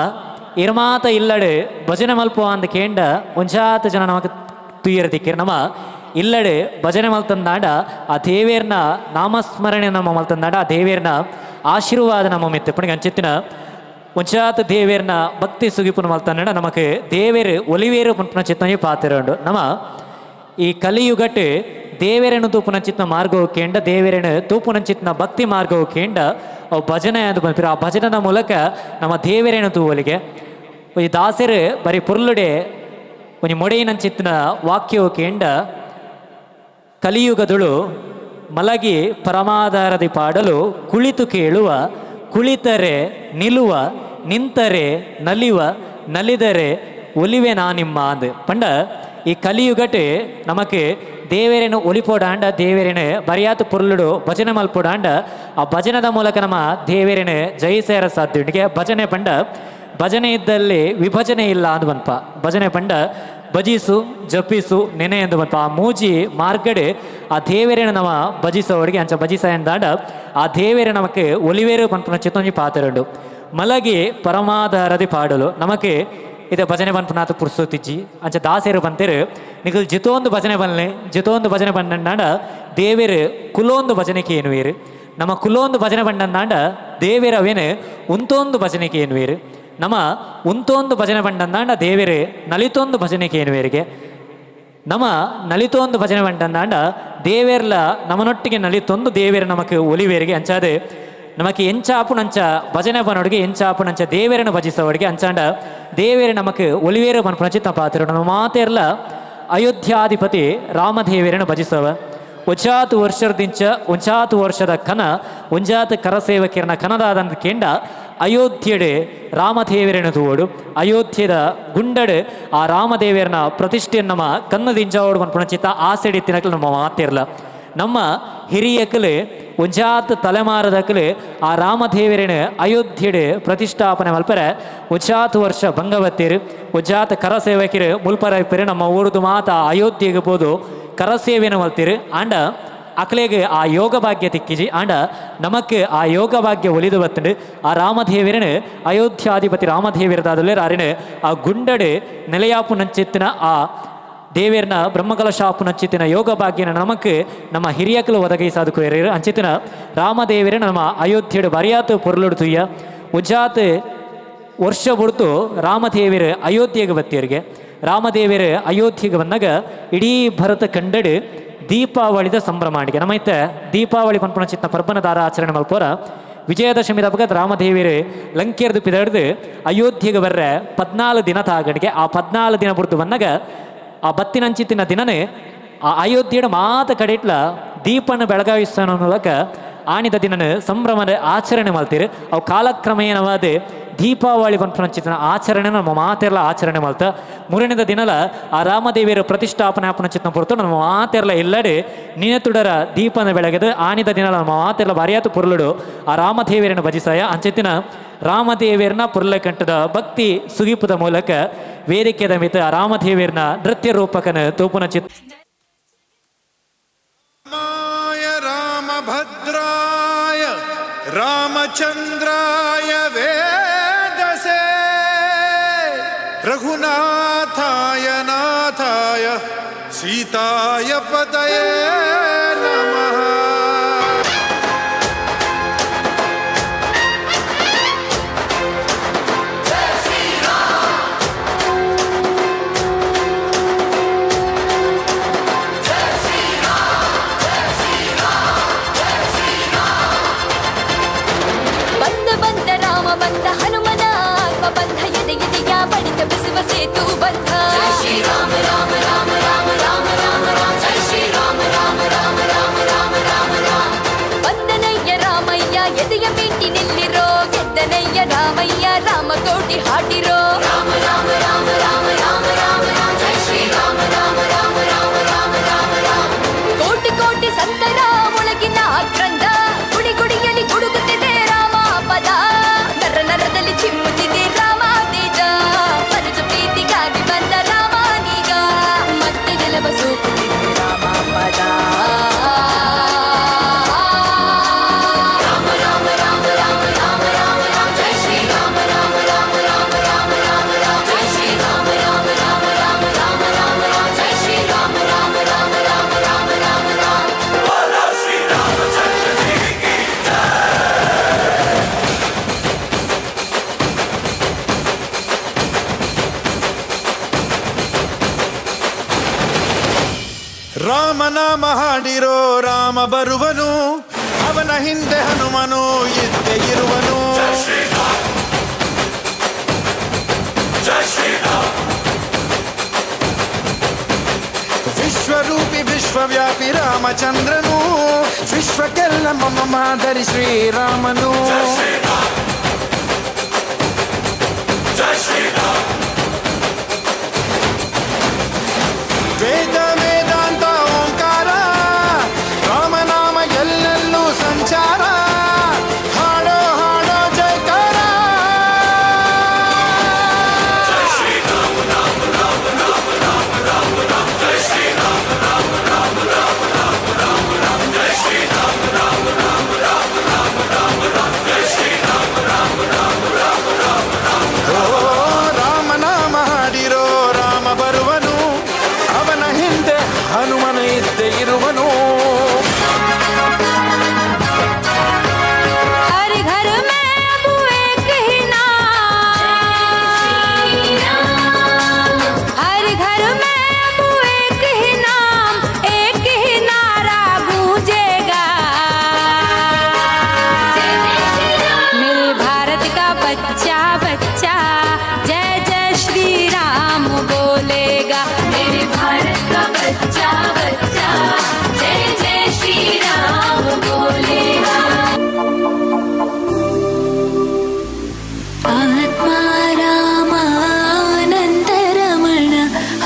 ಇರ್ಮಾತ ಇಲ್ಲಡೆ ಭಜನೆ ಮಲ್ಪ ಅಂದ ಕೇಂಡ ಒಂಚಾತ ಜನ ನಮಗೆ ತುಯ್ಯರದಿಕ್ಕೇರು ನಮ್ಮ ಇಲ್ಲಡೆ ಭಜನೆ ಮಲ್ತಂದಾಂಡ ಆ ದೇವೇರ್ನ ನಾಮಸ್ಮರಣೆ ನಮ್ಮ ಮಲ್ತಂದಾಂಡ ಆ ದೇವೇರ್ನ ಆಶೀರ್ವಾದ ನಮ್ಮ ಮೆತ್ತಪ್ಪಣಿಗೆ ಅಂಚಿತ್ತಿನ ಒಂಚಾತ ದೇವೇರ್ನ ಭಕ್ತಿ ಸುಗಿಪುನ ಮಲ್ತಂದಾಂಡ ನಮಗೆ ದೇವೇರು ಒಲಿವೇರು ಪುನ ಚಿತ್ತನೆ ಪಾತಿರಂಡು ನಮ್ಮ ಈ ಕಲಿಯುಗಟ್ಟು ದೇವೇರನು ತೂಪುನ ಚಿತ್ನ ಮಾರ್ಗವು ಕೇಂಡ ದೇವೇರನು ತೂಪುನ ಚಿತ್ನ ಭಕ್ತಿ ಮಾರ್ಗವು ಕೇಂಡ ಅವು ಭಜನೆ ಅಂತ ಬಂದಿರ ಆ ಭಜನದ ಮೂಲಕ ನಮ್ಮ ದೇವೇರೇನು ತೂವಲಿಗೆ ಈ ದಾಸರು ಬರೀ ಪುರ್ಲುಡೆ ಒಂದು ಮೊಡೆಯಿನ ಚಿತ್ನ ವಾಕ್ಯವು ಕೇಂಡ ಕಲಿಯುಗದಳು ಮಲಗಿ ಪರಮಾಧಾರದಿ ಪಾಡಲು ಕುಳಿತು ಕೇಳುವ ಕುಳಿತರೆ ನಿಲ್ಲುವ ನಿಂತರೆ ನಲಿವ ನಲಿದರೆ ಒಲಿವೆ ನಾನಿಮ್ಮ ಅಂದು ಪಂಡ ಈ ಕಲಿಯುಗಟ್ಟು ನಮಗೆ ದೇವೇರೇನು ಒಲಿಪೋಡಾಂಡ ದೇವೇರೇನು ಬರಿಯಾತು ಪುರ್ಲುಡು ಭಜನೆ ಮಲ್ಪೋಡಾಂಡ ಆ ಭಜನದ ಮೂಲಕ ನಮ್ಮ ದೇವೇರೇನು ಜಯಿಸೇರ ಸಾಧ್ಯ ಭಜನೆ ಪಂಡ ಭಜನೆ ಇದ್ದಲ್ಲಿ ವಿಭಜನೆ ಇಲ್ಲ ಅಂದು ಬಂಪ ಭಜನೆ ಪಂಡ ಭಜಿಸು ಜಪಿಸು ನೆನೆ ಎಂದು ಬಂಪ ಆ ಮೂಜಿ ಮಾರ್ಗಡೆ ಆ ದೇವೇರೇನು ನಮ್ಮ ಭಜಿಸೋವರಿಗೆ ಅಂಚ ಭಜಿಸ ಎಂದಾಂಡ ಆ ದೇವೇರೆ ನಮಗೆ ಒಲಿವೇರು ಪಂಪನ ಚಿತ್ತೊಂಜಿ ಪಾತರಂಡು ಮಲಗಿ ಪರಮಾಧಾರದಿ ಪಾಡಲು ನಮಗೆ ಇದು ಭಜನೆ ಪಂಪನಾಥ ಪುರ್ಸೋತಿಜ್ಜಿ ಅಂಚ ದಾಸೇರು ಬಂತೇರು ನಿಖಲ್ ಜಿತೋಂದು ಭಜನೆ ಬನ್ನೆ ಜಿತೋಂದು ಭಜನೆ ಬಂಡಂಡ ದೇವೇರು ಕುಲೋಂದು ಭಜನೆಗೆ ಏನು ವೇರು ನಮ್ಮ ಕುಲೋಂದು ಭಜನೆ ಬಂಡಂದಾಂಡ ದೇವೇರು ಅವೇನು ಉಂತೊಂದು ಭಜನೆಗೆ ಏನು ವೇರು ನಮ್ಮ ಉಂತೊಂದು ಭಜನೆ ಬಂಡಂದಾಂಡ ದೇವೇರು ನಲಿತೊಂದು ಭಜನೆಗೆ ಏನು ವೇರಿಗೆ ನಮ್ಮ ನಲಿತೊಂದು ಭಜನೆ ಬಂಡಂದಾಂಡ ದೇವೇರ್ಲ ನಮ್ಮನೊಟ್ಟಿಗೆ ನಲಿತೊಂದು ದೇವೇರು ನಮಗೆ ಒಲಿವೇರಿಗೆ ಅಂಚಾದೆ ನಮಗೆ ಎಂಚಾಪುನಂಚ ಭಜನೆ ಬನೋಡಿಗೆ ಎಂಚಾಪುನಂಚ ದೇವೇರನ್ನು ಭಜಿಸೋವಡಿಗೆ ಅಂಚಾಂಡ ದೇವೇರು ನಮಗೆ ಒಲಿವೇರು ಪನ್ಪುನ ಚಿತ್ತ ಪಾತ್ರ ನಮ್ಮ ಮಾತೆರ್ಲ ಅಯೋಧ್ಯಾಧಿಪತಿ ರಾಮದೇವೇರನ್ನು ಭಜಿಸವ ಒಂಚಾತು ವರ್ಷದಿಂಚ ಒಂಚಾತು ವರ್ಷದ ಕನ ಒಂಜಾತು ಕರಸೇವಕಿಯರನ ಕನದಾದಂತ ಕೇಂಡ ಅಯೋಧ್ಯೆಡೆ ರಾಮದೇವರನ್ನು ತೂವಡು ಅಯೋಧ್ಯೆದ ಗುಂಡಡೆ ಆ ರಾಮದೇವರನ ಪ್ರತಿಷ್ಠೆಯನ್ನು ನಮ್ಮ ಕನ್ನದಿಂಜಾವಡು ಪನ್ಪುನ ಚಿತ್ತ ಆಸೆಡಿ ತಿನ್ನಕಲು ನಮ್ಮ ಮಾತೆರ್ಲ ನಮ್ಮ ಹಿರಿಯಕಲೆ ಒಂಜಾತ್ ತಲೆಮಾರದಕಲೆ ಆ ರಾಮದೇವರೇನ ಅಯೋಧ್ಯೆಡೆ ಪ್ರತಿಷ್ಠಾಪನೆ ಮಲ್ಪರೆ ಒಂಜಾತ್ ವರ್ಷ ಭಂಗವತ್ತೇರು ಒಂಜಾತ್ ಕರಸೇವಕಿರು ಮುಲ್ಪರಪ್ಪರು ನಮ್ಮ ಊರದು ಮಾತ ಅಯೋಧ್ಯೆಗೆ ಬೋದು ಕರಸೇವೆನ ಮಲ್ತೀರು ಆಂಡ ಅಕ್ಲೆಗೆ ಆ ಯೋಗ ಭಾಗ್ಯ ತಿಕ್ಕಿಜಿ ಆಂಡ ನಮಕ್ಕೆ ಆ ಯೋಗ ಭಾಗ್ಯ ಒಲಿದು ಬತ್ತಂಡು ಆ ರಾಮದೇವರನು ಅಯೋಧ್ಯಾಧಿಪತಿ ರಾಮದೇವರದಾದಲ್ಲೇ ರಾರಿನ ಆ ಗುಂಡಡೆ ನೆಲೆಯಾಪು ನಂಚಿತ್ತಿನ ಆ ದೇವೇರ್ನ ಬ್ರಹ್ಮಕಲಶಾಪುನ ಅಂಚಿತ್ತಿನ ಯೋಗ ಭಾಗ್ಯನ ನಮಕ್ ನಮ್ಮ ಹಿರಿಯಕಲು ಒದಗಿಸಾದಕು ಎರೇರು ಅಂಚಿತ್ತಿನ ರಾಮದೇವರೇ ನಮ್ಮ ಅಯೋಧ್ಯೆಡು ಬರಿಯಾತು ಪೊರ್ಲುಡು ತುಯ್ಯ ಉಜಾತ್ ವರ್ಷ ಬಿಡ್ತು ರಾಮದೇವರು ಅಯೋಧ್ಯೆಗೆ ಬತ್ತಿಯರಿಗೆ ರಾಮದೇವರು ಅಯೋಧ್ಯೆಗೆ ಬಂದಾಗ ಇಡೀ ಭರತ ಕಂಡಡು ದೀಪಾವಳಿದ ಸಂಭ್ರಮಾಣಿಗೆ ನಮ್ಮೈತೆ ದೀಪಾವಳಿ ಪನ್ಪುಣ ಚಿತ್ತ ಪರ್ಬನದಾರ ಆಚರಣೆ ಮಲ್ಪೋರ ವಿಜಯದಶಮಿ ತಪ್ಪಗ ರಾಮದೇವರು ಲಂಕೆರ್ದು ಪಿದಡ್ದು ಅಯೋಧ್ಯೆಗೆ ಬರ್ರೆ 14 ದಿನ ತಾಗಣಿಗೆ ಆ 14 ದಿನ ಬಿಡ್ತು ಬಂದಾಗ ಆ ಬತ್ತಿನಂಚಿತ್ತಿನ ದಿನನೇ ಆ ಅಯೋಧ್ಯೆಯ ಮಾತ ಕಡೆಟ್ಲ ದೀಪನ ಬೆಳಗಾವಿಸೋ ಮೂಲಕ ಆಣಿದ ದಿನನ ಸಂಭ್ರಮದ ಆಚರಣೆ ಮಾಡ್ತೀರಿ ಅವು ಕಾಲಕ್ರಮೇಣವಾದ ದೀಪಾವಳಿ ಪಂಪನಂಚಿನ ಆಚರಣೆ ನಮ್ಮ ಮಾತೆಲ್ಲ ಆಚರಣೆ ಮಾಡ್ತ ಮೂರನೇದ ದಿನಲ ಆ ರಾಮದೇವಿಯರ ಪ್ರತಿಷ್ಠಾಪನೆ ಆಪನಚಿತ್ನ ಹೊರತು ನಮ್ಮ ಮಾತೆಲ್ಲ ಎಲ್ಲಡೆ ನಿನತುಡರ ದೀಪನ ಬೆಳಗದು ಆಣಿದ ದಿನಲ ನಮ್ಮ ಮಾತೆಲ್ಲ ಬರಿಯಾತು ಪುರುಳುಡು ಆ ರಾಮದೇವಿಯರನ್ನು ಭಜಿಸಾಯ ಅಂಚೆತ್ತಿನ ರಾಮದೇವಿಯರನ್ನ ಪುರ್ಲಕಂಠದ ಭಕ್ತಿ ಸುಗಿಪುದ ಮೂಲಕ ವೇದಿಕೆದ ಮಿತ ಆ ರಾಮದೇವಿಯರನ್ನ ನೃತ್ಯ ರೂಪಕನ ತೂಪುನ ಚಿತ್ರ ರಾಮಭದ್ರಾಯ ರಾಮಚಂದ್ರಾಯ ವೇದಸೆ ರಘುನಾಥಾಯ ನಾಥಾಯ ಸೀತಾಯ ಪತಯೇ ನಮಃ. ಬಂದ ಹನುಮನ ಬಂಧ ಎದೆ ಎದೆಯ ಬಡಿತ ಬಿಸುವ ಸೇತು ಬಂಧ ಜೈ ಶ್ರೀ ರಾಮ ರಾಮ ರಾಮ ರಾಮ ರಾಮ ರಾಮ ರಾಮ ಜೈ ಶ್ರೀ ರಾಮ ರಾಮ ರಾಮ ರಾಮ ರಾಮ ರಾಮ ರಾಮ ಬಂದನಯ್ಯ ರಾಮಯ್ಯ ಎದೆಯ ಮೀಟಿ ನಿಲ್ಲಿರೋ ಗೆದ್ದನಯ್ಯ ರಾಮಯ್ಯ ರಾಮ ಕೋಟಿ ಹಾಡಿರೋ ರಾಮ ರಾಮ ರಾಮ ರಾಮ ರಾಮ ರಾಮ ರಾಮ ಜೈ ಶ್ರೀ ರಾಮ ರಾಮ ರಾಮ ರಾಮ ರಾಮ ರಾಮ ರಾಮ ಕೋಟಿ ಕೋಟಿ ಸಂತರ ಒಳಗಿನ ಗ್ರಂಥ ಗುಡಿ ಗುಡಿಯಲ್ಲಿ ಗುಡುಗುತ್ತಿದೆ ರಾಮ ಪದ ನರ ನರದಲ್ಲಿ ಚಿಮ್ಮುತ್ತಿದೆ ರಾಮ ತೇಜ ಮನುಜ ಪ್ರೀತಿಗಾಗಿ ಬಂದ ರಾಮನೀಗ ಮತ್ತೆ ಗೆಲುವ ಸೂಪುತ್ತಿದೆ ರಾಮ ಪದ ರಾಮ ರಾಮ ರಾಮ ರಾಮ ರಾಮ ರಾಮ ರಾಮ ಜೈ ಶ್ರೀ ರಾಮ ರಾಮ ರಾಮ ರಾಮ ರಾಮ ರಾಮ ರಾಮ ಜೈ ಶ್ರೀ ರಾಮ ರಾಮ ರಾಮ ರಾಮ ರಾಮ ರಾಮ ರಾಮ ಜೈ ಶ್ರೀ ರಾಮ ರಾಮ ರಾಮ ರಾಮ ರಾಮ ರಾಮ ರಾಮ ಬೋಲೋ ಶ್ರೀ ರಾಮಚಂದ್ರ ದೇವಿ ಕಿ ರಾಮನಾಮ ಹಾಡಿರೋ ರಾಮ ಬರುವನು ಅವನ ಹಿಂದೆ ಹನುಮನು ಇದ್ದೇ ಇರುವನು. ವಿಶ್ವರೂಪಿ ವಿಶ್ವವ್ಯಾಪಿ ರಾಮಚಂದ್ರನು ವಿಶ್ವಕ್ಕೆಲ್ಲ ಮಮ ಮಾದರಿ ಶ್ರೀರಾಮನು. ವೇದ ವೇದಾಂತ ಓಂಕಾರ ರಾಮನಾಮ ಎಲ್ಲೆಲ್ಲೂ ಸಂಚಾರ ಹಾಡೋ ಹಾಡೋ ಜಯಕಾರ. ಓ ರಾಮನಾಮ ಹಾಡಿರೋ ರಾಮ ಬರುವನು ಅವನ ಹಿಂದೆ ಹನುಮನ ಇದ್ದೇ ಇರುವನು. हर घर में अब एक ही नाम हर घर में अब एक ही नाम एक ही नारा गूंजेगा मेरे भारत का बच्चा बच्चा जय जय श्री राम बोलेगा. मेरे भारत का बच्चा बच्चा जय जय श्री राम बोलेगा. आत्मा रामानंद रमण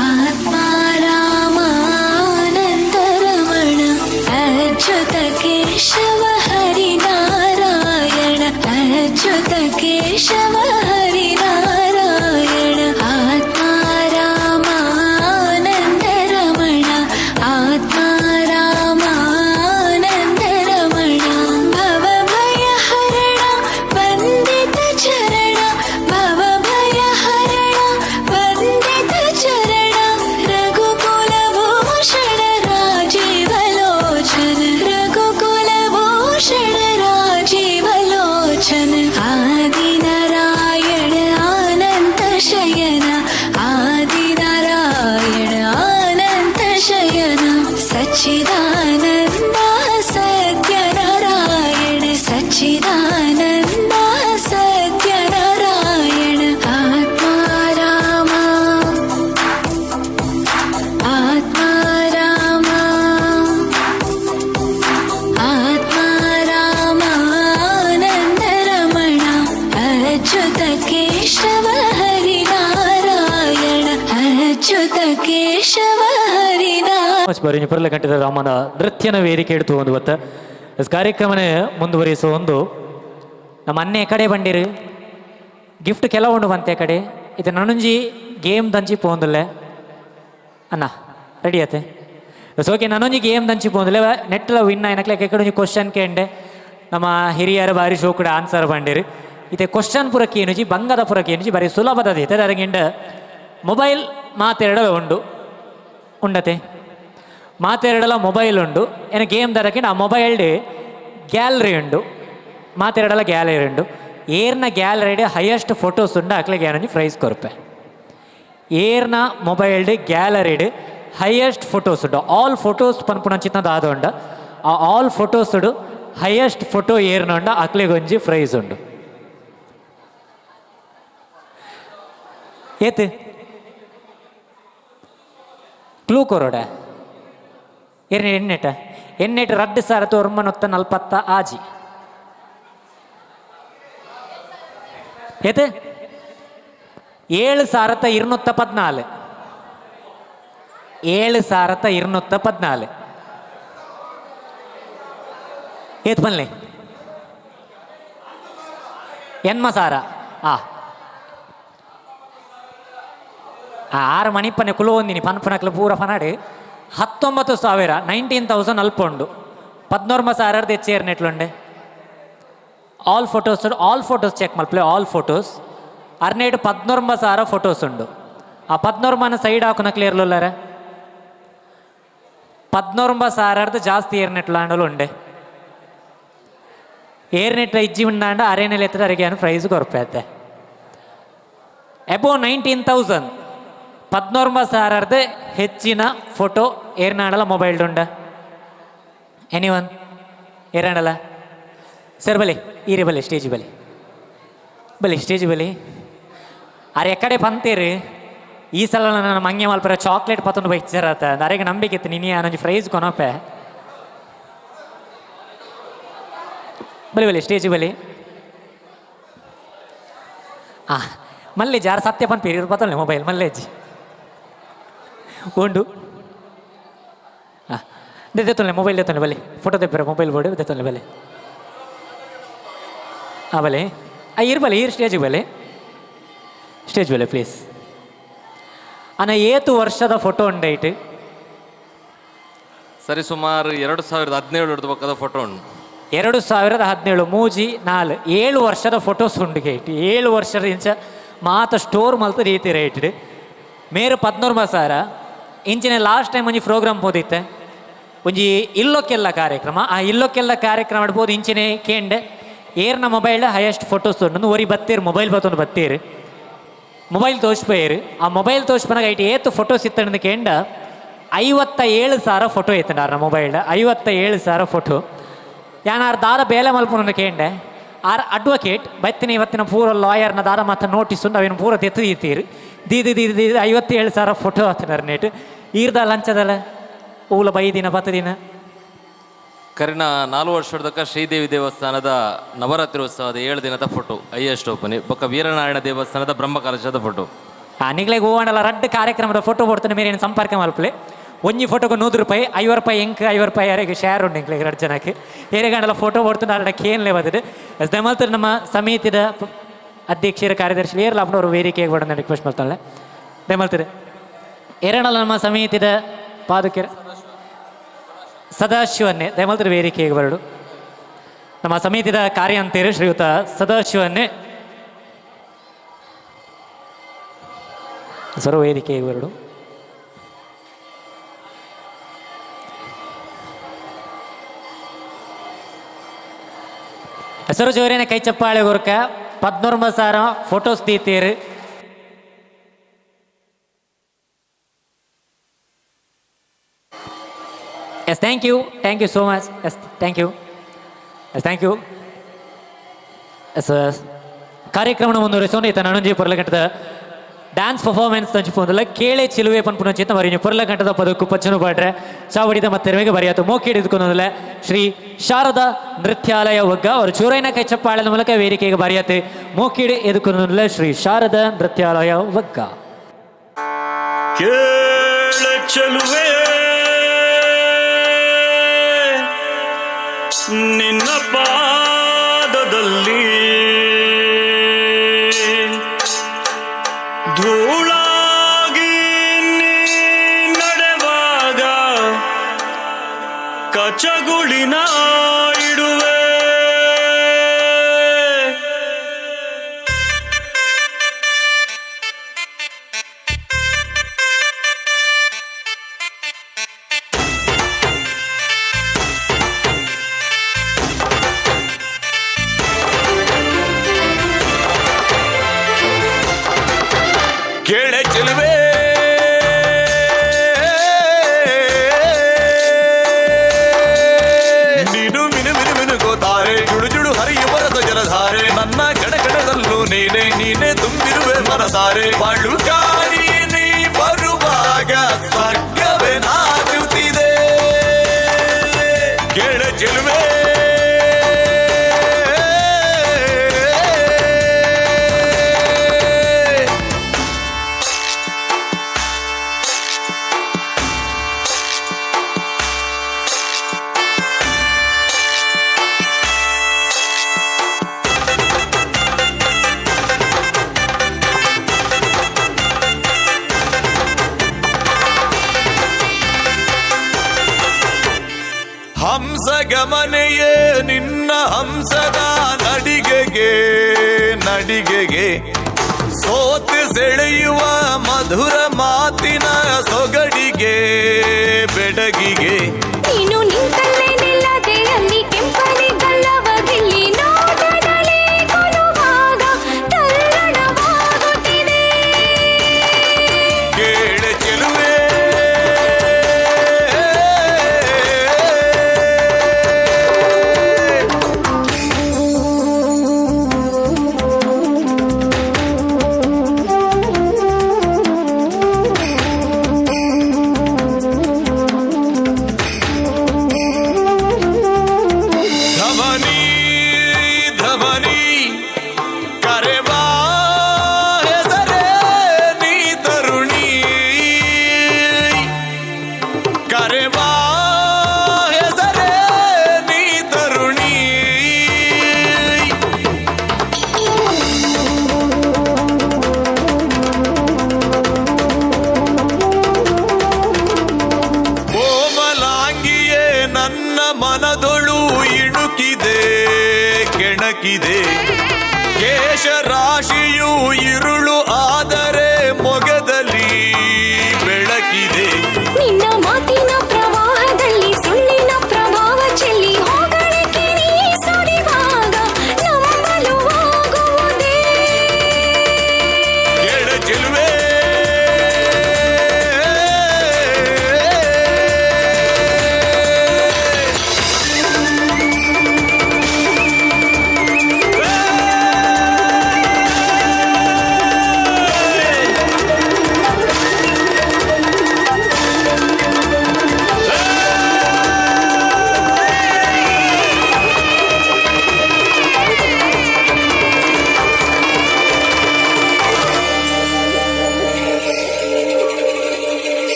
आत्मा रामानंद रमण अच्युत केशव हरि नारायण अच्युत केशव हरि नारायण आत्मा रामानंद रमण आत्मा रामानंद रमण भव भय हरण वंदित चरण भव भय हरण वंदित चरण रघुकुल ಕೇಶವ ಹರಿದ ಬರೀ ಪುರಲ ಕಂಠದ ರಾಮನ ನೃತ್ಯನ ವೇದಿಕೆ ಇಡ್ತು ಒಂದು ಹೊತ್ತ ಕಾರ್ಯಕ್ರಮನ ಮುಂದುವರಿಸುವ ಒಂದು ನಮ್ಮ ಅನ್ನೆ ಕಡೆ ಬಂದಿರು ಗಿಫ್ಟ್ ಕೆಲವು ಬಂತೆ ಕಡೆ ಇದು ನನಂಜಿ ಗೇಮ್ ದಂಚಿ ಪೋಂದಲ್ಲೇ ಅಣ್ಣ ರೆಡಿ ಆತೆ ಓಕೆ ನನೊಂಜಿ ಗೇಮ್ ದಂಚಿ ಪೋಂದಲ್ಲೇ ನೆಟ್ಲ ವಿನ್ ಆಯ್ನಕ್ಲೆ ಕೆಕಡೊಂಜಿ ಕ್ವಶನ್ ಕೇಂಡೆ ನಮ್ಮ ಹಿರಿಯರ ಬಾರಿ ಶೋ ಕೂಡ ಆನ್ಸರ್ ಬಂದಿರು ಇತ್ತೆ ಕ್ವಶನ್ ಪುರಕ್ಕೆ ಏನುಜಿ ಬಂಗದ ಪುರಕ್ಕೆ ಏನುಜಿ ಬಾರಿ ಸುಲಭದ ಇತ್ತೆ ಅದರಂಗಿಂಡ ಮೊಬೈಲ್ ಮಾತೆರಡಲ ಉಂಡತೆ ಮಾತೆರಡಲ ಮೊಬೈಲ್ ಉಂಡು ಏನು ಗೇಮ್ ದರಕ್ಕೆ ಆ ಮೊಬೈಲ್ಡ್ ಗ್ಯಾಲರಿ ಉಂಡು ಮಾತೆರಡಲ ಗ್ಯಾಲರಿ ಉಂಡು ಏರ್ನ ಗ್ಯಾಲರಿಡ್ ಹೈಯೆಸ್ಟ್ ಫೋಟೋಸ್ ಉಂಡು ಅಕ್ಲೆಗೆ ಏನೊಂದು ಪ್ರೈಸ್ ಕೊರಪೆ ಏರ್ನ ಮೊಬೈಲ್ಡ್ ಗ್ಯಾಲರಿಡ್ ಹೈಯೆಸ್ಟ್ ಫೋಟೋಸ್ ಉಂಡು ಆಲ್ ಫೋಟೋಸ್ ಪನ್ಪುಣಂಚಿತ್ತದ ಆದ ಉಂಡ ಆ ಆಲ್ ಫೋಟೋಸ್ ಉಂಡು ಹೈಯೆಸ್ಟ್ ಫೋಟೋ ಏರ್ನ ಉಂಡ ಅಕ್ಲೆಗೊಂಜಿ ಪ್ರೈಸ್ ಉಂಡು ಏತ್ ಕ್ಲೂ ಕೊರೋಡ ಎಣ್ಣೆಟ್ 2940 ಆಜಿ ಏತ್ 7214 7214 ಏತ್ ಬನ್ಲೆ ಎನ್ಮ ಸಾರ ಆರು ಮಣಿಪ್ಪನೆ ಕುಲು ಒಂದಿನಿ ಪನ್ಪನಕ್ಲು ಪೂರ ಪನಾಡು 19,000 ಅಲ್ಪ ಉಂಡು 14,000 ಹೆಚ್ಚೇರ್ ನೆಟ್ಲುಂಡೆ ಆಲ್ ಫೋಟೋಸ್ ಚೆಕ್ ಮಲ್ಪಲೆ ಆಲ್ ಫೋಟೋಸ್ ಅರ್ನೇಟ್ 14,000 ಫೋಟೋಸ್ ಉಂಡು ಆ 14 ಸೈಡ್ ಹಾಕೋನ ಕ್ಲಿಯರ್ ಲೋಲ್ಲರ 14,000 ಜಾಸ್ತಿ ಏರ್ನೆಟ್ಲಾಂಡಲು ಉಂಡೆ ಏರ್ನೆಟ್ಲ ಇಜ್ಜಿ ಉಂಡಾಂಡ ಅರೇನೆಲ್ ಎತ್ತದ ಅರೆಗೆ ಪ್ರೈಸ್ ಕೊರಪೆ ಅಬೋ 19,000 14,000 ಹೆಚ್ಚಿನ ಫೋಟೋ ಏರ್ನಾಡಲ ಮೊಬೈಲ್ ಉಂಡ ಎನಿವನ್ ಏರ್ನಾಡಲ ಸರ್ ಬಲಿ ಈರಿ ಬಲಿ ಸ್ಟೇಜ್ ಬಲಿ ಸ್ಟೇಜ್ ಬಲಿ ಅರೆ ಎಕ್ಕಡೆ ಪಂತೇರಿ ಈ ಸಲ ನನ್ನ ಮಂಗೆ ಮಲ್ಪರ ಚಾಕ್ಲೇಟ್ ಪತ್ತೊಂದು ಬೈಚಾರತ್ತ ಅರೆಗೆ ನಂಬಿಕೆ ಇತ್ತು ನೀನು ಅನ್ನೊಂದು ಪ್ರೈಸ್ ಕೊನಪೆ ಬಲಿ ಸ್ಟೇಜ್ ಬಲಿ ಮಲ್ಲೆ ಜಾರ ಸತ್ಯ ಪನ್ಪೇರಿ ಇವ್ರು ಪತ್ತೊಳ್ಳೆ ಮೊಬೈಲ್ ಮಲ್ಲೆಜ್ಜಿ ಉಂಡು ದೆತ್ತೊಳ್ಳೆ ಮೊಬೈಲ್ ದೆತ್ತೊಳ್ಳೆ ಬಲಿ ಫೋಟೋ ತೆಪ್ಪರ ಮೊಬೈಲ್ ಬೋರ್ಡ್ ದೆತ್ತೊಳ್ಳೆ ಬಲಿ ಬಲೆ ಇರ್ಬಲೆ ಈರ್ ಸ್ಟೇಜ್ ಬಲೆ ಪ್ಲೀಸ್ ಅನ್ನ ಏತು ವರ್ಷದ ಫೋಟೋ ಉಂಡೈಟ್ ಸರಿ ಸುಮಾರು 2017 ಪಕ್ಕದ ಫೋಟೋ ಉಂಟು 2017 ಮೂಜಿ 7 ವರ್ಷದ ಫೋಟೋಸ್ ಉಂಡು ಗೈಟ್ 7 ವರ್ಷದ ಇಂಚ ಮಾತ ಸ್ಟೋರ್ ಮಲ್ತ ರೀತಿ ರೇಟ್ ಮೇರು 14,000 ಇಂಚಿನ ಲಾಸ್ಟ್ ಟೈಮ್ ಒಂಜಿ ಪ್ರೋಗ್ರಾಮ್ ಹೋದಿತ್ತೆ ಒಂಜಿ ಇಲ್ಲೊಕ್ಕೆಲ್ಲ ಕಾರ್ಯಕ್ರಮ ಆ ಇಲ್ಲೊಕ್ಕೆಲ್ಲ ಕಾರ್ಯಕ್ರಮ ಮಾಡ್ಬೋದು ಇಂಚಿನ ಕೇಂಡೆ ಏರ್ನ ಮೊಬೈಲ್ ಹೈಯೆಸ್ಟ್ ಫೋಟೋಸ್ ಉಂಡು ಒರಿ ಬತ್ತೀರು ಮೊಬೈಲ್ ಬತ್ತೊಂದು ಬತ್ತೀರು ಮೊಬೈಲ್ ತೋರಿಸ್ಪೇರು ಆ ಮೊಬೈಲ್ ತೋರಿಸ್ಪನಾಗ ಐಟು ಏತು ಫೋಟೋಸ್ ಇತ್ತಂದು ಕೇಂಡ 57,000 ಫೋಟೋ ಇತ್ತಂಡ ಆ ಮೊಬೈಲ್ 57,000 ಫೋಟೋ ಯಾನಾರು ದಾದ ಬೇಲೆ ಮಲ್ಪನ ಕೇಂಡೆ ಆರ್ ಅಡ್ವೊಕೇಟ್ ಬತ್ತಿನ ಇವತ್ತಿನ ಪೂರ ಲಾಯರ್ನ ದಾದ ಮಾತ್ರ ನೋಟಿಸ್ ಉಂಡು ಅವೇನು ಪೂರ ತೆತ್ತದೀತೀರು ದೀದಿ 57,000 ಫೋಟೋ ಹತ್ತಿನಾರ ನೇಟ್ ಈರ್ದ ಲಂಚದಲ್ಲ ಊಲ 5 ದಿನ 10 ದಿನ ಕರಿನ 4 ವರ್ಷದಕ್ಕ ಶ್ರೀದೇವಿ ದೇವಸ್ಥಾನದ ನವರಾತ್ರಿ ಉತ್ಸವದ 7 ದಿನದ ಫೋಟೋ ಹೈಯೆಸ್ಟ್ ಓಪನಿ ಬೊಕ್ಕ ವೀರನಾರಾಯಣ ದೇವಸ್ಥಾನದ ಬ್ರಹ್ಮಕಲಶದ ಫೋಟೋ ನಿಗ್ಲೆಗೆ ಹೂವಂಡಲ್ಲ ರಡ್ಡು ಕಾರ್ಯಕ್ರಮದ ಫೋಟೋ ಕೊಡ್ತಾನೆ ಮೇರೇನು ಸಂಪರ್ಕ ಮಲ್ಪಲೆ ಒಂಜಿ ಫೋಟೋಗೆ 100 ರೂಪಾಯಿ 50 ರೂಪಾಯಿ ಎಂಕ್ 50 ರೂಪಾಯಿ ಯಾರಿಗೆ ಶೇರ್ ಉಂಡು ಎಂಕ್ಲೆಗೆ 2 ಜನಕ್ಕೆ ಏರೆಗಂಡಲ ಫೋಟೋ ಕೊಡ್ತಾನೆ ಅರಡಕ್ಕೆ ಏನ್ಲೇ ಬರ್ತದೆ ದಮಲ್ತರ್ ನಮ್ಮ ಸಮಿತಿದ ಅಧ್ಯಕ್ಷರ ಕಾರ್ಯದರ್ಶಿ ಏರ್ಲಾಪ್ನವರು ವೇದಿಕೆಗೆ ಬರೋಣ ರಿಕ್ವೆಸ್ಟ್ ಮಾಡ್ತಾಳೆ ದಮಲ್ತದೆ ಏರಣಲ ನಮ್ಮ ಸಮಿತಿದ ಪಾದಕರ ಸದಾಶಿವನ್ನೇ ದಯಮಲ್ತರ ವೇದಿಕೆಗೆ ಬರಡು ನಮ್ಮ ಸಮಿತಿದ ಕಾರ್ಯ ಅಂತೇಳಿ ಶ್ರೀಯುತ ಸದಾಶಿವನ್ನೇ ಸರು ವೇದಿಕೆಗೆ ಬರಡು ಹೆಸರು ಜೋರೇನ ಕೈ ಚಪ್ಪಾಳೆ ಗುರ್ಕ 14,000 photos ತೀತೀರು Yes, thank you so much. Yes, thank you. Yes, ಕಾರ್ಯಕ್ರಮನ ಮುಂದುವರಿಸೋಣ ಈತ ನನಂಜಿ ಪೊರ್ಲಗಂಟದ ಡ್ಯಾನ್ಸ್ ಪರ್ಫಾರ್ಮೆನ್ಸ್ ತಂಚಿಪೋದಲ್ಲ ಕೇಳೆ ಚಿಲುವೆ ಪನ್ಪುನ ಚೇತ ಮರಿഞ്ഞു ಪೊರ್ಲಗಂಟದ ಪದಕ್ಕೂ ಪಚ್ಚನು ಪಾಡ್ರೆ ಚಾವಡಿದ ಮತ್ತೆರವೆಗೆ ಬರೆಯಾತು ಮೋಕಿ ಹಿಡಿದುಕೊಂಡಲ್ಲ ಶ್ರೀ ಶಾರದಾ ನೃತ್ಯಾಲಯ ಒಗ್ಗ ಅವರು ಚೂರೈನ ಕೈ ಚಪ್ಪಾಳದ ಮೂಲಕ ವೇದಿಕೆಗೆ ಬರೆಯತ್ತೆ ಮೋಕಿಡಿ ಎದುಕೊಂಡಲ್ಲ ಶ್ರೀ ಶಾರದಾ ನೃತ್ಯಾಲಯ ಒಗ್ಗ ಚೆಲುವೆ ನಿನ್ನ ಪಾದದಲ್ಲಿ ಧೂಳಾಗಿ ನೀ ನಡೆವಾಗ ಕಚಗುಳಿನ ಇಡುವೆ. ಕೇಳೆ ಚೆಲುವೆ ನೀನು ಮಿನು ಮಿನು ಮಿನುಗೋತಾರೆ ಜುಡು ಜುಡು ಹರಿಯುವ ರಸ ಜಲಧಾರೆ ನನ್ನ ಕಣಕಣದಲ್ಲೂ ನೀನೆ ನೀನೆ ತುಂಬಿರುವೆ ಮನಸಾರೆ ಬಾಳು ಕಾರಿ ನೀ ಬರುವಾಗ ಸ್ವರ್ಗವೇ ನಾಚುತ್ತಿದೆ. ಕೇಳೆ ಚೆಲುವೆ ಹಂಸಗಮನೆಯೇ ನಿನ್ನ ಹಂಸದ ನಡಿಗೆಗೆ ನಡಿಗೆಗೆ ಸೋತು ಸೆಳೆಯುವ ಮಧುರ ಮಾತಿನ ಸೊಗಡಿಗೆ ಬೆಡಗಿಗೆ ನೀನು ನಿಂತಲ್ಲೇ ನಿಲ್ಲದೆ ಅಲ್ಲಿ ಕೆಂಪನೆ ಗಲ್ಲವ ಗಿಲ್ಲಿ ನೋಟದಲ್ಲಿ ಕೊಲುವಾಗ ತಲ್ಲಣವಾಗುತ್ತಿದೆ. ಕೇಳೆ ಚೆಲುವೆ ಧಮನಿ ಧಮನಿ ಕರೆವಾ ಹೆಸರೇ ನೀ ತರುಣಿ ಕರೆವಾ ಹೆಸರೇ ನೀ ತರುಣಿ. ಕೋಮಲಾಂಗಿಯೇ ನನ್ನ ಮನದೊಳು ಇಣುಕಿದೆ ಕೆಣಕಿದೆ ಕೇಶರಾಶಿಯು ಇರುಳು ಆದರೆ ಮೊಗದಲ್ಲಿ ಬೆಳಕಿದೆ. ನಿನ್ನ ಮಾತಿನ ಪ್ರವಾಹದಲ್ಲಿ ಸುಳ್ಳಿನ ಪ್ರಭಾವ ಚೆಲ್ಲಿ ಹೋಗಳಿಗೆ ನೀ ಸುರಿವಾಗ ನಂಬಲು ಆಗುವುದೇ. ಕೇಳೆ ಚೆಲುವೆ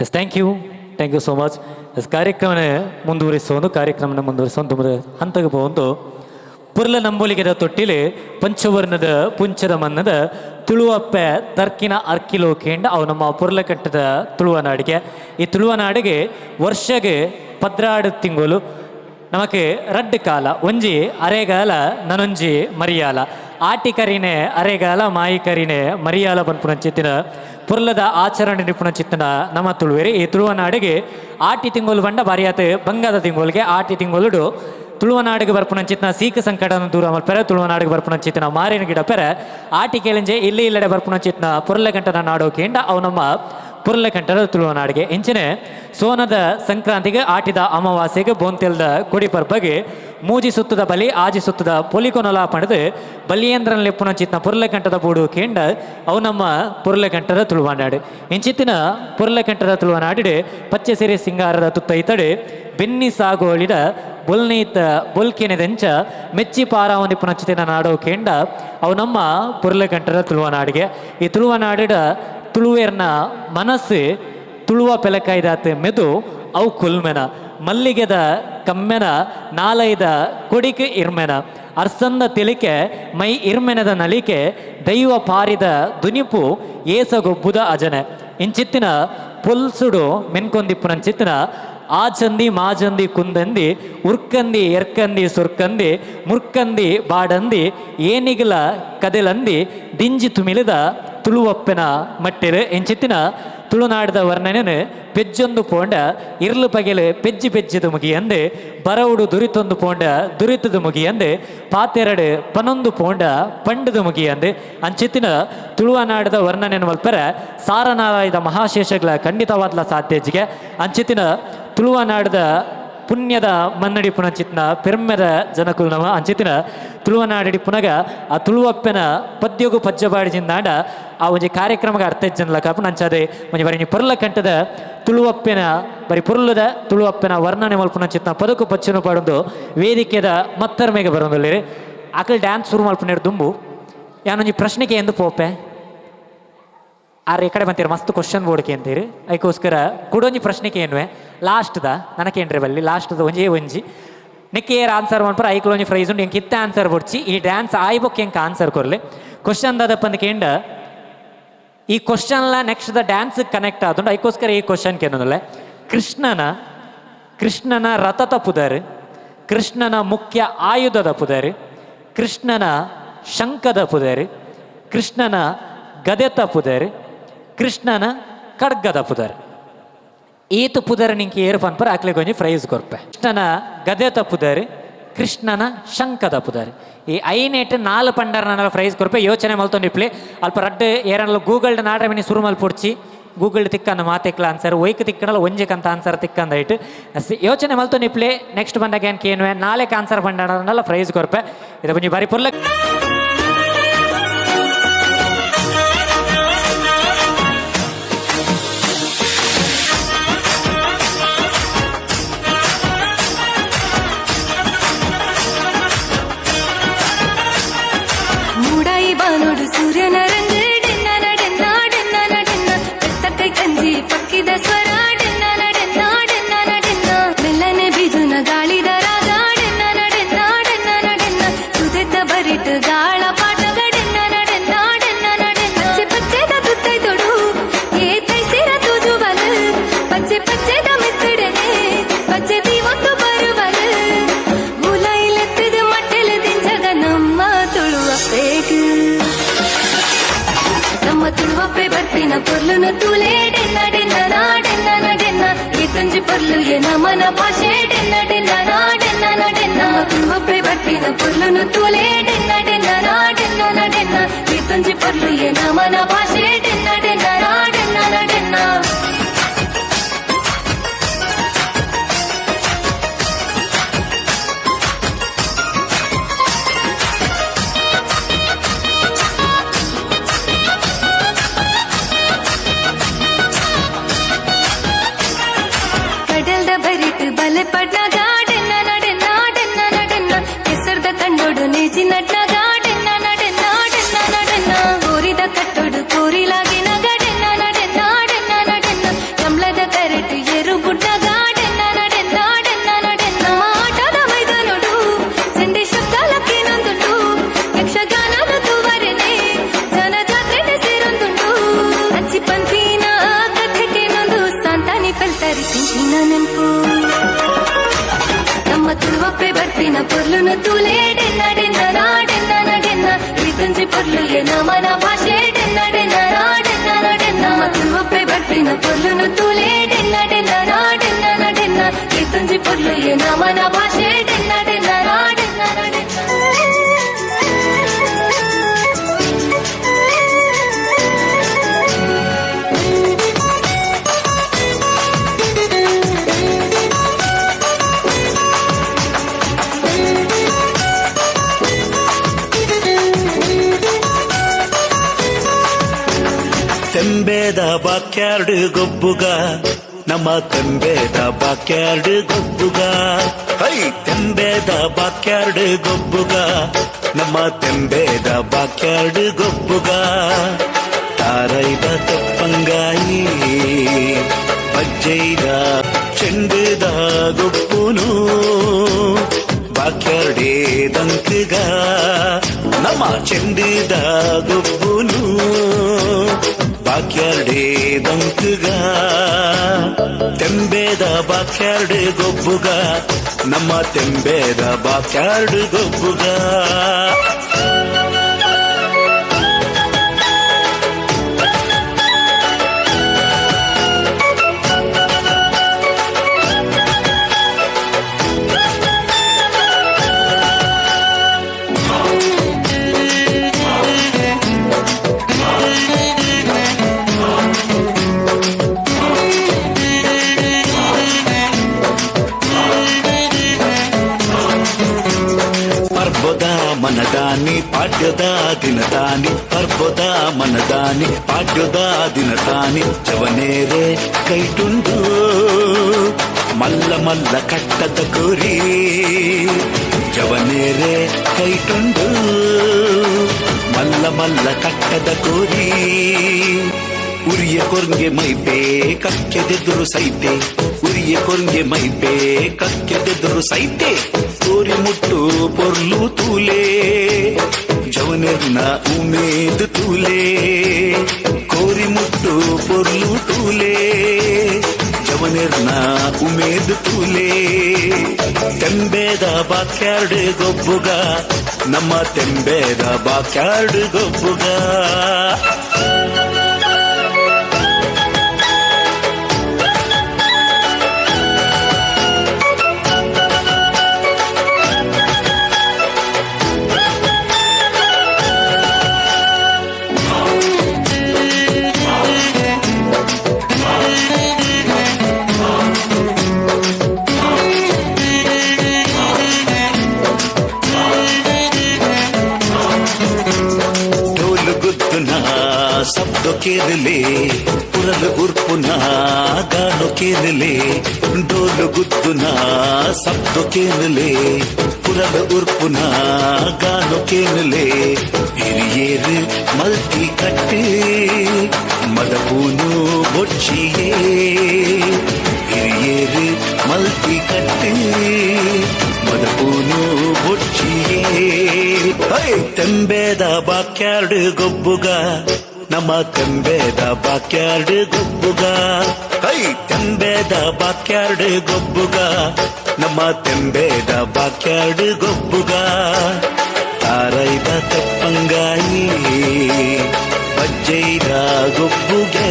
yes thank you so much. Yes ಕಾರ್ಯಕ್ರಮ ಮುಂದುವರಿಸುವ ಹಂತಕ್ಕೆ ಬಂದು ಪುರ್ಲ ನಂಬೋಲಿಗೆದ ತೊಟ್ಟಿಲೆ ಪಂಚವರ್ಣದ ಪುಂಚದ ಮನ್ನದ ತುಳುವಪ್ಪೆ ತರ್ಕಿನ ಅರ್ಕಿಲೋಕೇಂಡ ಅವು ನಮ್ಮ ಪುರ್ಲಕಟ್ಟದ ತುಳುವನಾಡಿಗೆ. ಈ ತುಳುವನಾಡಿಗೆ ವರ್ಷಗೆ 16 ತಿಂಗಳು ನಮಗೆ ರಡ್ಡು ಕಾಲ ಒಂಜಿ ಅರೆಗಾಲ ನನೊಂಜಿ ಮರಿಯಾಲ ಆಟಿ ಕರಿನೆ ಅರೆಗಾಲ ಮಾಯಿ ಕರಿನೆ ಮರಿಯಾಲ ಪನ್ಪುನಂಚಿತ್ತಿನ ಪುರ್ಲದ ಆಚರಣೆ ನಿಪುಣಚಿತ್ತಿನ ನಮ್ಮ ತುಳುವೇರಿ. ಈ ತುಳುವನಾಡಿಗೆ ಆಟಿ ತಿಂಗಳು ಬಂಡ ಬಾರಿಯಾತ ಬಂಗಾದ ತಿಂಗಳಿಗೆ ಆಟಿ ತಿಂಗಳು ತುಳುವನಾಡಿಗೆ ಬರ್ಪುನಂಚಿತ್ತಿನ ಸೀಕ ಸಂಕಟನ ದೂರ ಮಲ್ಪೆರೆ ತುಳುವನಾಡಿಗೆ ಬರ್ಪುನಂಚಿತ್ತಿನ ಮಾರಿನ ಗಿಡ ಪೆರೆ ಆಟಿ ಕೇಳಿಂಜೆ ಇಲ್ಲಿ ಇಲ್ಲಡೆ ಬರ್ಪುನಂಚಿತ್ತಿನ ಪುರ್ಲಗಂಟನ ನಾಡೋಕೆಂಡ ಅವು ನಮ್ಮ ಪುರ್ಲಕಂಠದ ತುಳುವನಾಡಿಗೆ ಇಂಚಿನೆ ಸೋನದ ಸಂಕ್ರಾಂತಿಗೆ ಆಟಿದ ಅಮಾವಾಸ್ಯೆಗೆ ಬೋಂತೆಲ್ದ ಕೊಡಿಪರ್ಬಗೆ ಮೂಜಿ ಸುತ್ತದ ಬಲಿ ಆಜಿ ಸುತ್ತದ ಪೊಲಿಕೊನಲ ಪಡೆದು ಬಲಿಯೇಂದ್ರನ ಲೆಪ್ಪುನಂಚಿತ್ನ ಪುರ್ಲಕಂಠದ ಬೂಡು ಕೇಂಡ ಅವು ನಮ್ಮ ಪುರ್ಲಕಂಠದ ತುಳುವನಾಡು. ಇಂಚಿತ್ತಿನ ಪುರ್ಲಕಂಠದ ತುಳುವನಾಡಿಡೆ ಪಚ್ಚೆ ಸೀರೆ ಸಿಂಗಾರದ ತುತ್ತ ಇತಡೆ ಬೆನ್ನಿ ಸಾಗೋಳಿಡ ಬುಲ್ನೀತ್ ಬುಲ್ಕಿನೆದೆಂಚ ಮೆಚ್ಚಿ ಪಾರಾವಂದಿಪ್ಪುನ ಚಿತಿನ ನಾಡು ಕೇಂಡ ಅವು ನಮ್ಮ ಪುರ್ಲೆಕಂಠದ ತುಳುವನಾಡಿಗೆ ಈ ತುಳುವನಾಡಿಡ ತುಳುವೇರ್ನ ಮನಸ್ಸು ತುಳುವ ಪೆಲಕಾಯ್ದಾತ ಮೆದು ಅವು ಕುಲ್ಮೆನ ಮಲ್ಲಿಗೆದ ಕಮ್ಮೆನ ನಾಲೈದ ಕೊಡಿಕೆ ಇರ್ಮೆನ ಅರ್ಸಂದ ತಿಳಿಕೆ ಮೈ ಇರ್ಮೆನದ ನಲಿಕೆ ದೈವ ಪಾರಿದ ದುನಿಪು ಏಸಗೊಬ್ಬುದ ಅಜನೆ ಇಂಚಿತ್ತಿನ ಪುಲ್ಸುಡು ಮೆನ್ಕೊಂದಿಪ್ಪುನಂಚಿತ್ತಿನ ಆಚಂದಿ ಮಾಜಂದಿ ಕುಂದಂದಿ ಉರ್ಕಂದಿ ಎರ್ಕಂದಿ ಸುರ್ಕಂದಿ ಮುರ್ಕಂದಿ ಬಾಡಂದಿ ಏನಿಗಲ ಕದೆಲಂದಿ ದಿಂಜಿ ತುಮಿಲಿದ ತುಳುವಪ್ಪನ ಮಟ್ಟಿರು ಎಂಚಿತ್ತಿನ ತುಳುನಾಡದ ವರ್ಣನೆನು ಪೆಜ್ಜೊಂದು ಪೋಂಡ ಇರ್ಲು ಪಗೆಲು ಪೆಜ್ಜಿ ಪೆಜ್ಜಿದ ಮುಗಿಯಂದು ಬರವುಡು ದುರಿತೊಂದು ಪೋಂಡ ದುರಿತದ ಮುಗಿಯಂದು ಪಾತೆರಡು ಪನೊಂದು ಪೋಂಡ ಪಂಡದ ಮುಗಿಯಂದು ಅಂಚಿತ್ತಿನ ತುಳುವನಾಡದ ವರ್ಣನೆನು ಮಲ್ಪರ ಸಾರನಾರಾಯದ ಮಹಾಶೇಷಗಳ ಖಂಡಿತವಾದ್ಲ ಸಾಧ್ಯಜಿಗೆ ಅಂಚಿತ್ತಿನ ತುಳುವನಾಡದ ಪುಣ್ಯದ ಮನ್ನಡಿ ಪುನಚಿತ್ನ ಪೆರ್ಮೆದ ಜನಕುಲ್ನವ ಅಂಚಿತ್ತಿನ ತುಳುವನಾಡಿ ಪುನಗ ಆ ತುಳುವಪ್ಪನ ಪದ್ಯಗು ಪಜ್ಜಬಾಡಿಜಿಂದಾಂಡ ಆ ಒಂಜಿ ಕಾರ್ಯಕ್ರಮಗ ಅರ್ಥ ಜನಲ ಕಾಪು ನಂಚದೆ ಒಂಜಿ ಬರೀ ಪೊರ್ಲ ಕಂಠದ ತುಳುವಪ್ಪನ ಬರೀ ಪೊರ್ಲದ ತುಳುವಪ್ಪನ ವರ್ಣನೆ ಮಲ್ಪುನಚಿತ್ನ ಪದಕು ಪಚ್ಚನು ಪಾಡೊಂದು ವೇದಿಕೆದ ಮತ್ತರ ಮೇಗೆ ಬರೋದಿಲ್ಲ ಆಕಲ್ ಡ್ಯಾನ್ಸ್ ಶುರು ಮಲ್ಪುನೇರು ದುಂಬು ಯಾನೊಂಜಿ ಪ್ರಶ್ನೆಗೆ ಎಂದು ಪೋಪೆ ಆರು ಈ ಕಡೆ ಬಂತೀರಿ ಮಸ್ತ್ ಕ್ವಶನ್ ಬೋರ್ಡ್ಗೆ ಅಂತೀರಿ ಅದಕ್ಕೋಸ್ಕರ ಕೊಡೊಂಜಿ ಪ್ರಶ್ನೆಗೆ ಏನ್ವೆ ಲಾಸ್ಟ್ದ ನನಗೇನ್ರಿ ಬಲ್ಲಿ ಲಾಸ್ಟ್ದ ಒಂಜಿ ನೆಕ್ಕೆ ಏರ್ ಆನ್ಸರ್ ಮಾಡ್ಪರ ಐಕ್ಲ ಒಂಜಿ ಪ್ರೈಸ್ ಉಂಡು ಎಂಗೆ ಕಿತ್ತ ಆನ್ಸರ್ ಬೊಡ್ಚಿ ಈ ಡ್ಯಾನ್ಸ್ ಆಯ್ಬೊಕ್ಕೆ ಎಂಗೆ ಆನ್ಸರ್ ಕೊರ್ಲಿ ಕ್ವಶನ್ ದಾದಪ್ಪಂದು ಕೇಂಡ ಈ ಕ್ವಶನ್ಲ ನೆಕ್ಸ್ಟ್ ದ ಡ್ಯಾನ್ಸ್ ಕನೆಕ್ಟ್ ಆದುಂಡು ಅದಕ್ಕೋಸ್ಕರ ಈ ಕ್ವಶನ್ ಕೇನೋದಲ್ಲ ಕೃಷ್ಣನ ರಥದ ಪುದರ್ ಕೃಷ್ಣನ ಮುಖ್ಯ ಆಯುಧದ ಪುದರ್ ಕೃಷ್ಣನ ಶಂಖದ ಪುದರ್ ಕೃಷ್ಣನ ಗದೆತ ಪುದರ್ ಕೃಷ್ಣನ ಖಡ್ಗದ ಪುದರ್ ಈತ ಪುದರ್ ನಿಂಗೆ ಏರು ಪನ್ಪರ ಆಕ್ಲಿಗೆ ಒಂಜಿ ಪ್ರೈಸ್ ಕೊರ್ಪೆ ಕೃಷ್ಣನ ಗದೆತ ಪುದರ್ ಕೃಷ್ಣನ ಶಂಖದ ಪುದರ್ ಈ ಐನೇಟ್ 4 ಪಂಡರ್ನ ಪ್ರೈಸ್ ಕೊರ್ಪೆ ಯೋಚನೆ ಮಲ್ತೊಂಡಿಪ್ಲಿ ಅಲ್ಪ ರಡ್ಡು ಏರಲ್ಲ ಗೂಗಲ್ಡ್ ನಾಡ್ರೆ ಮಿನಿ ಶುರು ಮಲ್ಪೊಡ್ಚಿ ಗೂಗಲ್ ತಿಕ್ಕನ್ನು ಮಾತೆಕ್ಲ ಆನ್ಸರ್ ಒಯ್ಕ್ ತಿಕ್ಕನಲ್ಲ ಒಂಜೆಕಂತ ಆನ್ಸರ್ ತಿಕ್ಕಂದ ಇಟ್ಟು ಯೋಚನೆ ಮಲ್ತೊಂಡಿಪ್ಲಿ ನೆಕ್ಸ್ಟ್ ಬಂದಾಗ ಏನು ಕೇನ್ವೆ 4 ಆನ್ಸರ್ ಪಂಡರ್ನಲ್ಲ ಪ್ರೈಸ್ ಕೊರ್ಪೆ ಇದು ಒಂಜಿ ಬಾರಿ ಪುರ್ಲ ಸೂರ್ಯನ ರಂಗ ಡೆನ್ನ ಡೆನ್ನ ಡೆನ್ನ ಡೆನ್ನ ಬೆತ್ತಕ್ಕೆ ಕಂಜಿ ಪಕ್ಕಿದ ಸ್ವರ ಡೆನ್ನ ಡೆನ್ನ ಡೆನ್ನ ಡೆನ್ನ ಮೆಲ್ಲನೆ ಬಿಜುನ ಗಾಳಿದ ರಾಗ ಡೆನ್ನ ಡೆನ್ನ ಡೆನ್ನ ಡೆನ್ನ ಸುದೆದ್ದ ಬರಿಟ್ ಗಾಳ ಪಾಠಗ ಡೆನ್ನ ಡೆನ್ನ ಡೆನ್ನ ಡೆನ್ನ ಪಚ್ಚೆ ಪಚ್ಚೆದ ತುತ್ತೈ ತೊಡು ಏ ತೈಸಿರ ತುಜು ಬಲ ಪಚ್ಚೆ ಪಚ್ಚೆದ ಮೆತ್ತಡೆನೆ ಪಚ್ಚೆ ದೀವತ್ತು ಬರುವಲು ಮುಲೈಲೆತ್ತದ ಮಟ್ಟೆಲೆ ದಿಂಜಗ ನಮ್ಮ ತುಳುವ ಪೇಟು ನಮ್ಮ ತುಳುವಪ್ಪೆ ಬರ್ಪಿನ ಪೊರ್ಲುನ ತೂಲೆ ಡೆನ್ನ ಡೆನ್ನ ಡೆನ್ನ ಡೆನ್ನ ಈ ತುಂಜಿ ಪೊರ್ಲು ಎ ನಮನ ಭಾಷೆ ಡೆನ್ನ ಡೆನ್ನ ಡೆನ್ನ ಡೆನ್ನ ನಮ್ಮ ತುಳುವಪ್ಪೆ ಬರ್ಪಿನ ಪೊರ್ಲುನ ತೂಲೆ ಡೆನ್ನ ಡೆನ್ನ ಡೆನ್ನ ಈ ತುಂಜಿ ಪೊರ್ಲು ಎ ನಮನ ಭಾಷೆ ಡೆನ್ನ ಡೆನ್ನ ಡೆನ್ನ ಬಲೆ ಪಡ್ನ ಗಾಡೆನ್ನ ಡೆನ್ನ ಡೆನ್ನ ಡೆನ್ನ ಕೆಸರ್ದ ಕಂಡೋಡು ನೇಜಿ ನಡ್ನ ಗಾಡೆನ್ನ ಡೆನ್ನ ಡೆನ್ನ ಡೆನ್ನ ಕೋರಿದ ಕಟ್ಟೋಡು ಕೋರಿಲಾಗಿನ ಗಾಡೆನ್ನ ಡೆನ್ನ ಡೆನ್ನ ಡೆನ್ನ ಕಮಲದ ಕರೆಟ್ ಏರು ಗುಡ್ಡ ಗಾಡೆನ್ನ ಡೆನ್ನ ಡೆನ್ನ ಡೆನ್ನ ಆಟದ ಮೈದಾನೋಡು ಚಂಡಿ ಶಬ್ದಾಲಕ್ಕೆ ನೊಂದುಂಟು ಯಕ್ಷಗಾನದ ತೂವರೆನೆ ಜನ ಜಾತ್ರೆನೆ ಸೇರೊಂದುಂಟು ಅಚ್ಚಿ ಪಂಥಿನ ಕಥೆಗೆ ನೊಂದು ಸಂತಾನಿ ಪೆಲ್ತರಿ ತಿಂಚಿನ ನೆನ್ಪು ತುಳುವಪ್ಪೆ ಬರ್ಪಿನ ಪೊರ್ಲುನು ತೂಲೆ ಡೆನ್ನ ಡೆನ್ನ ಡೆನ್ನ ಈ ತುಂಜಿ ಪೊರ್ಲು ಎ ನಮನ ಭಾಷೆ ಡೆನ್ನ ಡೆನ್ನ ಡೆನ್ನ ತುಳುವಪ್ಪೆ ಬರ್ಪಿನ ಪೊರ್ಲುನು ತೂಲೆ ಡೆನ್ನ ಡೆನ್ನ ಡೆನ್ನ ಈ ತುಂಜಿ ಪೊರ್ಲು ಎ ನಮನ ಭಾಷೆ ಡೆನ್ನ ಡೆನ್ನ ತೆಂಬೇದ ಬಾಕ್ಯಾರ್ಡು ಗೊಬ್ಬುಗ ನಮ್ಮ ತೆಂಬೇದ ಬಾಕ್ಯಾರ್ಡ್ ಗೊಬ್ಬುಗ ಹೈ ತೆಂಬೇದ ಬಾಕ್ಯಾರ್ಡ್ ಗೊಬ್ಬುಗ ನಮ್ಮ ತೆಂಬೇದ ಬಾಕ್ಯಾರ್ಡ್ ಗೊಬ್ಬುಗ ತಾರೈದ ತಪ್ಪಂಗಾಯಿ ಬಜ್ಜೈದ ಚೆಂಡದ ಗೊಬ್ಬುನು ಬಾಕ್ಯಾರ್ಡೇ ದಂಕಗ ನಮ್ಮ ಚೆಂಡದ ಗೊಬ್ಬುನು ಬಾಕ್ಯಾರ್ಡೇ ದಂಕಗ ತೆಂಬೇದ ಬಾಕ್ಯಾರ್ಡ್ ಗೊಬ್ಬುಗ ನಮ್ಮ ತೆಂಬೇದ ಬಾಕ್ಯಾರ್ಡ್ ಗೊಬ್ಬುಗ ಮನದಾನಿ ಪಾಡ್ಯದ ದಿನದಾನಿ ಪರ್ಬದ ಮನದಾನಿ ಪಾಡ್ಯದ ದಿನದಾನಿ ಜವನೇರೆ ಕೈಟುಂಡು ಮಲ್ಲ ಮಲ್ಲ ಕಟ್ಟದ ಕೋರಿ ಜವನೇರೆ ಕೈಟುಂಡು ಮಲ್ಲ ಮಲ್ಲ ಕಟ್ಟದ ಕೋರಿ ಉರಿಯ ಕೊರ್ಗೆ ಮೈಪೆ ಕಕ್ಕೆದೆದುರು ಸೈತೆ ಉರಿಯ ಕೊರ್ಗೆ ಮೈಪೆ ಕಕ್ಕೆದೆದುರು ಸೈತೆ ಕೋರಿ ಮುಟ್ಟು ಪೊರ್ಲು ತೂಲೆ ಜವನೆರ್ನ ಉಮೇದ್ ತೂಲೆ ಕೋರಿ ಮುಟ್ಟು ಪೊರ್ಲು ತೂಲೆ ಜವನೆರ್ನ ಉಮೇದ್ ತೂಲೆ ತೆಂಬೇದ ಬಾಕ್ಯಾರ್ಡ್ ಗೊಬ್ಬುಗ ನಮ್ಮ ತೆಂಬೇದ ಬಾಕ್ಯಾರ್ಡ್ ಗೊಬ್ಬುಗ शब्दों के दिले पुरल उर्पुना गानों के दिले डोल गुद्दुना शब्दों के दिले पुरल उर्पुना गानों के दिले हिरियेर मल्टी कट्टे मदपूनु बोच्चिये हिरियेर मल्टी कट्टे मदपूनु बोच्चिये ತೆಂಬೇದ ಬಾಕ್ಯಾರ್ಡ್ ಗೊಬ್ಬುಗ ನಮ್ಮ ತೆಂಬೇದ ಬಾಕ್ಯಾರ್ಡ್ ಗೊಬ್ಬುಗ ಹೈ ತೆಂಬೇದ ಬಾಕ್ಯಾರ್ಡ್ ಗೊಬ್ಬುಗ ನಮ್ಮ ತೆಂಬೇದ ಬಾಕ್ಯಾರ್ಡ್ ಗೊಬ್ಬುಗ ತಾರೈದ ತಪ್ಪಂಗಾಯಿ ಬಜ್ಜೈದ ಗೊಬ್ಬುಗೆ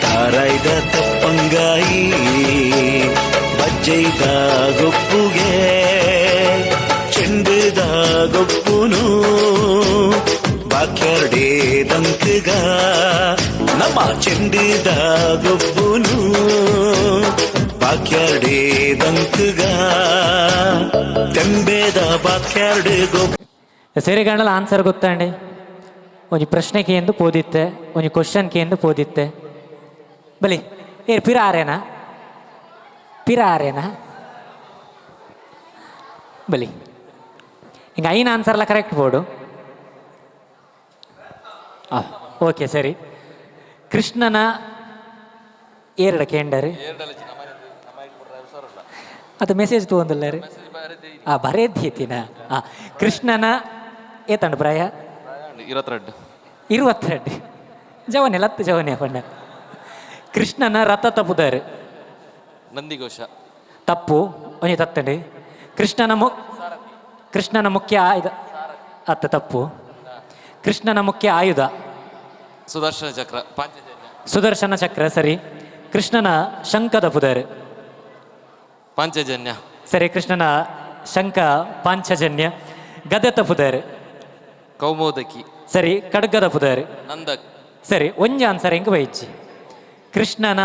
ತಾರೈದ ತಪ್ಪಂಗಾಯಿ ಬಜ್ಜೈದ ಗೊಬ್ಬುಗೆ ಚೆಂಡದ ಗೊಬ್ಬುನು ಬಾಕ್ಯಾರ್ಡೇ ದಂಕಗ ನಮ್ಮ ಚೆಂಡದ ಗೊಬ್ಬುನು ಬಾಕ್ಯಾರ್ಡೇ ದಂಕಗ ತೆಂಬೇದ ಬಾಕ್ಯಾರ್ಡ್ ಗೊಬ್ಬು ಸರಿಗಣ್ಣಲ ಆನ್ಸರ್ ಗೊತ್ತಂడి ಒಂದು ಪ್ರಶ್ನೆಗೆ ಎಂದು ಪೋದಿತ್ತೆ ಒಂದು ಕ್ವಶನ್ಗೆ ಎಂದು ಪೋದಿತ್ತೆ ಬಲಿ ಪಿರ ಆರೇನಾ ಬಲಿ ಹಿಂಗೆ ಐನ ಆನ್ಸರ್ಲ ಕರೆಕ್ಟ್ ಬೋರ್ಡು ಓಕೆ ಸರಿ ಕೃಷ್ಣನ ಏರಡ ಕೇಂಡರು ಅದು ಮೆಸೇಜ್ ತೊಗೊಂದಿಲ್ಲ ರೀ ಬರೇದ್ದೀತಿನ ಕೃಷ್ಣನ ಏತಂಡು ಪ್ರಾಯ 22 ಜವನೆ ಲತ್ತು ಜವನೆ ಪಂಡ ಕೃಷ್ಣನ ರಥ ತಪ್ಪುದಾರು ನಂದಿಘೋಷ ತಪ್ಪು ಒಂಜಿ ತತ್ತಂಡು ಕೃಷ್ಣನ ಮುಖ್ಯ ಆಯುಧ ಅತ್ತ ತಪ್ಪು ಕೃಷ್ಣನ ಮುಖ್ಯ ಆಯುಧ ಸುದರ್ಶನ ಚಕ್ರ ಸುದರ್ಶನ ಚಕ್ರ ಸರಿ ಕೃಷ್ಣನ ಶಂಖದ ಪುದರ್ ಪಾಂಚಜನ್ಯ ಸರಿ ಕೃಷ್ಣನ ಶಂಖ ಪಾಂಚಜನ್ಯ ಗದತ ಪುದರ್ ಕೌಮೋದಕಿ ಸರಿ ಖಡ್ಗದ ಪುದರ್ ನಂದಕ್ ಸರಿ ಒಂಜಿ ಆನ್ಸರ್ ಹೆಂಗೆ ಬೈಚಿ ಕೃಷ್ಣನ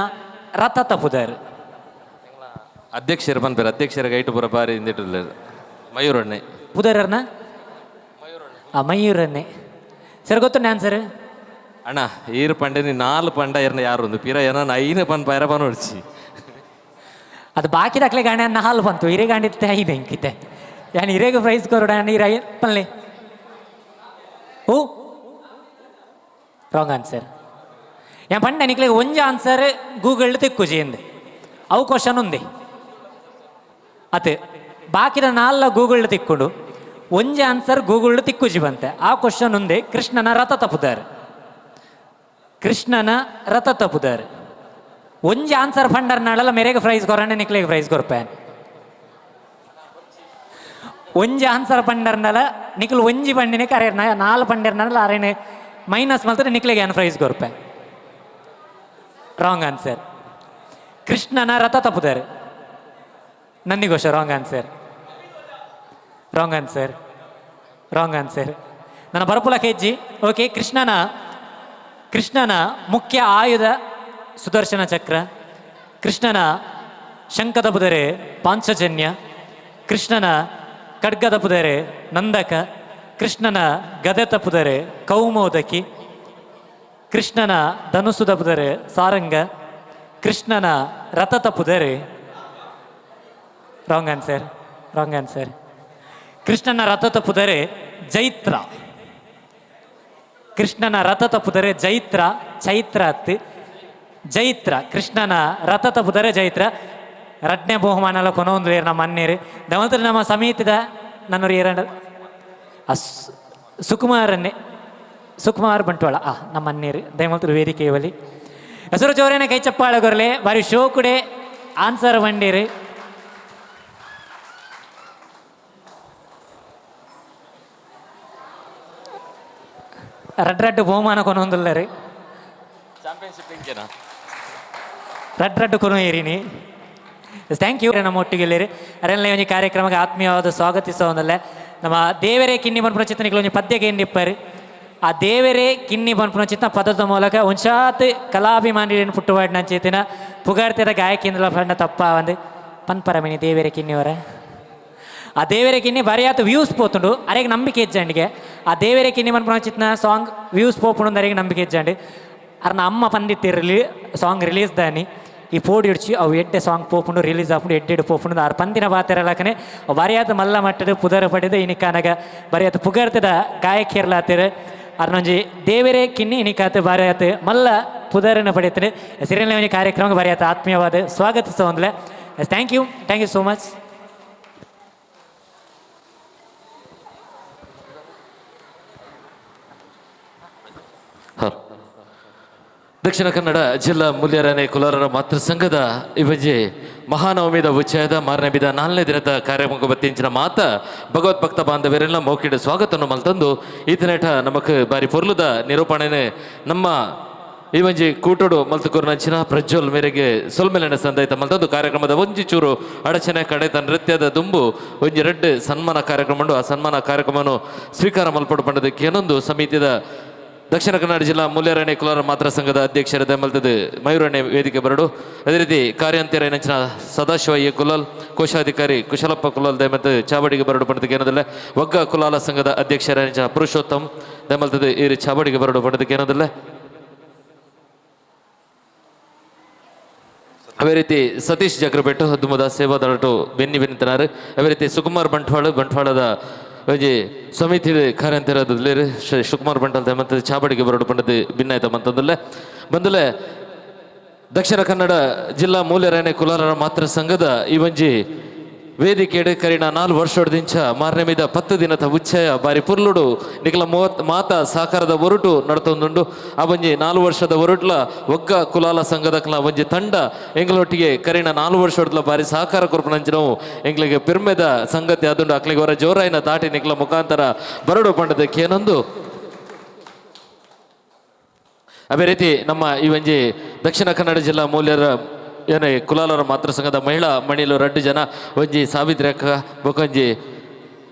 ರಥತ ಪುದರ್ ಅಧ್ಯಕ್ಷರ ಬಂದ್ಬೇರೆ ಅಧ್ಯಕ್ಷರ ಗೈಟು ಪುರ ಬಾರಿ ಇಂದಿಟ್ಟಿಲ್ಲ ಅಣ್ಣ ಈರು ಪಂಡೆ 4 ಪಂಡ ಎರನ ಯಾರು ಒಂದು ಪಿರ ಏನ 5 ಪನ್ ಪೈರ ಪನ್ ಹೊಡ್ಸಿ ಅದು ಬಾಕಿ ದಾಖಲೆ ಗಾಣೆ ಅನ್ನ ಹಾಲು ಬಂತು ಹಿರೇ ಗಾಂಡಿತ್ತೆ 5 ಎಂಕಿತೆ ಯಾನ್ ಹಿರೇಗೆ ಪ್ರೈಸ್ ಕೊರೋಡ ನೀರ ಪನ್ಲೆ ಓ ರಾಂಗ್ ಆನ್ಸರ್ ഞാൻ പണ്ട് എനിക്ക് ഒഞ്ച് ആൻസർ ഗൂഗിളിൽ തെക്കു ചെയ്യുന്നത് അವು ಕ್ವಶನ್ ఉంది ಅದು ಬಾಕಿದ 4 ಗೂಗಲ್ ತಿಕ್ಕೊಂಡು ಒಂಜಿ ಆನ್ಸರ್ ಗೂಗಲ್ ತಿಕ್ಕುಜಿ ಬಂತೆ ಆ ಕ್ವಶನ್ ఉంది ಕೃಷ್ಣನ ರಥ ತಪ್ಪುದಾರೆ ಕೃಷ್ಣನ ರಥ ತಪ್ಪುದಾರೆ ಒಂಜಿ ಆನ್ಸರ್ ಫಂಡರ್ ನಾಳೆಲ್ಲ ಮೇರೆಗೆ ಪ್ರೈಸ್ ಕೊರಣ್ಣ ನಿಕ್ಲೆಗೆ ಪ್ರೈಸ್ ಕೊರ್ಪೇನ್ ಒಂಜಿ ಆನ್ಸರ್ ಪಂಡರ್ನಲ್ಲ ನಿಕ್ಲು ಒಂಜಿ ಪಂಡಿನ ಕರೆ 4 ಪಂಡರ್ನಲ್ಲ ಅರೇನೆ ಮೈನಸ್ ಮಾಡ್ತಾರೆ ನಿಕ್ಲೆಗೆ ಏನು ಪ್ರೈಸ್ ಕೊರ್ಪೇನ್ ರಾಂಗ್ ಆನ್ಸರ್ ಕೃಷ್ಣನ ರಥ ತಪ್ಪುತ್ತಾರೆ ನನ್ನಿಗೋಶ wrong answer wrong answer wrong answer ನನ್ನ ಬರಪುಲ ಕೆಜ್ಜಿ ಓಕೆ ಕೃಷ್ಣನ ಮುಖ್ಯ ಆಯುಧ ಸುದರ್ಶನ ಚಕ್ರ ಕೃಷ್ಣನ ಶಂಖ ತಪ್ಪುದರೆ ಪಾಂಚಜನ್ಯ ಕೃಷ್ಣನ ಖಡ್ಗ ತಪ್ಪುದರೆ ನಂದಕ ಕೃಷ್ಣನ ಗದೆ ತಪ್ಪುದರೆ ಕೌಮೋದಕಿ ಕೃಷ್ಣನ ಧನುಸು ತಪ್ಪುದರೆ ಸಾರಂಗ ಕೃಷ್ಣನ ರಥ ತಪ್ಪುದರೆ ರಾಂಗ್ ಆನ್ಸರ್ ರಾಂಗ್ ಆನ್ಸರ್ ಕೃಷ್ಣನ ರಥ ತಪ್ಪುದರೆ ಜೈತ್ರ ಕೃಷ್ಣನ ರಥ ತಪ್ಪುದರೆ ಚೈತ್ರ ಅತ್ತಿ ಜೈತ್ರ ಕೃಷ್ಣನ ರಥ ತಪ್ಪುದರೆ ಜೈತ್ರ ರಡ್ನೆ ಬಹುಮಾನಲ ಕೊನೊಂದು ನಮ್ಮ ಅನ್ನೇರು ದಮತ್ರ ನಮ್ಮ ಸಮಿತಿದ ನನ್ನೂರು ಎರಡು ಸುಕುಮಾರ್ ಬಂಟ್ವಾಳ ನಮ್ಮ ಅನ್ನೇರು ದಯಮಂತ್ರ ವೇದಿಕೆ ಬಲಿ ಹೆಸರು ಚೌರೇನ ಕೈ ಚಪ್ಪಾಳ ಗೊರಲೆ ಬಾರಿ ಶೋ ಕುಡೆ ಆನ್ಸರ್ ಬಂಡೀರಿ ರಡ್ಡು ಬಹುಮಾನ ಕೊನೊಂದಿಲ್ಲ ರೀ ಚಾಂಪಿಯನ್ಶಿಪ್ ಇಂಕೇನಾ ರಡ್ಡು ಕೊನು ಏರಿನಿ ಥ್ಯಾಂಕ್ ಯು ನಮ್ಮ ಒಟ್ಟಿಗೆ ಅರೆಲ್ಲ ಒಂಜಿ ಕಾರ್ಯಕ್ರಮಕ್ಕೆ ಆತ್ಮೀಯವಾದ ಸ್ವಾಗತಿಸೋದಲ್ಲ ನಮ್ಮ ದೇವರೇ ಕಿನ್ನಿ ಬನ್ಪುನ ಚಿತ್ತನಿಗೆ ಒಂಜಿ ಪದ್ಯಕ್ಕೆ ಏನಿಪ್ಪರು ಆ ದೇವರೇ ಕಿನ್ನಿ ಬನ್ಪುನ ಚಿತ್ತ ಪದದ ಮೂಲಕ ಒಂಚಾತ್ ಕಲಾಭಿಮಾನಿಯನ್ನು ಪುಟ್ಟುವಾಡಿನ ಚೇತಿನ ಪುಗಾರ್ತಿದ ಗಾಯಕೇಂದ್ರ ಫಂಡ ತಪ್ಪ ಒಂದು ಪನ್ಪರಮಿನಿ ದೇವರೇ ಕಿನ್ನಿಯವರ ಆ ದೇವರೇ ಕಿನ್ನಿ ಬರೆಯಾತ ವ್ಯೂಸ್ ಪೋತುಂಡು ಅರೆಗೆ ನಂಬಿಕೆ ಇಜ್ಜಂಡಿಗೆ ಆ ದೇವರೇ ಕಿನ್ನಿ ಬನ್ಪುನ ಚಿತ್ತನ ಸಾಂಗ್ ವ್ಯೂಸ್ ಪೋಪುಂಡು ಅರೆಗೆ ನಂಬಿಕೆ ಇಜ್ಜಂಡು ಅರ್ನ ಅಮ್ಮ ಪಂದಿತ್ತು ಸಾಂಗ್ ರಿಲೀಸ್ ದಾನಿ ಈ ಪೋಡಿ ಇಡ್ಚಿ ಅವು ಎಡ್ಡೆ ಸಾಂಗ್ ಪೋಪುಂಡು ರಿಲೀಸ್ ಆಪುಂಡು ಎಡ್ಡೆಡು ಪೋಪುಂಡು ಆರು ಪಂದಿನ ಬಾತಿರಲಕನೆ ಬರೆಯಾತ ಮಲ್ಲ ಮಟ್ಟದ ಪುದರ ಪಡೆದ ಇನಿಕಾನಾಗ ಬರೆಯಾತ ಪುಗರ್ತದ ಗಾಯಕಿರ್ಲಾತಿರ ಅರ್ನೊಂಜಿ ದೇವರೇ ಕಿನ್ನಿ ಇನಿಕಾತ ಬರೆಯಾತ ಮಲ್ಲ ಪುದರನ ಪಡೆಯುತ್ತದೆ ಸಿರಿಯಲ್ ಒಂಜಿ ಕಾರ್ಯಕ್ರಮಕ್ಕೆ ಬರೆಯಾತ ಆತ್ಮೀಯವಾದ ಸ್ವಾಗತಿಸೋಂದ್ಲೆ thank you so much Dakshina Kannada ಜಿಲ್ಲಾ ಮುಲ್ಯರಾನೆ ಕುಲಾರರ ಮಾತೃ ಸಂಘದ ಇವಜೆ ಮಹಾನವಮಿದ ಉಚ್ಚಾಯದ ಮಾರನೇ ಬಿದ 4ನೇ ದಿನದ ಕಾರ್ಯಕ್ರಮಕ್ಕೆ ಬತ್ತಿಂಚಿನ ಮಾತ ಭಗವದ್ಭಕ್ತ ಬಾಂಧವರೆಲ್ಲ ಮೌಕಿಡ ಸ್ವಾಗತವನ್ನು ಮಲ್ತಂದು ಈತನೇಟ ನಮಕ್ ಬಾರಿ ಪೊರ್ಲುದ ನಿರೂಪಣೆನೆ ನಮ್ಮ ಇವೊಂಜಿ ಕೂಟೋಡು ಮಲ್ತುಕೂರ್ನಂಚಿನ ಪ್ರಜ್ವಲ್ ಮೇರೆಗೆ ಸೊಲ್ಮೆಲೆನ ಸಂದೈತ ಮಲ್ತಂದು ಕಾರ್ಯಕ್ರಮದ ಒಂಜಿ ಚೂರು ಅಡಚಣೆ ಕಡೆತ ನೃತ್ಯದ ದುಂಬು ಒಂಜಿ ರೆಡ್ ಸನ್ಮಾನ ಕಾರ್ಯಕ್ರಮ ಉಂಡು ಆ ಸನ್ಮಾನ ಕಾರ್ಯಕ್ರಮವನ್ನು ಸ್ವೀಕಾರ ಮಲ್ಪಡು ಪಂಡದಕ್ಕೆ ಏನೊಂದು ಸಮಿತಿದ ದಕ್ಷಿಣ ಕನ್ನಡ ಜಿಲ್ಲಾ ಮುಲ್ಯರಾಣಿ ಕುಲಾರ ಮಾತ್ರ ಸಂಘದ ಅಧ್ಯಕ್ಷರ ಮಲ್ತದ ಮಯೂರಣ್ಣೆ ವೇದಿಕೆ ಬರಡು ಅದೇ ರೀತಿ ಕಾರ್ಯಾಂತರ ನಂಚಿನ ಸದಾಶಿವ ಎ ಕುಲಾಲ್ ಕೋಶಾಧಿಕಾರಿ ಕುಶಲಪ್ಪ ಕುಲಾಲ್ ದಯಮಲ್ತ ಚಾವಡಿಗೆ ಬರಡು ಪಂಡದಕ್ಕೆ ಏನದಲ್ಲ ಒಗ್ಗ ಕುಲಾಲ ಸಂಘದ ಅಧ್ಯಕ್ಷರ ನಂಚಿನ ಪುರುಷೋತ್ತಮ್ ದಯಮಲ್ತದ ಈ ಚಾವಡಿಗೆ ಬರಡು ಪಂಡದಕ್ಕೆ ಏನದಲ್ಲ ಅವೇ ರೀತಿ ಸತೀಶ್ ಜಗ್ರಪೇಟು ಹದ್ದುಮದ ಸೇವಾದಳಟು ಬೆನ್ನಿತನಾರು ಅವೇ ರೀತಿ ಸುಕುಮಾರ್ ಬಂಟ್ವಾಳದ ಒಂಜಿ ಸಮಿತಿ ಕಾರ್ಯಂತರದಲ್ಲಿ ಶಿವಕುಮಾರ್ ಬಂಟಲ್ ಮತ್ತು ಚಾಬಡಿಗೆ ಬರಡು ಪಂಡದ ಭಿನ್ನಾಯ್ತ ಮಂತಂದಲ್ಲೇ ಬಂದಲೆ ದಕ್ಷಿಣ ಕನ್ನಡ ಜಿಲ್ಲಾ ಮೂಲ್ಯರಾಣೆ ಕುಲಾರರ ಮಾತೃ ಸಂಘದ ಈ ಒಂಜಿ ವೇದಿಕೆ ಕರಿನ 4 ವರ್ಷದಿಂದ ಮಾರನೇ ಮೀದ 10 ದಿನದ ಉಚ್ಚಯ ಬಾರಿ ಪುರ್ಲುಡು ನಿಖಲ ಮಾತ ಸಾಕಾರದ ಒರುಟು ನಡ್ತೊಂದುಂಡು ಆ ಒಂಜಿ 4 ವರ್ಷದ ಒರುಟ್ಲ ಒಗ್ಗ ಕುಲಾಲ ಸಂಘದಕ್ಲ ಒಂಜಿ ತಂಡ ಎಂಗಳೊಟ್ಟಿಗೆ ಕರಿನ 4 ವರ್ಷದ ಬಾರಿ ಸಹಕಾರ ಕೊರ್ಪಣಂಚಿನವು ಎಂಗ್ಲಿಗೆ ಪಿರ್ಮೆದ ಸಂಗತಿ ಅದುಂಡು ಅಕ್ಲಿಗೆ ಅವರ ಜೋರಾಯಿನ ತಾಟಿ ನಿಖಲ ಮುಖಾಂತರ ಬರಡು ಪಂಡದಕ್ಕೆ ಏನೊಂದು ಅದೇ ರೀತಿ ನಮ್ಮ ಈ ಒಂಜಿ ದಕ್ಷಿಣ ಕನ್ನಡ ಜಿಲ್ಲಾ ಮೂಲ್ಯರ ಏನೇ ಕುಲಾಲರ ಮಾತೃ ಸಂಘದ ಮಹಿಳಾ ಮಣಿಲು 2 ಜನ ಒಂಜಿ ಸಾವಿತ್ರಿ ಅಕ್ಕ ಬೊಕೊಂಜಿ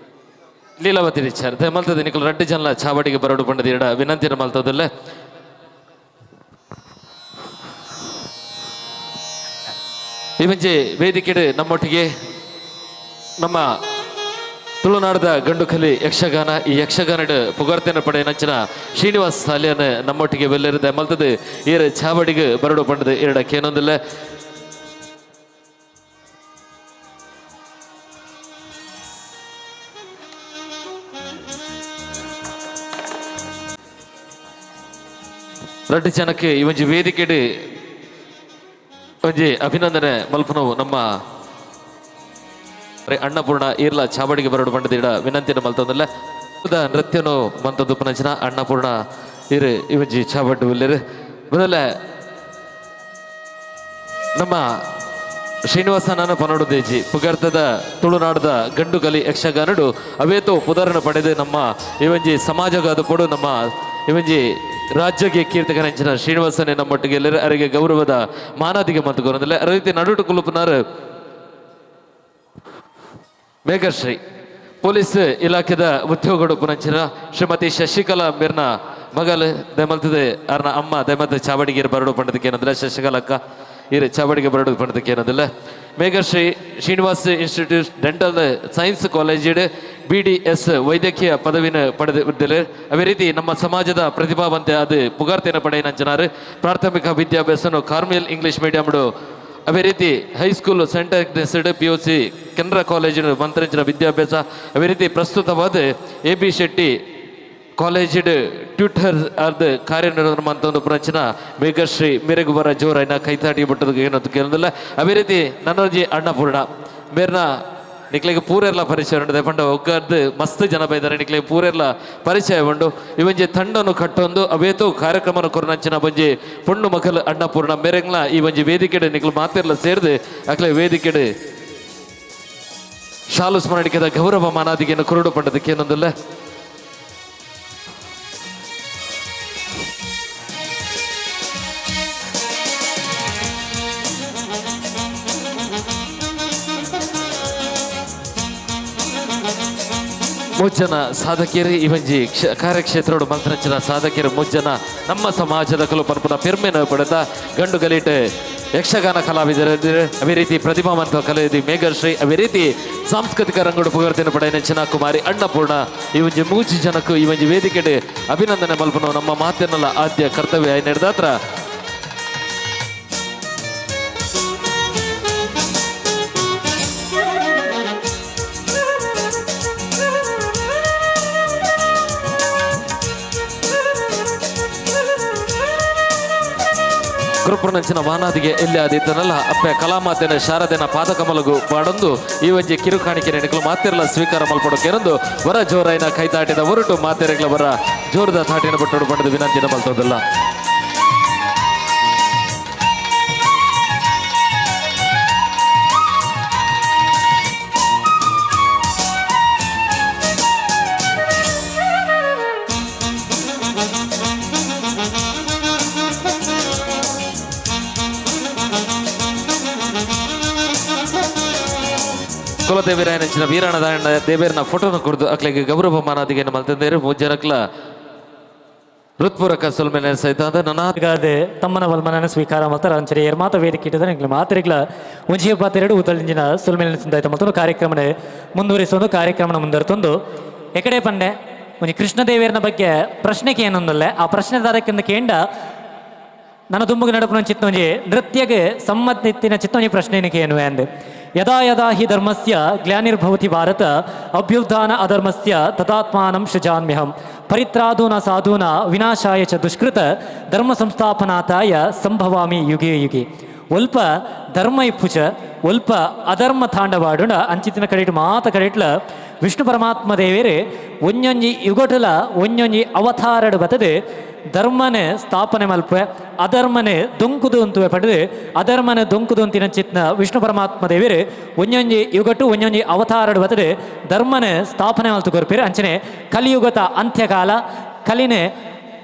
ಲೀಲಾವತಿ ರಿಚಾರ್ ಮಲ್ತದ ನಿಖಲ್ 2 ಜನ ಚಾವಡಿಗೆ ಬರಡು ಪಂಡದ ಎರಡ ವಿನಂತಿನ ಮಲ್ತದಲ್ಲೇ ಈ ಮುಂಚೆ ವೇದಿಕೆ ನಮ್ಮೊಟ್ಟಿಗೆ ನಮ್ಮ ತುಳುನಾಡದ ಗಂಡುಕಲಿ ಯಕ್ಷಗಾನ ಈ ಯಕ್ಷಗಾನದ ಪುಗಾರ್ತೆನ ಪಡೆ ನಂಚಿನ ಶ್ರೀನಿವಾಸ್ ಸಾಲಿಯನ್ ನಮ್ಮೊಟ್ಟಿಗೆ ಬೆಲ್ಲರಿದೆ ಮಲ್ತದು ಈರ ಚಾವಡಿಗೆ ಬರಡು ಪಂಡದು ಎರಡಕ್ಕೆ ಏನೊಂದಿಲ್ಲ ರಡ್ಡು ಜನಕ್ಕೆ ಈ ಒಂಜಿ ವೇದಿಕೆಡು ಒಂಜಿ ಅಭಿನಂದನೆ ಮಲ್ಪನವು ನಮ್ಮ ಅಣ್ಣಪೂರ್ಣ ಈರ್ಲ ಚಾವಡಿಗೆ ಬರಡು ಪಂಡದ ವಿನಂತಿನ ಮಲ್ತೊಂದಿಲ್ಲ ನೃತ್ಯನು ಮಂತದ್ದು ಪನಂಚಿನ ಅಣ್ಣಪೂರ್ಣ ಇರು ಇವಜ್ಜಿ ಚಾವಡ್ಡು ಇಲ್ಲರು ಮೊದಲ ನಮ್ಮ ಶ್ರೀನಿವಾಸನ ಪನಡುದೇಜಿ ಪುಗಾರ್ತದ ತುಳುನಾಡದ ಗಂಡುಕಲಿ ಯಕ್ಷಗಾನಡು ಅವೇತೋ ಪುದರನ ಪಡೆದು ನಮ್ಮ ಇವಜ್ಜಿ ಸಮಾಜಗಾದ ಪಡು ನಮ್ಮ ಇವಜ್ಜಿ ರಾಜ್ಯಕ್ಕೆ ಕೀರ್ತಿಗರಂಚಿನ ಶ್ರೀನಿವಾಸನೇ ನಮ್ಮೊಟ್ಟಿಗೆ ಎಲ್ಲರೂ ಅವರಿಗೆ ಗೌರವದ ಮಾನಾದಿಗೆ ಮತ್ತು ಗೌರವದಿಲ್ಲ ಅದೇ ರೀತಿ ನಡುಟು ಕುಲುಪುನಾರು ಮೇಘಶ್ರೀ ಪೊಲೀಸ್ ಇಲಾಖೆದ ಉದ್ಯೋಗಗಳು ಪುನಂಚಿನ ಶ್ರೀಮತಿ ಶಶಿಕಲಾ ಮೀರ್ನ ಮಗಲು ದಮಲ್ತದೆ ಅರ್ನ ಅಮ್ಮ ದಮಲ್ತ ಚಾವಡಿಗೆ ಬರಡು ಪಂಡದಕ್ಕೆ ಏನಂದಿಲ್ಲ ಶಶಿಕಲಾ ಅಕ್ಕ ಇರು ಚಾವಡಿಗೆ ಬರಡು ಪಂಡದಕ್ಕೆ ಏನಂದಿಲ್ಲ Meghashree Srinivas institute dental science ಕಾಲೇಜಿಡ್ BDS ವೈದ್ಯಕೀಯ ಪದವಿನ ಪಡೆದಿದ್ದಾರೆ ಅದೇ ರೀತಿ ನಮ್ಮ ಸಮಾಜದ ಪ್ರತಿಭಾವಂತೆ ಅದು ಪುಗಾರ್ತೆನ ಪಡೆಯನಂಚನಾರು ಪ್ರಾಥಮಿಕ ವಿದ್ಯಾಭ್ಯಾಸನು ಕಾರ್ಮಿಯಲ್ ಇಂಗ್ಲಿಷ್ ಮೀಡಿಯಂಡು ಅದೇ ರೀತಿ ಹೈಸ್ಕೂಲ್ ಸೆಂಟರ್ PUC ಕೆನರಾ ಕಾಲೇಜಿನ ಮಂತ್ರಂಚಿನ ವಿದ್ಯಾಭ್ಯಾಸ ಅದೇ ರೀತಿ ಪ್ರಸ್ತುತವಾದ AB ಶೆಟ್ಟಿ ಕಾಲೇಜಿಡ್ ಟ್ಯೂಟರ್ ಅರ್ಧ ಕಾರ್ಯನಿರ್ವಹಣೆ ಮಂತೊಂದು ಪುರಂಚಿನ ಮೇಘಶ್ರೀ ಮೇರೆಗು ಬರ ಜೋರೈನ ಕೈತಾಟಿ ಬಿಟ್ಟದ ಏನಂತ ಕೇಳಿದಿಲ್ಲ ಅದೇ ರೀತಿ ನನ್ನೊಂಜಿ ಅಣ್ಣಪೂರ್ಣ ಮೇರ್ನ ನಿಕ್ಲಿಗೆ ಪೂರೆಲ್ಲ ಪರಿಚಯ ಉಂಟು ಪಂಡ ಒಗ್ಗದ್ದು ಮಸ್ತ್ ಜನ ಬೈದಾರೆ ನಿಕ್ಲಿಗೆ ಪೂರೆಲ್ಲ ಪರಿಚಯ ಉಂಟು ಇವಂಜಿ ತಂಡನು ಕಟ್ಟೊಂದು ಅವೇತು ಕಾರ್ಯಕ್ರಮನ ಕೊರನಂಚಿನ ಬಂಜಿ ಪುಣ್ಣು ಮಕ್ಕಳು ಅಣ್ಣಪೂರ್ಣ ಮೇರೆಗ್ಲ ಈ ಒಂಜಿ ವೇದಿಕೆಡು ನಿಕ್ಲು ಮಾತೆಲ್ಲ ಸೇರಿದು ಅಕ್ಲೆ ವೇದಿಕೆಡು ಶಾಲು ಸ್ಮರಣಿಕೆದ ಗೌರವ ಮಾನಾದಿಗೆಯನ್ನು ಕುರುಡು ಪಂಡದಕ್ಕೆ ಏನೊಂದಿಲ್ಲ ಮುಜ್ಜನ ಸಾಧಕಿಯರು ಇವೊಂಜಿ ಕಾರ್ಯಕ್ಷೇತ್ರೋಡು ಮಂತ್ರಂಚಿನ ಸಾಧಕಿಯರು ಮುಜ್ಜನ ನಮ್ಮ ಸಮಾಜದ ಕಲುಪನ್ಪುನ ಪೆರ್ಮೆನ ಪಡೆದ ಗಂಡು ಗಲೀಟೆ ಯಕ್ಷಗಾನ ಕಲಾವಿದರು ಅದೇ ರೀತಿ ಪ್ರತಿಭಾವಂತ ಕಲಾವಿದೆ ಮೇಘಶ್ರೀ ಅದೇ ರೀತಿ ಸಾಂಸ್ಕೃತಿಕ ರಂಗಡು ಪುಗಾರ್ತಿನ ಪಡೆ ನೆಚ್ಚಿನ ಕುಮಾರಿ ಅಣ್ಣಪೂರ್ಣ ಇವೊಂಜಿ ಮೂಜಿ ಜನಕ್ಕೂ ಇವೊಂಜಿ ವೇದಿಕೆಡೆ ಅಭಿನಂದನೆ ಮಲ್ಪನು ನಮ್ಮ ಮಾತಿನಲ್ಲ ಆದ್ಯ ಕರ್ತವ್ಯ ನಡೆದಾತ್ರ ಗುರುಪುರನಂಚಿನ ಮಾನಾದಿಗೆ ಎಲ್ಲಿ ಆದಿದ್ದನಲ್ಲ ಅಪ್ಪೆ ಕಲಾಮಾತೆನ ಶಾರದೆನ ಪಾದಕಮಲಗು ಪಾಡೊಂದು ಈ ಒಂಜಿ ಕಿರುಕಾಣಿಕೆ ನೆನಕಲು ಮಾತೆರಲ ಸ್ವೀಕಾರ ಮಲ್ಪಡೋಕೆನೊಂದು ವರ ಜೋರೈನ ಕೈತಾಟಿದ ಹೊರಟು ಮಾತೆರೆಗ್ಲ ವರ ಜೋರದ ತಾಟಿನ ಬಿಟ್ಟೋಡು ಪಡೆದು ವಿನಂತಿನ ಮಲ್ತೋದಿಲ್ಲ ಕುಲದೇವಿರಾಯನಂಚಿನ ವೀರಾಣದಾಯಣ ದೇವೇರನ ಫೋಟೋನ ಕುರಿದು ಅಕ್ಲೆಗೆ ಗೌರವ ಮಾನಾದಿಗೆ ಮಲ್ತಂದೇರು ಮೂಜರಕ್ಲ ಹೃತ್ಪೂರ್ವಕ ಸೊಲ್ಮೆನೆ ಸಹಿತ ಅಂದ ನನಾಗಾದೆ ತಮ್ಮನ ವಲ್ಮನನ ಸ್ವೀಕಾರ ಮಾಡ್ತಾರೆ ಅಂಚರಿ ಏರ್ ಮಾತ ವೇದಿಕೆ ಇಟ್ಟದ ನಿಗ್ಲ ಮಾತರಿಗ್ಲ ಮುಂಚಿಯ ಪಾತೆರಡು ಉತ್ತಳಿಂಜಿನ ಸೊಲ್ಮೆನೆ ಸಿಂದಾಯ್ತು ಮತ್ತೊಂದು ಕಾರ್ಯಕ್ರಮನ ಮುಂದುವರಿಸೋದು ಕಾರ್ಯಕ್ರಮನ ಮುಂದರ್ತೊಂದು ಎಕಡೆ ಪಂಡೆ ಒಂಜಿ ಕೃಷ್ಣದೇವೇರನ ಬಗ್ಗೆ ಪ್ರಶ್ನೆಗೆ ಏನೊಂದಲ್ಲ ಆ ಪ್ರಶ್ನೆ ದಾರಕ್ಕಿಂದ ಕೇಂಡ ನನ್ನ ತುಂಬುಗೆ ನಡಪನ ಚಿತ್ತೊಂಜಿ ನೃತ್ಯಗೆ ಸಂಬಂಧಿಸಿನ ಚಿತ್ತೊಂಜಿ ಪ್ರಶ್ನೆನಿಗೆ ಏನು ಅಂದೆ ಯದಾ ಯದಾ ಹಿ ಧರ್ಮಸ್ಯ ಗ್ಲಾನಿರ್ಭವತಿ ಭಾರತ ಅಭ್ಯುತ್ಥಾನ ಅಧರ್ಮಸ್ಯ ತಥಾತ್ಮಾನಂ ಸೃಜಾಮ್ಯಹಂ ಪರಿತ್ರಾದೂನ ಸಾಧೂನ ವಿನಾಶಾಯ ಚ ದುಷ್ಕೃತ ಧರ್ಮ ಸಂಸ್ಥಾಪನಾತಾಯ ಸಂಭವಾಮಿ ಯುಗೆ ಯುಗೆ ಒಲ್ಪ ಧರ್ಮ ಇಪ್ಪುಚ ಒಲ್ಪ ಅಧರ್ಮ ತಾಂಡವಾಡುಂಡ ಅಂಚಿತ್ತಿನ ಕಡೆಟ್ ಮಾತ ಕಡೆಟ್ಲ ವಿಷ್ಣು ಪರಮಾತ್ಮ ದೇವೇರೆ ಒಂಜೊಂಜಿ ಯುಗಟಲ ಒಂಜೊಂಜಿ ಅವತಾರಡು ಬತದೆ ಧರ್ಮನೆ ಸ್ಥಾಪನೆ ಮಲ್ಪ ಅಧರ್ಮನೆ ದೊಂಕುದು ಅಂತುವೆ ಪಡೆದು ಅಧರ್ಮನೆ ದೊಂಕುದು ಅಂತಿನ ಚಿತ್ನ ವಿಷ್ಣು ಪರಮಾತ್ಮ ದೇವಿರು ಒಂಜೊಂಜಿ ಯುಗಟ್ಟು ಒಂಜೊಂಜಿ ಅವತಾರಡು ಬತದೆ ಧರ್ಮನೆ ಸ್ಥಾಪನೆ ಮಲ್ತು ಕೊರ್ಪಿರು ಅಂಚನೆ ಕಲಿಯುಗತ ಅಂತ್ಯಕಾಲ ಕಲಿನೆ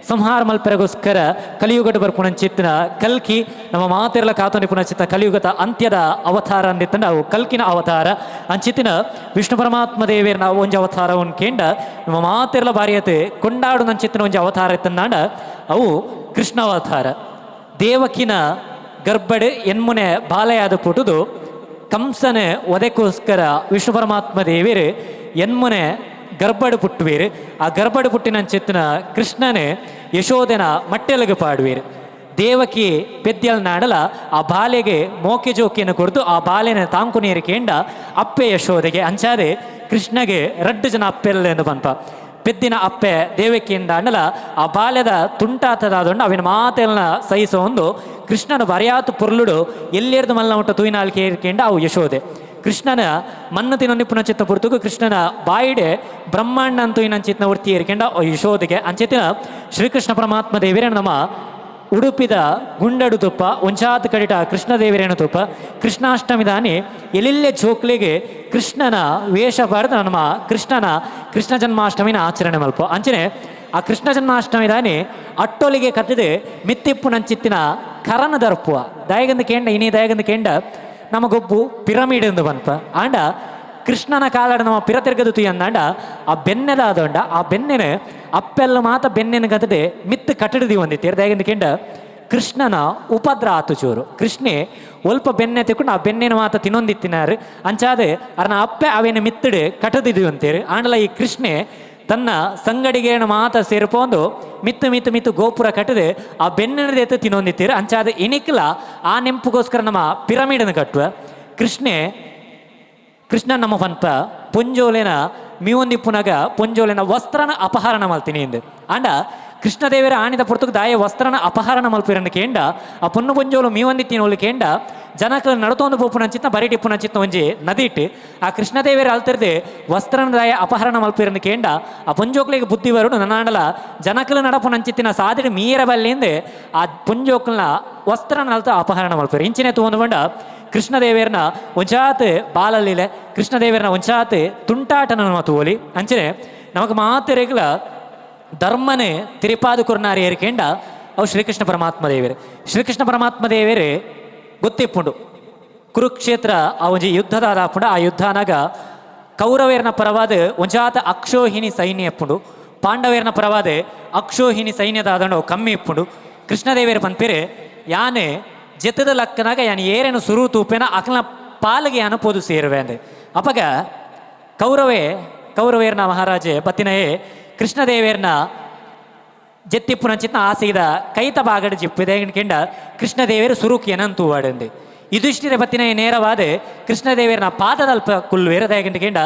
ಸಂಹಾರ ಮಲ್ಪೆರಗೋಸ್ಕರ ಕಲಿಯುಗಟ್ಟು ಬರ್ಪುಣ ಚಿತ್ನ ಕಲ್ಕಿ ನಮ್ಮ ಮಾತೆರಲ ಕಾತೊಂಡಿ ಪುಣ ಚಿತ್ತ ಕಲಿಯುಗತ ಅಂತ್ಯದ ಅವತಾರ ಅಂದಿತ್ತಂಡ ಅವು ಕಲ್ಕಿನ ಅವತಾರ ಅಂಚಿತ್ತಿನ ವಿಷ್ಣು ಪರಮಾತ್ಮ ದೇವಿಯರ್ನ ಒಂಜಿ ಅವತಾರವನ್ನು ಕೇಂಡ ನಮ್ಮ ಮಾತೆರಲ ಬಾರಿಯತೆ ಕೊಂಡಾಡು ನನ್ನ ಚಿತ್ತನ ಒಂಜಿ ಅವತಾರ ಇತ್ತಂದಾಂಡ ಅವು ಕೃಷ್ಣ ಅವತಾರ ದೇವಕಿನ ಗರ್ಭಡೆ ಎನ್ಮುನೆ ಬಾಲೆಯಾದ ಪುಟುದು ಕಂಸನೆ ಒದೆಗೋಸ್ಕರ ವಿಷ್ಣು ಪರಮಾತ್ಮ ದೇವಿಯರು ಎನ್ಮುನೆ ಗರ್ಭಡು ಪುಟ್ಟುವೀರು. ಆ ಗರ್ಭಡು ಪುಟ್ಟಿನ ಚಿತ್ತನ ಕೃಷ್ಣನೇ ಯಶೋಧನ ಮಟ್ಟೆಲಗೆ ಪಾಡುವೀರು. ದೇವಕಿ ಪೆದ್ಯಲ್ ನಾಡಲ ಆ ಬಾಲೆಗೆ ಮೋಕೆ ಜೋಕಿಯನ್ನು ಕೊಡ್ದು ಆ ಬಾಲೆನ ತಾಂಕು ನೀರು ಕೇಂಡ ಅಪ್ಪೆ ಯಶೋದೆಗೆ ಅಂಚಾದೆ ಕೃಷ್ಣಗೆ 2 ಜನ ಅಪ್ಪೆಲ್ಲ ಎಂದು ಬಂತ. ಪೆದ್ದಿನ ಅಪ್ಪೆ ದೇವಕಿಯಿಂದ ಅಂಡಲ ಆ ಬಾಲ್ಯದ ತುಂಟಾತದಾದೊಂಡು ಅವಿನ ಮಾತೆಲ್ಲ ಸಹಿಸೋ ಒಂದು ಕೃಷ್ಣನ ಬರೆಯಾತು ಪುರ್ಲುಡು ಎಲ್ಲಿರ್ದು ಮಲ್ಲ ಉಂಟ ತೂಯಿನಾಲ್ಕೆ ಏರ್ಕೆಂಡ ಅವು ಯಶೋದೆ. ಕೃಷ್ಣನ ಮಣ್ಣು ತಿನ್ನೊಂದಿಪ್ಪುನ ಚಿತ್ತ ಪುರ್ತುಗು ಕೃಷ್ಣನ ಬಾಯಿಡೆ ಬ್ರಹ್ಮಾಂಡ ಅಂತೂ ಇನ್ನೊಂದು ಚಿತ್ನ ಉರ್ತಿ ಏರ್ಕೆಂಡ ಯಶೋದೆಗೆ ಅಂಚಿತ್ತಿನ ಶ್ರೀಕೃಷ್ಣ ಪರಮಾತ್ಮ ದೇವರೇ ನಮ್ಮ ಉಡುಪಿದ ಗುಂಡಡು ತುಪ್ಪ ಒಂಚಾತ್ ಕಡಿಟ ಕೃಷ್ಣದೇವರೇನು ತುಪ್ಪ ಕೃಷ್ಣಾಷ್ಟಮಿ ದಾನಿ ಎಲ್ಲಿಲ್ಲೇ ಜೋಕ್ಲಿಗೆ ಕೃಷ್ಣನ ವೇಷ ಬಾರ್ದು ನಮ್ಮ ಕೃಷ್ಣ ಜನ್ಮಾಷ್ಟಮಿನ ಆಚರಣೆ ಮಲ್ಪ ಅಂಚನೆ ಆ ಕೃಷ್ಣ ಜನ್ಮಾಷ್ಟಮಿ ದಾನಿ ಅಟ್ಟೊಲಿಗೆ ಕತ್ತಿದೆ ಮಿತ್ತಿಪ್ಪು ನಂಚಿತ್ತಿನ ಕರನ ದರ್ಪುವ ದಯಗಂದು ಕೇಂಡ ಇನಿ ದಯಗಂದು ಕೇಂಡ ನಮಗೊಬ್ಬು ಪಿರಮಿಡ್ ಎಂದು ಬಂತ ಆಂಡ ಕೃಷ್ಣನ ಕಾಲಡ ನಮ್ಮ ಪಿರತಿರ್ಗದು ತುಯ್ಯಂದಾಂಡ ಆ ಬೆನ್ನೆದಾದೊಂಡ ಆ ಬೆನ್ನೆನ ಅಪ್ಪೆಲ್ಲ ಮಾತ ಬೆನ್ನೆನ ಗದದೆ ಮಿತ್ತು ಕಟ್ಟಡದಿ ಒಂದಿತ್ತೀರು ದಯಗಂದು ಕೇಂಡ ಕೃಷ್ಣನ ಉಪದ್ರ ಆತು ಚೂರು ಕೃಷ್ಣೆ ಒಲ್ಪ ಬೆನ್ನೆ ತಿಕ್ಕೊಂಡು ಆ ಬೆನ್ನೆನ ಮಾತ ತಿನ್ನೊಂದಿತ್ತಿನಾರು ಅಂಚಾದೆ ಅರ್ನ ಅಪ್ಪೆ ಅವೇನ ಮಿತ್ತಡೆ ಕಟ್ಟದಿದ್ವಿ ಅಂತೀರಿ ಆಂಡಲ ಈ ಕೃಷ್ಣೆ ತನ್ನ ಸಂಗಡಿಗೇನ ಮಾತ ಸೇರ್ಪೊಂದು ಮಿತ್ತು ಗೋಪುರ ಕಟ್ಟದೆ ಆ ಬೆನ್ನೆನದೆತ್ತು ತಿನ್ನೊಂದಿತ್ತೀರು ಅಂಚಾದೆ ಇನಿಕ್ಲ ಆ ನೆಂಪುಗೋಸ್ಕರ ನಮ್ಮ ಪಿರಮಿಡನ್ನು ಕಟ್ಟುವ ಕೃಷ್ಣ ನಮ್ಮ ಪಂಪ ಪೊಂಜೋಲೆನ ಮೀವೊಂದಿಪ್ಪುನಾಗ ಪೊಂಜೋಲೆನ ವಸ್ತ್ರನ ಅಪಹರಣ ಮಲ್ತೀನಿ ಎಂದು ಆಂಡ ಕೃಷ್ಣದೇವರ ಆಣಿದ ಪುರ್ತಕ್ಕೆ ದಾಯ ವಸ್ತ್ರನ ಅಪಹರಣ ಮಲ್ಪಿರನ್ನು ಕೇಂಡ ಆ ಪೊನ್ನು ಪೊಂಜೋಲು ಮೀವೊಂದಿತ್ತಿನ ಕೇಂಡ ಜನಕಲು ನಡತೊಂದು ಪೋಪುನ ಚಿತ್ತ ಬರಿಟಿಪ್ಪುನ ಚಿತ್ತ ಒಂಜಿ ನದಿಟ್ಟು ಆ ಕೃಷ್ಣದೇವರ ಅಲ್ತಿರ್ದೆ ವಸ್ತ್ರನ ದಾಯ ಅಪಹರಣ ಮಲ್ಪಿರನ್ನು ಕೇಂಡ ಆ ಪೊಂಜೋಕ್ಲಿಗೆ ಬುದ್ಧಿ ಬರುಡು ನನ್ನಾಂಡಲ ಜನಕಲು ನಡಪುನಂಚಿತ್ತಿನ ಸಾದಿರಿ ಮೀರ ಬಲ್ಲಿಂದೆ ಆ ಪೊಂಜೋಕ್ಲನ ವಸ್ತ್ರನ ಅಲ್ತ ಅಪಹರಣ ಮಲ್ಪಿರು ಇಂಚಿನ ತಗೊಂಡು ಬಂಡ ಕೃಷ್ಣದೇವರನ ಒಂಚಾತ್ ಬಾಲಲ್ಲಿಲೆ ಕೃಷ್ಣದೇವರನ ಒಂಚಾತ್ ತುಂಟಾಟನ ತೋಲಿ ಅಂಚನೆ ನಮಗೆ ಮಾತೆರೆಗಳ ಧರ್ಮನೆ ತಿರುಪಾದು ಕುರ್ನಾರಿ ಏರಿಕೆಂಡ ಅವು ಶ್ರೀಕೃಷ್ಣ ಪರಮಾತ್ಮ ದೇವರೇ ಗೊತ್ತಿಪ್ಪುಂಡು ಕುರುಕ್ಷೇತ್ರ ಆ ಒಂಜಿ ಯುದ್ಧದ ಆದಾಪುಂಡು ಆ ಯುದ್ಧನಾಗ ಕೌರವೇರನ ಪರವಾದ ಒಂಜಾತ ಅಕ್ಷೋಹಿಣಿ ಸೈನ್ಯ ಎಪ್ಪುಂಡು ಪಾಂಡವೇರನ ಪರವಾದ ಅಕ್ಷೋಹಿಣಿ ಸೈನ್ಯದ ಆದಂಡು ಕಮ್ಮಿ ಇಪ್ಪುಂಡು ಕೃಷ್ಣದೇವರ ಪಂಪಿರೆ ಯಾನೆ ಜೆತ್ತದ ಲಕ್ಕನಾಗ ಯಾನು ಏರೇನು ಸುರು ತೂಪೇನ ಅಕಲ್ನ ಪಾಲಿಗೆ ಯಾನು ಪೋದು ಸೇರುವೆ ಅಂದೆ ಅಪಗ ಕೌರವೇರ್ನ ಮಹಾರಾಜೆ ಪತ್ತಿನಯೇ ಕೃಷ್ಣದೇವೇರ್ನ ಜೆತ್ತಿಪ್ಪುನ ಚಿತ್ನ ಆಸೆಗಿದ ಕೈತ ಬಾಗಡ ಜಿಪ್ಪಿದೆ ಕೆಂಡ ಕೃಷ್ಣದೇವೇರು ಸುರುಕ್ ಏನಂತೂ ವಾಡಂದೆ ಯುಧಿಷ್ಠಿರ ಪತ್ತಿನಯ ನೇರವಾದ ಕೃಷ್ಣದೇವೇರ್ನ ಪಾದದಲ್ಪ ಕುಲ್ವೇರ ದಯಗಂಡ ಕೆಂಡ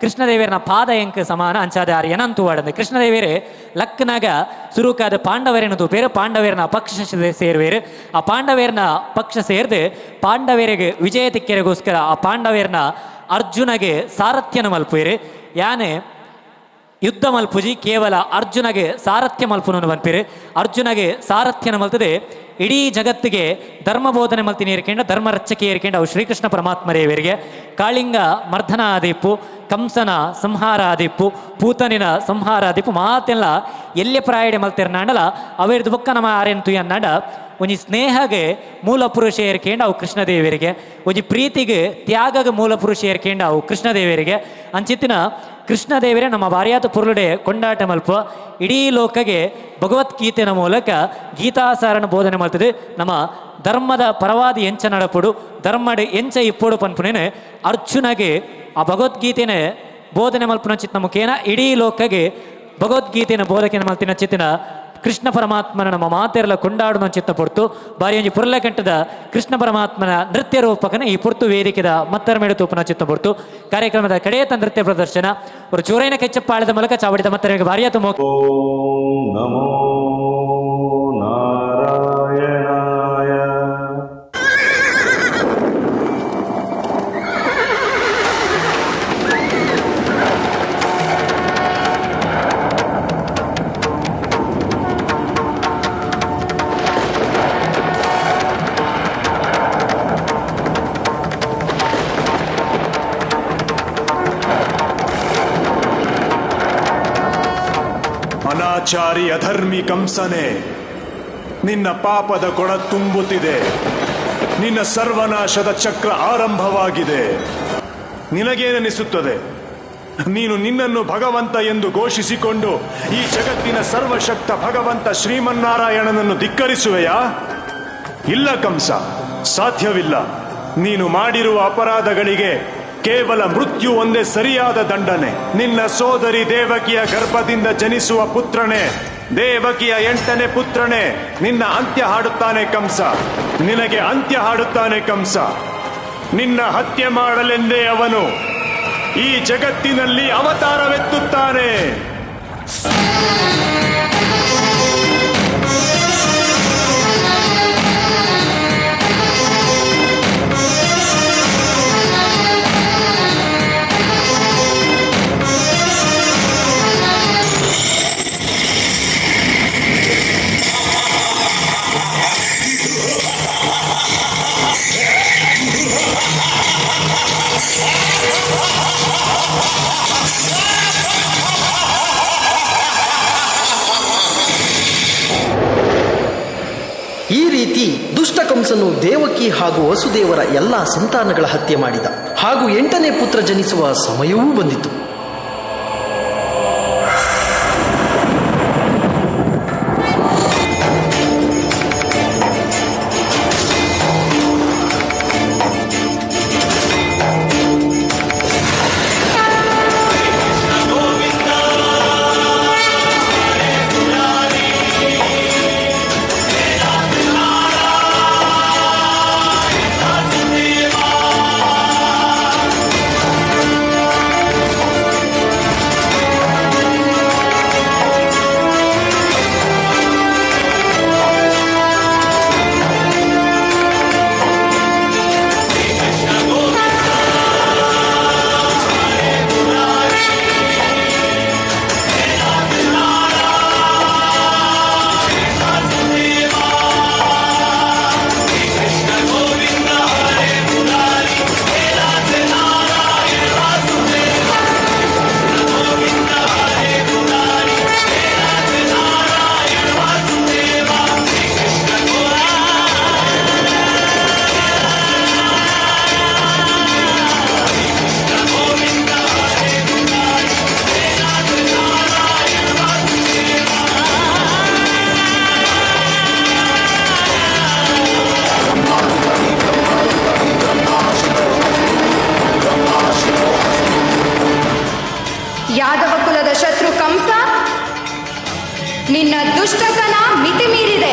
ಕೃಷ್ಣದೇವೇರ್ನ ಪಾದ ಎಂಕ್ ಸಮಾನ ಅಂಚಾದ ಆರು ಏನಂತೂ ವಾಡಂದೆ ಕೃಷ್ಣದೇವೇರೆ ಲಕ್ಕನಾಗ ಸುರುಕಾದ ಪಾಂಡವರೇನು ತೂಪೇರು ಪಾಂಡವೇರ್ನ ಪಕ್ಷ ಸೇರುವೇರು ಆ ಪಾಂಡವೇರ್ನ ಪಕ್ಷ ಸೇರ್ದು ಪಾಂಡವೇರಿಗೆ ವಿಜಯ ತಿಕ್ಕೆರೆಗೋಸ್ಕರ ಆ ಪಾಂಡವೇರ್ನ ಅರ್ಜುನಗೆ ಸಾರಥ್ಯನ ಮಲ್ಪುವೇರು ಯಾನೆ ಯುದ್ಧ ಮಲ್ಪುಜಿ ಕೇವಲ ಅರ್ಜುನಗೆ ಸಾರಥ್ಯ ಮಲ್ಪುನನ್ನು ಬಂಪಿರು ಅರ್ಜುನಗೆ ಸಾರಥ್ಯನ ಮಲ್ತದೆ ಇಡೀ ಜಗತ್ತಿಗೆ ಧರ್ಮ ಬೋಧನೆ ಮಲ್ತಿನಿ ಏರ್ಕೆಂಡ ಧರ್ಮ ರಕ್ಷಕೆ ಏರ್ಕೆಂಡ ಅವು ಶ್ರೀಕೃಷ್ಣ ಪರಮಾತ್ಮರೇವರಿಗೆ ಕಾಳಿಂಗ ಮರ್ಧನ ಆದಿಪ್ಪು ಕಂಸನ ಸಂಹಾರ ಆದಿಪ್ಪು ಪೂತನಿನ ಸಂಹಾರ ಆದಿಪ್ಪು ಮಾತೆಲ್ಲ ಎಲ್ಲೆ ಪ್ರಾಯಡೆ ಮಲ್ತಿರ್ನಾಂಡಲ ಅವೇರ್ದು ಬೊಕ್ಕ ನಮ್ಮ ಆರೆಂತು ಅನ್ನಾಂಡ ಒಂಜಿ ಸ್ನೇಹಗೆ ಮೂಲ ಪುರುಷ ಏರ್ಕೆಂಡ ಅವು ಕೃಷ್ಣದೇವರಿಗೆ ಒಂಜಿ ಪ್ರೀತಿಗೆ ತ್ಯಾಗಗೆ ಮೂಲ ಪುರುಷ ಏರ್ಕೆಂಡ ಅವು ಕೃಷ್ಣದೇವರಿಗೆ ಅಂಚಿತ್ತಿನ ಕೃಷ್ಣದೇವರೇ ನಮ್ಮ ಬಾರ್ಯಾತ ಪುರುಳುಡೆ ಕೊಂಡಾಟ ಮಲ್ಪ ಇಡೀ ಲೋಕಗೆ ಭಗವದ್ಗೀತೆಯ ಮೂಲಕ ಗೀತಾಸಾರನ ಬೋಧನೆ ಮಾಡ್ತದೆ ನಮ್ಮ ಧರ್ಮದ ಪರವಾದಿ ಎಂಚ ನಡಪುಡು ಧರ್ಮಡ್ ಎಂಚ ಇಪ್ಪೋಡು ಪನ್ಪುನೇನೆ ಅರ್ಜುನಗೆ ಆ ಭಗವದ್ಗೀತೆನ ಬೋಧನೆ ಮಲ್ಪುನ ಚಿತ್ನ ಮುಖೇನ ಇಡೀ ಲೋಕಗೆ ಭಗವದ್ಗೀತೆಯ ಬೋಧಕೆನ ಮಲ್ತಿನ ಚಿತ್ತಿನ ಕೃಷ್ಣ ಪರಮಾತ್ಮನ ನಮ್ಮ ಮಾತೆರಲ ಕೊಂಡಾಡುವ ಚಿತ್ತ ಪೊರ್ತು ಬಾರಿ ಒಂಜಿ ಪುರ್ಲಕಂಠದ ಕೃಷ್ಣ ಪರಮಾತ್ಮನ ನೃತ್ಯ ರೂಪಕನ ಈ ಪೊರ್ತು ವೇದಿಕೆದ ಮತ್ತರ ಮೇಡು ತೂಪನ ಚಿತ್ತ ಪೊರ್ತು ಕಾರ್ಯಕ್ರಮದ ಕಡೆಯತ ನೃತ್ಯ ಪ್ರದರ್ಶನ ಒಂದು ಚೂರೈನ ಕೆಚ್ಚಪ್ಪಾಳದ ಮೂಲಕ ಚಾವಡಿದ ಮತ್ತರಿಗೆ ಬಾರಿಯಾತ ನಮೋ ನಾರಾಯಣಾಯ ಅನಾಚಾರಿ ಅಧರ್ಮಿ ಕಂಸನೆ, ನಿನ್ನ ಪಾಪದ ಕೊಡ ತುಂಬುತ್ತಿದೆ. ನಿನ್ನ ಸರ್ವನಾಶದ ಚಕ್ರ ಆರಂಭವಾಗಿದೆ. ನಿನಗೇನೆನಿಸುತ್ತದೆ? ನೀನು ನಿನ್ನನ್ನು ಭಗವಂತ ಎಂದು ಘೋಷಿಸಿಕೊಂಡು ಈ ಜಗತ್ತಿನ ಸರ್ವಶಕ್ತ ಭಗವಂತ ಶ್ರೀಮನ್ನಾರಾಯಣನನ್ನು ಧಿಕ್ಕರಿಸುವೆಯಾ? ಇಲ್ಲ ಕಂಸ, ಸಾಧ್ಯವಿಲ್ಲ. ನೀನು ಮಾಡಿರುವ ಅಪರಾಧಗಳಿಗೆ ಕೇವಲ ಮೃತ್ಯು ಒಂದೇ ಸರಿಯಾದ ದಂಡನೆ. ನಿನ್ನ ಸೋದರಿ ದೇವಕಿಯ ಗರ್ಭದಿಂದ ಜನಿಸುವ ಪುತ್ರನೇ, ದೇವಕಿಯ 8ನೇ ಪುತ್ರನೇ, ನಿನ್ನ ಅಂತ್ಯ ಹಾಡುತ್ತಾನೆ ಕಂಸ. ನಿನಗೆ ಅಂತ್ಯ ಹಾಡುತ್ತಾನೆ ಕಂಸ. ನಿನ್ನ ಹತ್ಯೆ ಮಾಡಲೆಂದೇ ಅವನು ಈ ಜಗತ್ತಿನಲ್ಲಿ ಅವತಾರವೆತ್ತುತ್ತಾನೆ. ಈ ರೀತಿ ದುಷ್ಟಕಂಸನು ದೇವಕಿ ಹಾಗೂ ವಸುದೇವರ ಎಲ್ಲ ಸಂತಾನಗಳ ಹತ್ಯೆ ಮಾಡಿದ. ಹಾಗೂ 8ನೇ ಪುತ್ರ ಜನಿಸುವ ಸಮಯವೂ ಬಂದಿತು. ಯಾದವ ಕುಲದ ಶತ್ರು ಕಂಸ, ನಿನ್ನ ದುಷ್ಟತನ ಮಿತಿ ಮೀರಿದೆ.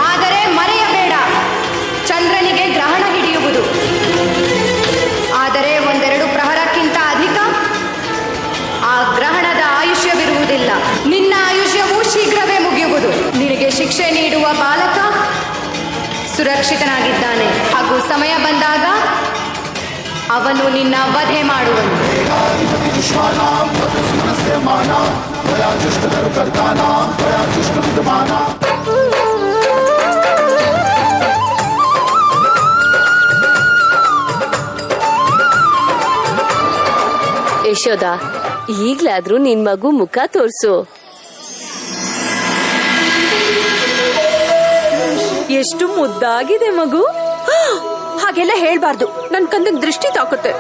ಆದರೆ ಮರೆಯಬೇಡ, ಚಂದ್ರನಿಗೆ ಗ್ರಹಣ ಹಿಡಿಯುವುದು. ಆದರೆ ಒಂದೆರಡು ಪ್ರಹರಕ್ಕಿಂತ ಅಧಿಕ ಆ ಗ್ರಹಣದ ಆಯುಷ್ಯವಿರುವುದಿಲ್ಲ. ನಿನ್ನ ಆಯುಷ್ಯವು ಶೀಘ್ರವೇ ಮುಗಿಯುವುದು. ನಿನಗೆ ಶಿಕ್ಷೆ ನೀಡುವ ಬಾಲಕ ಸುರಕ್ಷಿತನಾಗಿದ್ದಾನೆ. ಹಾಗೂ ಸಮಯ ಬಂದಾಗ ಅವನು ನಿನ್ನ ವಧೆ ಮಾಡುವನು. ಯಶೋದ, ಈಗ್ಲಾದ್ರೂ ನಿನ್ ಮಗು ಮುಖ ತೋರ್ಸು. ಎಷ್ಟು ಮುದ್ದಾಗಿದೆ ಮಗು. ಹಾಗೆಲ್ಲ ಹೇಳ್ಬಾರ್ದು, ನನ್ ಕಂದನ್ ದೃಷ್ಟಿ ತಾಕುತ್ತೆ.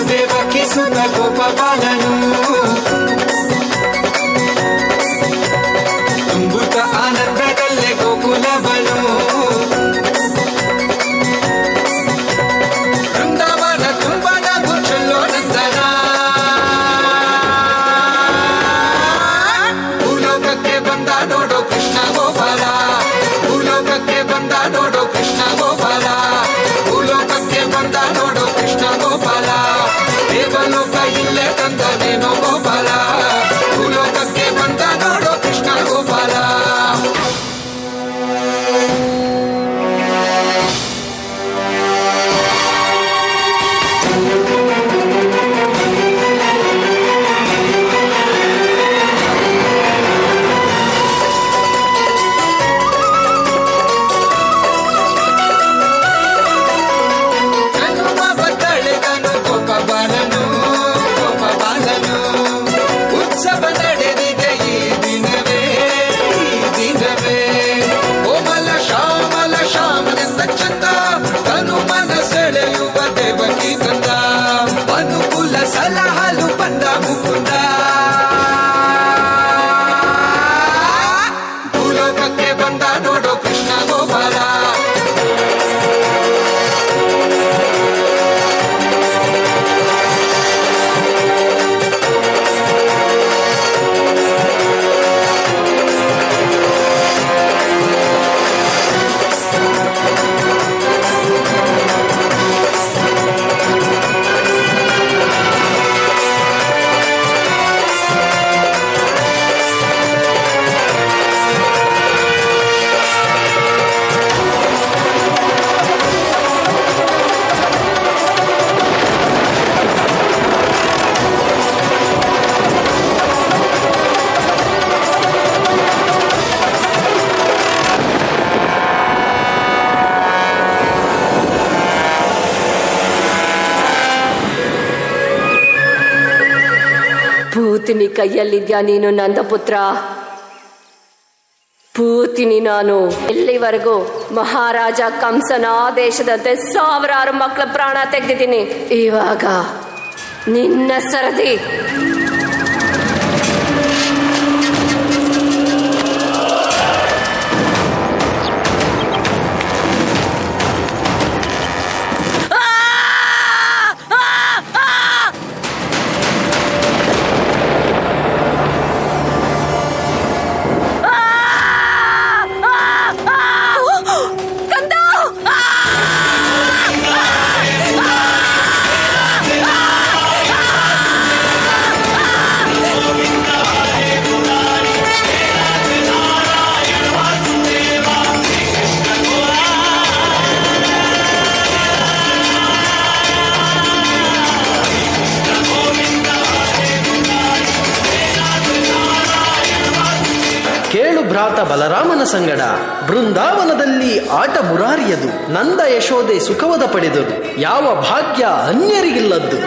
ದೇವಕಿ ಸುತ ಗೋಪ ಬಾಲನು ತುಂಬುತ್ತ ಆನಂದದಲ್ಲೇ ಗೋಕುಲವನು. ವೃಂದಾವನ ತುಂಬನ ಗುಚ್ಚಲ್ಲೋ ನಂದನ. ಭೂಲೋಕಕ್ಕೆ ಬಂದ ನೋಡೋ ಕೃಷ್ಣ ಗೋಪಾಲ. ಭೂಲೋಕಕ್ಕೆ ಬಂದ ನೋಡೋ ಕೃಷ್ಣ ಗೋಪಾಲ. ಭೂಲೋಕಕ್ಕೆ ಬಂದ ನೋಡೋ ಕೃಷ್ಣ ಗೋಪಾಲ. ದೇವಲೋಕ ಇಲ್ಲೇ ತಂದನೇನೋ ಗೋಪಾಲ. ಭೂಲೋಕಕ್ಕೆ ಬಂದ ನೋಡೋ ಕೃಷ್ಣ ಗೋಪಾಲ. ಉತ್ಸವ ನಡೆದಿದೆ ಈ ದಿನವೇ, ಈ ದಿನವೇ. ಕೋಮಲ ಶ್ಯಾಮಲ ಶ್ಯಾಮನೆಂದ ಚಂದ, ತನು ಮನ ಸೆಳೆಯುವ ದೇವಕಿ ಕಂದ. ಅನುಕೂಲ ಸಲಹಲು ಬಂದ ಮುಕುಂದ. ಪೂತಿನಿ ಕೈಯಲ್ಲಿದ್ಯಾ ನೀನು ನಂದಪುತ್ರ. ಪೂತಿನಿ ನಾನು ಎಲ್ಲಿವರೆಗೂ ಮಹಾರಾಜ ಕಂಸನ ಆದೇಶದಂತೆ ಸಾವಿರಾರು ಮಕ್ಕಳ ಪ್ರಾಣ ತೆಗೆದಿದ್ದೀನಿ. ಇವಾಗ ನಿನ್ನ ಸರದಿ. ಕೇಳು ಭ್ರಾತ ಬಲರಾಮನ ಸಂಗಡ ಬೃಂದಾವನದಲ್ಲಿ ಆಟ ಮುರಾರಿಯದು. ನಂದ ಯಶೋದೆ ಸುಖವದ ಪಡೆದರು, ಯಾವ ಭಾಗ್ಯ ಅನ್ಯರಿಗಿಲ್ಲದ್ದು.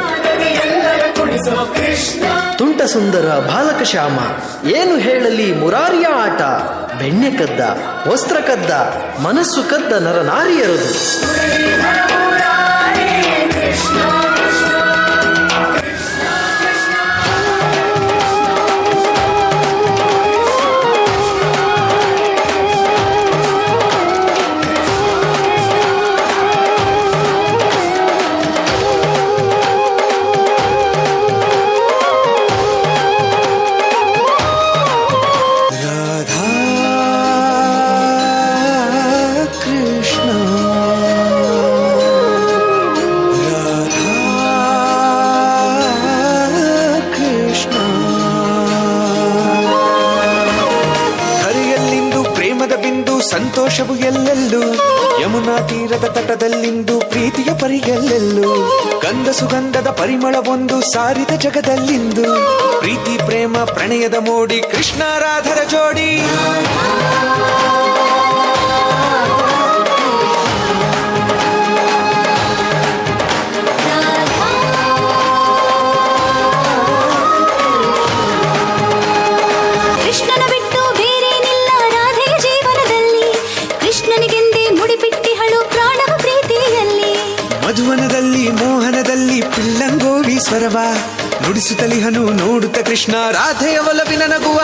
ತುಂಟ ಸುಂದರ ಬಾಲಕ ಶ್ಯಾಮ, ಏನು ಹೇಳಲಿ ಮುರಾರಿಯ ಆಟ. ಬೆಣ್ಣೆ ಕದ್ದ, ವಸ್ತ್ರ ಕದ್ದ, ಮನಸ್ಸು ಕದ್ದ ನರನಾರಿಯರದು. ಸಂತೋಷವು ಎಲ್ಲೆಲ್ಲೂ, ಯಮುನಾ ತೀರದ ತಟದಲ್ಲಿಂದು ಪ್ರೀತಿಯ ಪರಿಗೆಲ್ಲೆಲ್ಲೂ. ಗಂಧ ಸುಗಂಧದ ಪರಿಮಳವೊಂದು ಸಾರಿದ ಜಗದಲ್ಲಿಂದು, ಪ್ರೀತಿ ಪ್ರೇಮ ಪ್ರಣಯದ ಮೋಡಿ ಕೃಷ್ಣ ರಾಧರ ಜೋಡಿ. ಕೃಷ್ಣನ ಬಿಟ್ಟು ಬೇರೇನಿಲ್ಲ ರಾಧೆಯ ಜೀವನದಲ್ಲಿ, ಕೃಷ್ಣನಿಗೆಂದೇ ಮುಡಿಪಿಟ್ಟಿಹಳು ಪ್ರಾಣವ ಪ್ರೀತಿಯಲ್ಲಿ. ಮಧುವನದಲ್ಲಿ ಮೋಹನದಲ್ಲಿ ಪಿಳ್ಳಂಗೋವಿ ಸ್ವರವ ನುಡಿಸುತ್ತಲಿಹನು ನೋಡುತ್ತ ಕೃಷ್ಣ ರಾಧೆಯ ಒಲವಿನ ನಗುವ.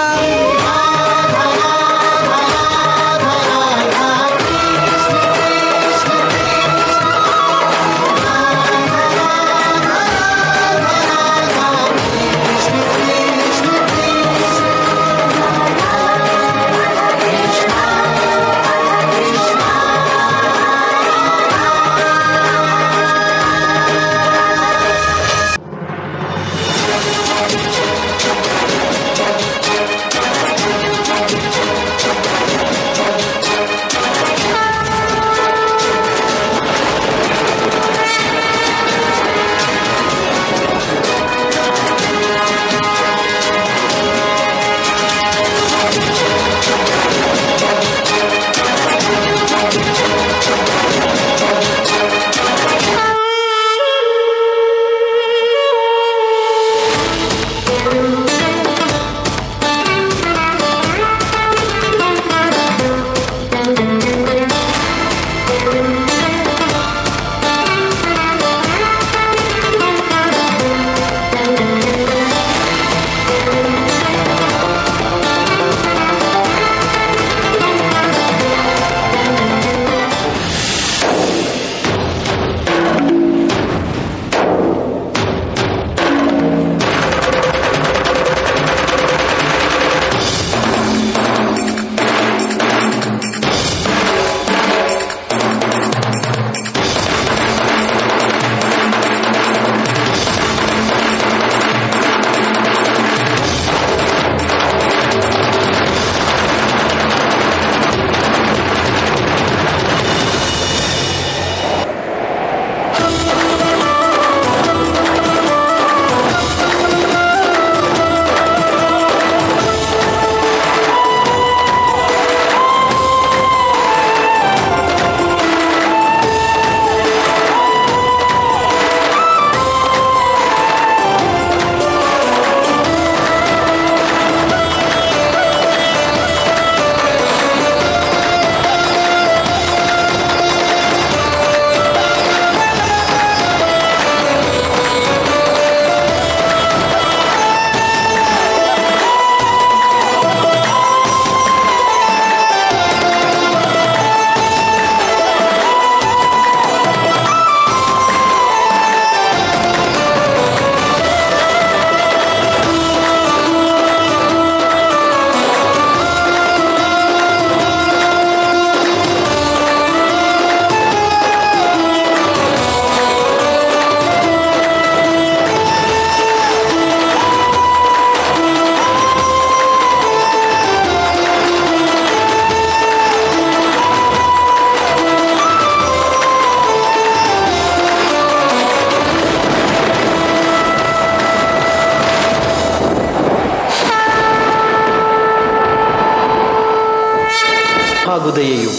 ಹಾಗೂ ದಯೆಯು.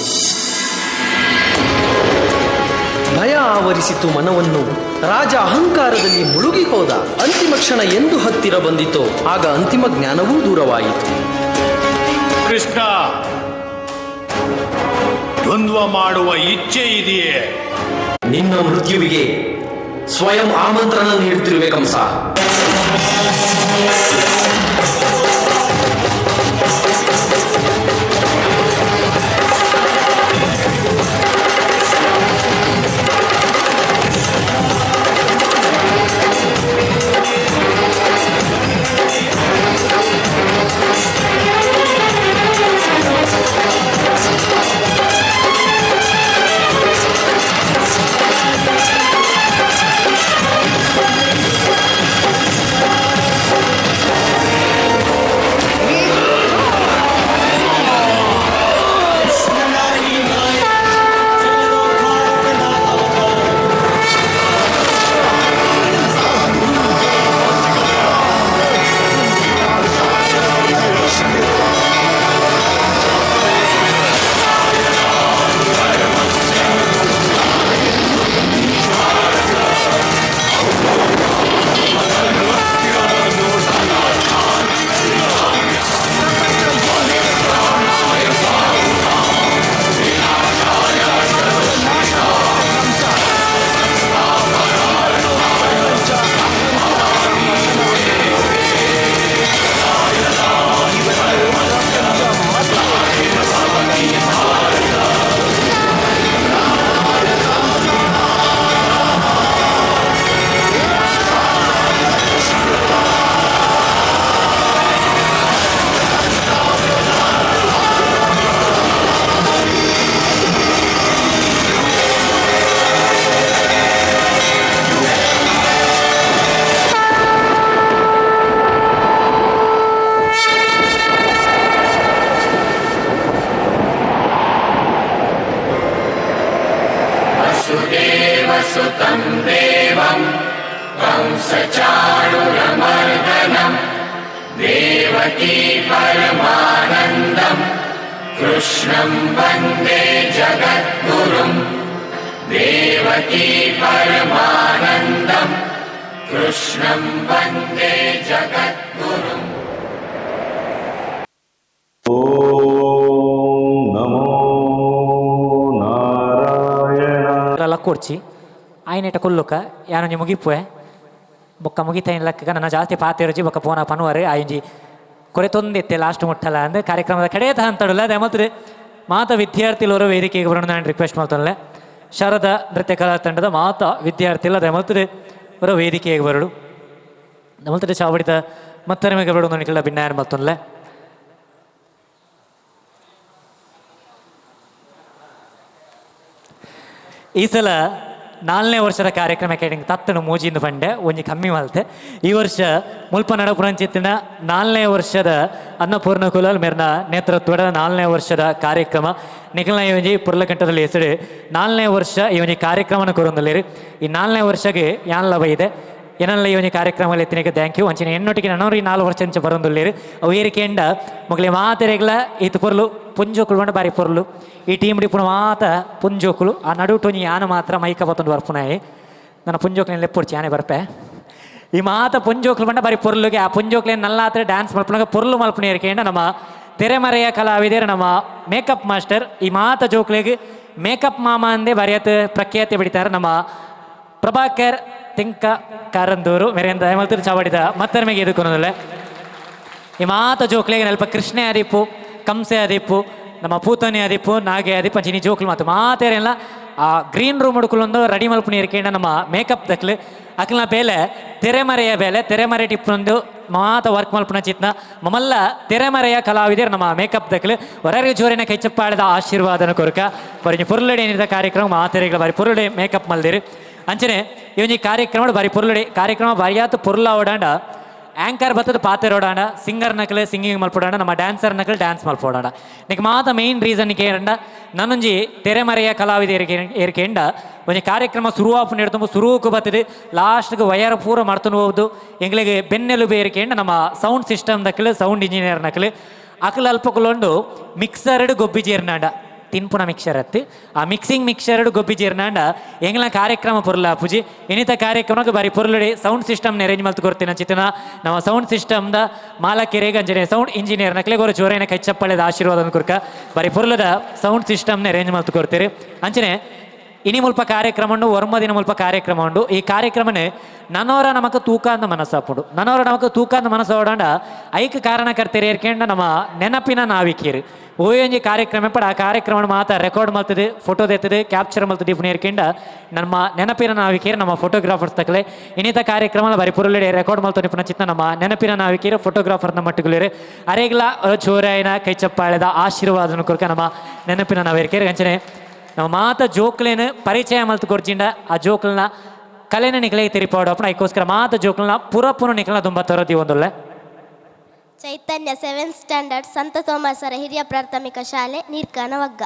ಭಯ ಆವರಿಸಿತು ಮನವನ್ನು, ರಾಜ ಅಹಂಕಾರದಲ್ಲಿ ಮುಳುಗಿ ಹೋದ. ಅಂತಿಮ ಕ್ಷಣ ಎಂದು ಹತ್ತಿರ ಬಂದಿತೋ ಆಗ ಅಂತಿಮ ಜ್ಞಾನವೂ ದೂರವಾಯಿತು. ಕೃಷ್ಣ, ದ್ವಂದ್ವ ಮಾಡುವ ಇಚ್ಛೆ ಇದೆಯೇ? ನಿನ್ನ ಮೃತ್ಯುವಿಗೆ ಸ್ವಯಂ ಆಮಂತ್ರಣ ನೀಡುತ್ತಿರುವೆ ಕಂಸ. ಕೊಡ್ಚಿ ಆಯ್ನೆಟ ಕೊಲ್ಲುಕ ಯಾನೊಂಜಿ ಮುಗಿಪುವೆ ಬೊಕ್ಕ ಮುಗಿತೈನ ಲೆಕ್ಕ ನನ್ನ ಜಾಸ್ತಿ ಪಾತಿರೋಜಿ ಬೊಕ್ಕ ಪೋನ ಪನುವರೆ ಆಯಂಜಿ ಕೊರೆ ತೊಂದೆತ್ತೆ ಲಾಸ್ಟ್ ಮುಟ್ಟಲ್ಲ ಅಂದ್ರೆ ಕಾರ್ಯಕ್ರಮದ ಕಡೆಯತ ಅಂತಡಲ್ಲ ಅದೇ ಮತ್ತು ಮಾತ ವಿದ್ಯಾರ್ಥಿಲವರು ವೇದಿಕೆಗೆ ಬರೋಣ ನಾನು ರಿಕ್ವೆಸ್ಟ್ ಮಾಡ್ತಾನಲ್ಲ. ಶಾರದಾ ನೃತ್ಯ ಕಲಾ ತಂಡದ ಮಾತ ವಿದ್ಯಾರ್ಥಿಲ ಅದೇ ಮತ್ತು ಬರೋ ವೇದಿಕೆಗೆ ಬರಡು ನಮ್ಮಲ್ತಡೆ ಚಾವಡಿತ ಮತ್ತೆ ನಿಮಗೆ ಬರೋದು ನನಗೆಲ್ಲ ಭಿನ್ನಾಯನ ಮಾಡ್ತಾನಲ್ಲ. ಈ ಸಲ 4ನೇ ವರ್ಷದ ಕಾರ್ಯಕ್ರಮಕ್ಕೆ ತತ್ತನು ಮೂಜಿಂದು ಬಂಡೆ ಒಂಜಿ ಕಮ್ಮಿ ಮಲ್ತೆ. ಈ ವರ್ಷ ಮುಲ್ಪ ನಡಪುರಂಚಿತ್ತಿನ 4ನೇ ವರ್ಷದ ಅನ್ನಪೂರ್ಣ ಕುಲಾಲ್ ಮೇರ್ನ ನೇತೃತ್ವದ 4ನೇ ವರ್ಷದ ಕಾರ್ಯಕ್ರಮ ನಿಖಲ್ನ ಇವಜಿ ಪುರ್ಲಕಂಠದಲ್ಲಿ ಹೆಸರು 4ನೇ ವರ್ಷ ಇವನಿ ಕಾರ್ಯಕ್ರಮನ ಕೊರೊಂದಲ್ಲಿರಿ. ಈ 4ನೇ ವರ್ಷಗೆ ಯಾನ್ ಲಾಭ ಇದೆ ಏನಲ್ಲ ಇವನಿ ಕಾರ್ಯಕ್ರಮದಲ್ಲಿ ಎತ್ತಿನಿಗೆ ಥ್ಯಾಂಕ್ ಯು. ಅಂಚಿನ ಎನ್ನೊಟ್ಟಿಗೆ ನನ್ನವ್ರು ಈ 4 ವರ್ಷ ಅಂಚೆ ಬರೋದಿಲ್ಲಿರಿ ಅವು ಏರಿಕೆಂಡ ಮಗಲಿ ಮಾತೆರೆಗ್ಲ ಈತ ಪೊರ್ಲು ಪುಂಜೋಕುಲು ಬಂಡ ಬಾರಿ ಪೊರ್ಲು ಈ ಟೀಮ್ ಡಿಪುಣ ಮಾತ ಪುಂಜೋಕುಲು ಆ ನಡುಟೊಂಜಿ ಯಾನ ಮಾತ್ರ ಮೈಕ ಬತ್ತೊಂದು ಬರ್ಪುನಾಯಿ ನನ್ನ ಪುಂಜೋಕ್ಲೇನು ಲೆಪ್ಪೊಡ್ಚಿ ಯಾನೇ ಬರ್ಪೆ ಈ ಮಾತ ಪುಂಜೋಕ್ಲು ಬಂಡ ಬಾರಿ ಪೊರ್ಲುಗೆ ಆ ಪುಂಜೋಕ್ಲೇನು ನಲ್ಲಾತ್ರೆ ಡ್ಯಾನ್ಸ್ ಮಲ್ಪನಾಗ ಪೊರ್ಲು ಮಲ್ಪನೆ ಏರಿಕೆಂಡ ನಮ್ಮ ತೆರೆಮರೆಯ ಕಲಾವಿದರು ನಮ್ಮ ಮೇಕಪ್ ಮಾಸ್ಟರ್ ಈ ಮಾತ ಜೋಕ್ಲೆಗೆ ಮೇಕಪ್ ಮಾಮ ಅಂದೇ ಬರೆಯತ್ ಪ್ರಖ್ಯಾತಿ ಬಿಡ್ತಾರೆ ನಮ್ಮ ಪ್ರಭಾಕರ್ ತಿಂಕ ಕಾರಂದೂರು ಮೇರೆಂದ ಮಲ್ತರು ಚಾವಡಿದ ಮತ್ತೆ ಮೇಗೆ ಎದುಕೊನೋದಿಲ್ಲ ಈ ಮಾತ ಜೋಕ್ಲೆಗೆ ನೆಲ್ಪ ಕೃಷ್ಣೆ ಆದಿಪ್ಪು ಕಂಸೆ ಆದಿಪ್ಪು ನಮ್ಮ ಪೂತನಿ ಆದಿಪ್ಪು ನಾಗೆ ಆದಿಪ್ಪು ಅಂಚಿನಿ ಜೋಕ್ಲು ಮಾತು ಮಾತೇರೆಲ್ಲ ಆ ಗ್ರೀನ್ ರೂಮ್ ಹುಡುಕಲೊಂದು ರೆಡಿ ಮಲ್ಪನಿ ಇರ್ಕೇಂಡ ನಮ್ಮ ಮೇಕಪ್ ದಕ್ಲು ಅಕ್ಲನ ಬೇಲೆ ತೆರೆಮರೆಯ ಬೇಲೆ ತೆರೆಮರೆ ಟಿಪ್ಪೊಂದು ಮಾತ ವರ್ಕ್ ಮಲ್ಪನ ಚಿತ್ನ ಮಮಲ್ಲ ತೆರೆಮರೆಯ ಕಲಾವಿದರು ನಮ್ಮ ಮೇಕಪ್ ದಕ್ಲು ಹೊರಗೆ ಜೋರಿನ ಕೈಚಪ್ಪಾಳದ ಆಶೀರ್ವಾದನ ಕೊರಕ ಬರೀ ಪುರುಳಡೆ ಏನಿದೆ ಕಾರ್ಯಕ್ರಮ ಮಾತೆರೆಗಳ ಬಾರಿ ಪುರುಳೆ ಮೇಕಪ್ ಮಲ್ದಿರಿ ಅಂಚನೆ ಇವನಿ ಕಾರ್ಯಕ್ರಮ ಬಾರಿ ಪುರುಳಡೆ ಕಾರ್ಯಕ್ರಮ ಬಾರಿಯಾತು ಪುರ್ಲ ಓಡಾಂಡ ಆ್ಯಂಕರ್ ಬತ್ತದ ಪಾತೆರ್ ಓಡಾಂಡ ಸಿಂಗರ್ ನಕಲೆ ಸಿಂಗಿಂಗ್ ಮಲ್ಪೋಡಾಂಡ ನಮ್ಮ ಡ್ಯಾನ್ಸರ್ ನಕಲೆ ಡ್ಯಾನ್ಸ್ ಮಲ್ಪೋಡಾಂಡ ನಿಕ್ಕೆ ಮಾತ ಮೇಯ್ನ್ ರೀಸನ್ ಕೇರಂಡ ನನ್ನೊಂಜಿ ತೆರೆಮರೆಯ ಕಲಾವಿದ ಏರಿಕೆಂಡ ಒಂಜಿ ಕಾರ್ಯಕ್ರಮ ಶುರುವಾಪು ನೆಡ್ತಂಬ ಶುರುವಕ್ಕೂ ಬರ್ತದೆ ಲಾಸ್ಟ್ಗೆ ವಯರ್ ಪೂರ ಮಾಡ್ತಾನೆ ಹೋಗುದು ಎಂಗ್ಲಿಗೆ ಬೆನ್ನೆಲುಬು ಏರಿಕೆಂಡ ನಮ್ಮ ಸೌಂಡ್ ಸಿಸ್ಟಮ್ ನಕಲೆ ಸೌಂಡ್ ಇಂಜಿನಿಯರ್ ನಕಲೆ ಅಕಲ್ ಅಲ್ಪಕುಲೊಂಡು ಮಿಕ್ಸರ್ಡ್ ಗೊಬ್ಬಿಜೇರ್ನಾಂಡ ತಿನ್ಪುಣ ಮಿಕ್ಸರ್ ಅತ್ತು ಆ ಮಿಕ್ಸಿಂಗ್ ಮಿಕ್ಸರ್ ಗೊಬ್ಬಿ ಜೀರ್ನಾಂಡ ಎಂಗ್ಲ ಕಾರ್ಯಕ್ರಮ ಪುರ್ಲ ಪೂಜಿ ಇನ್ನಿತ ಕಾರ್ಯಕ್ರಮಕ್ಕೆ ಬಾರಿ ಪುರ್ಲುಡೆ ಸೌಂಡ್ ಸಿಸ್ಟಮ್ನ ಅರೇಂಜ್ ಮಾಡ್ತು ಕೊಡ್ತೀನಿ ಅಂಚಿತ್ತಿನ ನಾವು ಸೌಂಡ್ ಸಿಸ್ಟಮ್ದ ಮಾಲಕೆರೆಗೆ ಅಂಜನೆ ಸೌಂಡ್ ಇಂಜಿನಿಯರ್ ನಕ್ಲೆ ಗೋರು ಜೋರೇನ ಕೈ ಚಪ್ಪಳೆದ ಆಶೀರ್ವಾದ ಕುರ್ಕ ಬಾರಿ ಪುರ್ಲದ ಸೌಂಡ್ ಸಿಸ್ಟಮ್ನ ಅರೇಂಜ್ ಮಾಡ್ತು ಕೊಡ್ತೀರಿ ಅಂಚನೆ ಇನಿ ಮುಲ್ಪ ಕಾರ್ಯಕ್ರಮ ಉಂಡು ಒರ್ಮದಿನ ಮುಲ್ಪ ಕಾರ್ಯಕ್ರಮ ಉಂಡು ಈ ಕಾರ್ಯಕ್ರಮನೇ ನನ್ನವರ ನಮಕ್ ತೂಕ ಅಂದ ಮನಸ್ಸಾಪುಡು ನನ್ನವರ ನಮಕ್ ತೂಕ ಅಂದ ಮನಸ್ಸು ಓಡಾಂಡ ಐಕ್ ಕಾರಣಕರ್ತೇರಿ ಏರ್ಕೆಂಡ ನಮ್ಮ ನೆನಪಿನ ನಾವಿಕೇರಿ ಓಯೊಂಜಿ ಕಾರ್ಯಕ್ರಮ ಪಡ ಆ ಕಾರ್ಯಕ್ರಮ ಮಾತ ರೆಕಾರ್ಡ್ ಮಾಡ್ತದೆ ಫೋಟೋ ತೆತ್ತದೆ ಕ್ಯಾಪ್ಚರ್ ಮಾಡ್ತದೆ ಇಪ್ಪು ಏರ್ಕೆಂಡ ನಮ್ಮ ನೆನಪಿನ ನಾವಿಕೇರಿ ನಮ್ಮ ಫೋಟೋಗ್ರಾಫರ್ಸ್ ತಕ್ಕಲೆ ಇನ್ನಿತ ಕಾರ್ಯಕ್ರಮ ಬರಿ ಪುರುಳೆಡೆ ರೆಕಾರ್ಡ್ ಮಾಡ್ತಾ ನಿಪುಣ ಚಿತ್ತ ನಮ್ಮ ನೆನಪಿನ ನಾವಿಕೇರಿ ಫೋಟೋಗ್ರಾಫರ್ನ ಮಟ್ಟುಗುಲೇರಿ ಅರೆಗ್ಲ ಚೋರಾಯನ ಕೈ ಚಪ್ಪಾಳೆದ ಆಶೀರ್ವಾದನ ಕುರ್ಕ ನಮ್ಮ ನೆನಪಿನ ನಾವಿಕೇರಿ ಅಂಚನೆ ನಾವು ಮಾತ ಜೋಕ್ಲೇನು ಪರಿಚಯ ಮಲ್ತು ಕೊರ್ಚಿಂಡ ಆ ಜೋಕ್ಲನ್ನ ಕಲೆನ ನಿಕಲೆ ತಿರಿಪಾಡು ಅಪ್ಪನ ಅದಕ್ಕೋಸ್ಕರ ಮಾತ ಜೋಕ್ಲನ್ನ ಪುರಪ್ಪುನ ನಿಕಲ ತುಂಬ ತರದಿ ಒಂದೊಳ್ಳೆ ಚೈತನ್ಯ 7th ಸ್ಟ್ಯಾಂಡರ್ಡ್ ಸಂತ ತೋಮಸರ ಹಿರಿಯ ಪ್ರಾಥಮಿಕ ಶಾಲೆ ನೀರ್ಕಾನ ವಗ್ಗ.